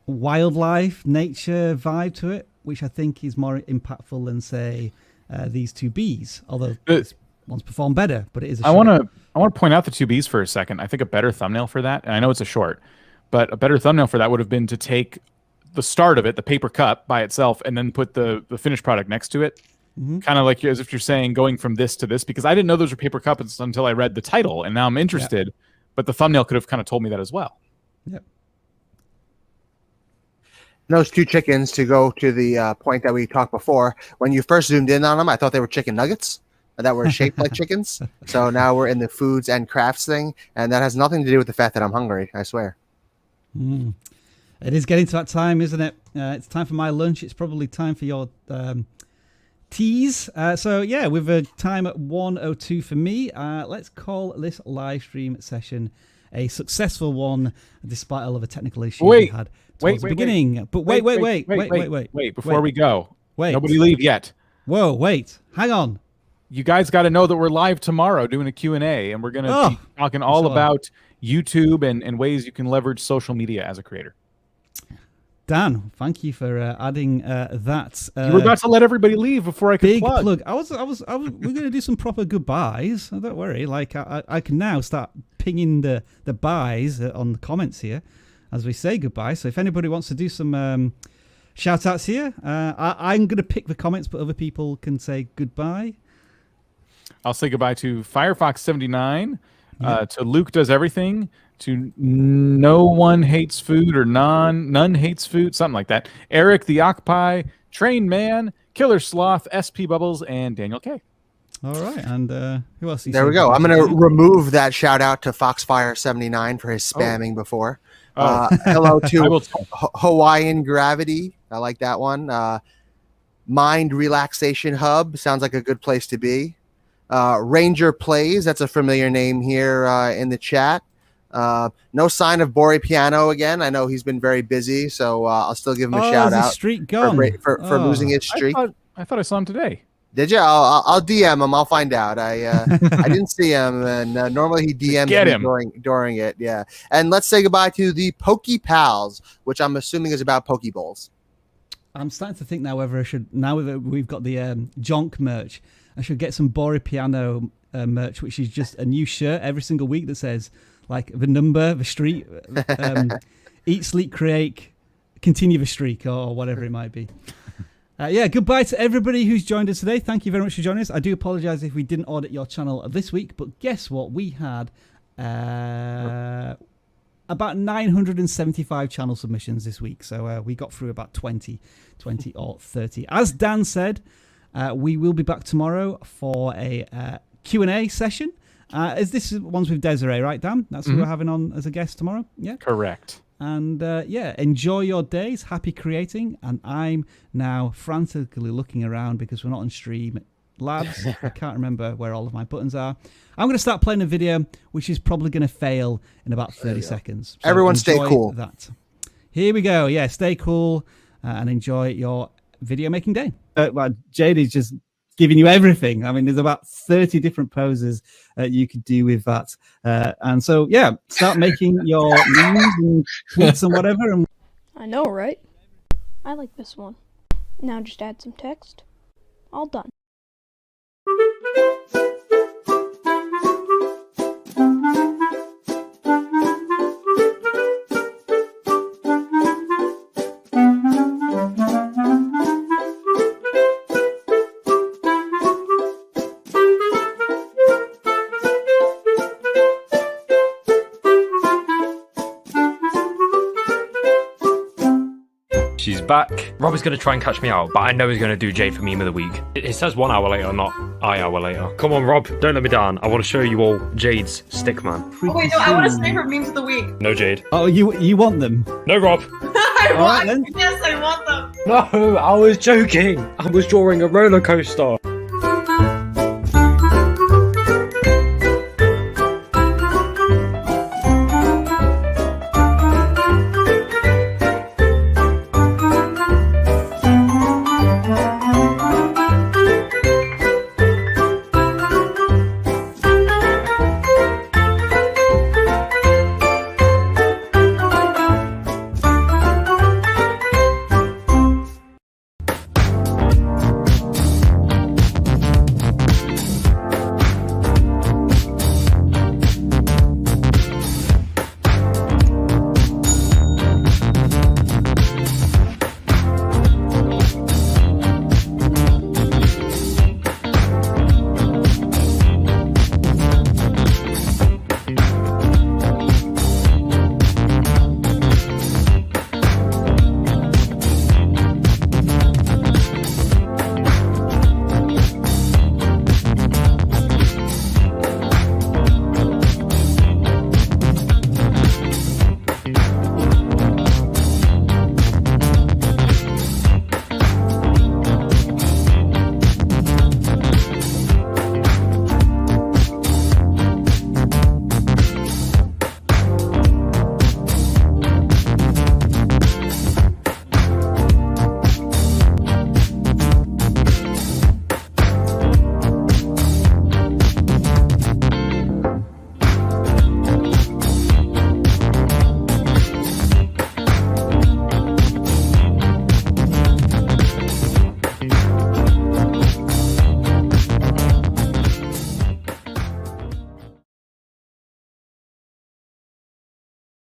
wildlife, nature vibe to it, which I think is more impactful than, say, these two bees. Although this one's performed better, but it is. I want to point out the two bees for a second. I think a better thumbnail for that, and I know it's a short, but a better thumbnail for that would have been to take the start of it, the paper cup by itself, and then put the finished product next to it. Mm-hmm. Kind of like as if you're saying going from this to this, because I didn't know those were paper cups until I read the title, and now I'm interested. Yeah. But the thumbnail could have kind of told me that as well. Yep. Those two chickens, to go to the point that we talked before, when you first zoomed in on them, I thought they were chicken nuggets that were shaped like chickens. So now we're in the foods and crafts thing, and that has nothing to do with the fact that I'm hungry, I swear. Mm. It is getting to that time, isn't it? It's time for my lunch. It's probably time for your teas. So yeah, with a time at 1:02 for me, let's call this live stream session a successful one, despite all of the technical issues we had towards the beginning. But wait. Before we go, nobody leave yet. Whoa, wait, hang on. You guys got to know that we're live tomorrow doing a Q&A, and we're going to be talking all about YouTube and ways you can leverage social media as a creator. Dan, thank you for adding that. You were about to let everybody leave before I could big plug. We're going to do some proper goodbyes. So don't worry. Like I can now start pinging the buys on the comments here as we say goodbye. So if anybody wants to do some shout outs here, I'm going to pick the comments, but other people can say goodbye. I'll say goodbye to Firefox79, to Luke Does Everything, to No One Hates Food or None Hates Food, something like that. Eric the Octopi, Train Man, Killer Sloth, SP Bubbles, and Daniel K. All right, and who else? There we go. I'm going to remove that shout out to Foxfire79 for his spamming before. Hello to Hawaiian Gravity. I like that one. Mind Relaxation Hub sounds like a good place to be. Ranger Plays, that's a familiar name here in the chat. No sign of Bori Piano again. I know he's been very busy, so I'll still give him a shout is his out streak gone? for losing his streak. I thought I saw him today. Did you? I'll DM him. I'll find out. I didn't see him, and normally he DMs me during it. Yeah. And let's say goodbye to the Poke Pals, which I'm assuming is about Poke Bowls. I'm starting to think now whether I should, now that we've got the Jonk merch, I should get some Bori Piano merch, which is just a new shirt every single week that says like the number, the street, eat, sleep, create, continue the streak, or whatever it might be. Yeah, goodbye to everybody who's joined us today. Thank you very much for joining us. I do apologize if we didn't audit your channel this week, but guess what? We had about 975 channel submissions this week. So we got through about 20 or 30. As Dan said, we will be back tomorrow for a Q&A session. Is this ones with Desiree, right, Dan? That's who we're having on as a guest tomorrow? Yeah, correct. And yeah, enjoy your days. Happy creating. And I'm now frantically looking around because we're not on stream labs. I can't remember where all of my buttons are. I'm going to start playing a video, which is probably going to fail in about 30 seconds. So everyone stay cool. That. Here we go. Yeah, stay cool and enjoy your video making day. Well, Jade is just giving you everything. I mean, there's about 30 different poses you could do with that. And so, yeah, start making your memes and tweets and whatever. And I know, right? I like this one. Now just add some text. All done. She's back. Rob is going to try and catch me out, but I know he's going to do Jade for meme of the week. It says 1 hour later, not I hour later. Come on, Rob, don't let me down. I want to show you all Jade's stick man. Oh, wait, no, I want to say her memes of the week. No, Jade. oh, you want them? No, Rob. I want, yes, I want them. No, I was joking. I was drawing a roller coaster.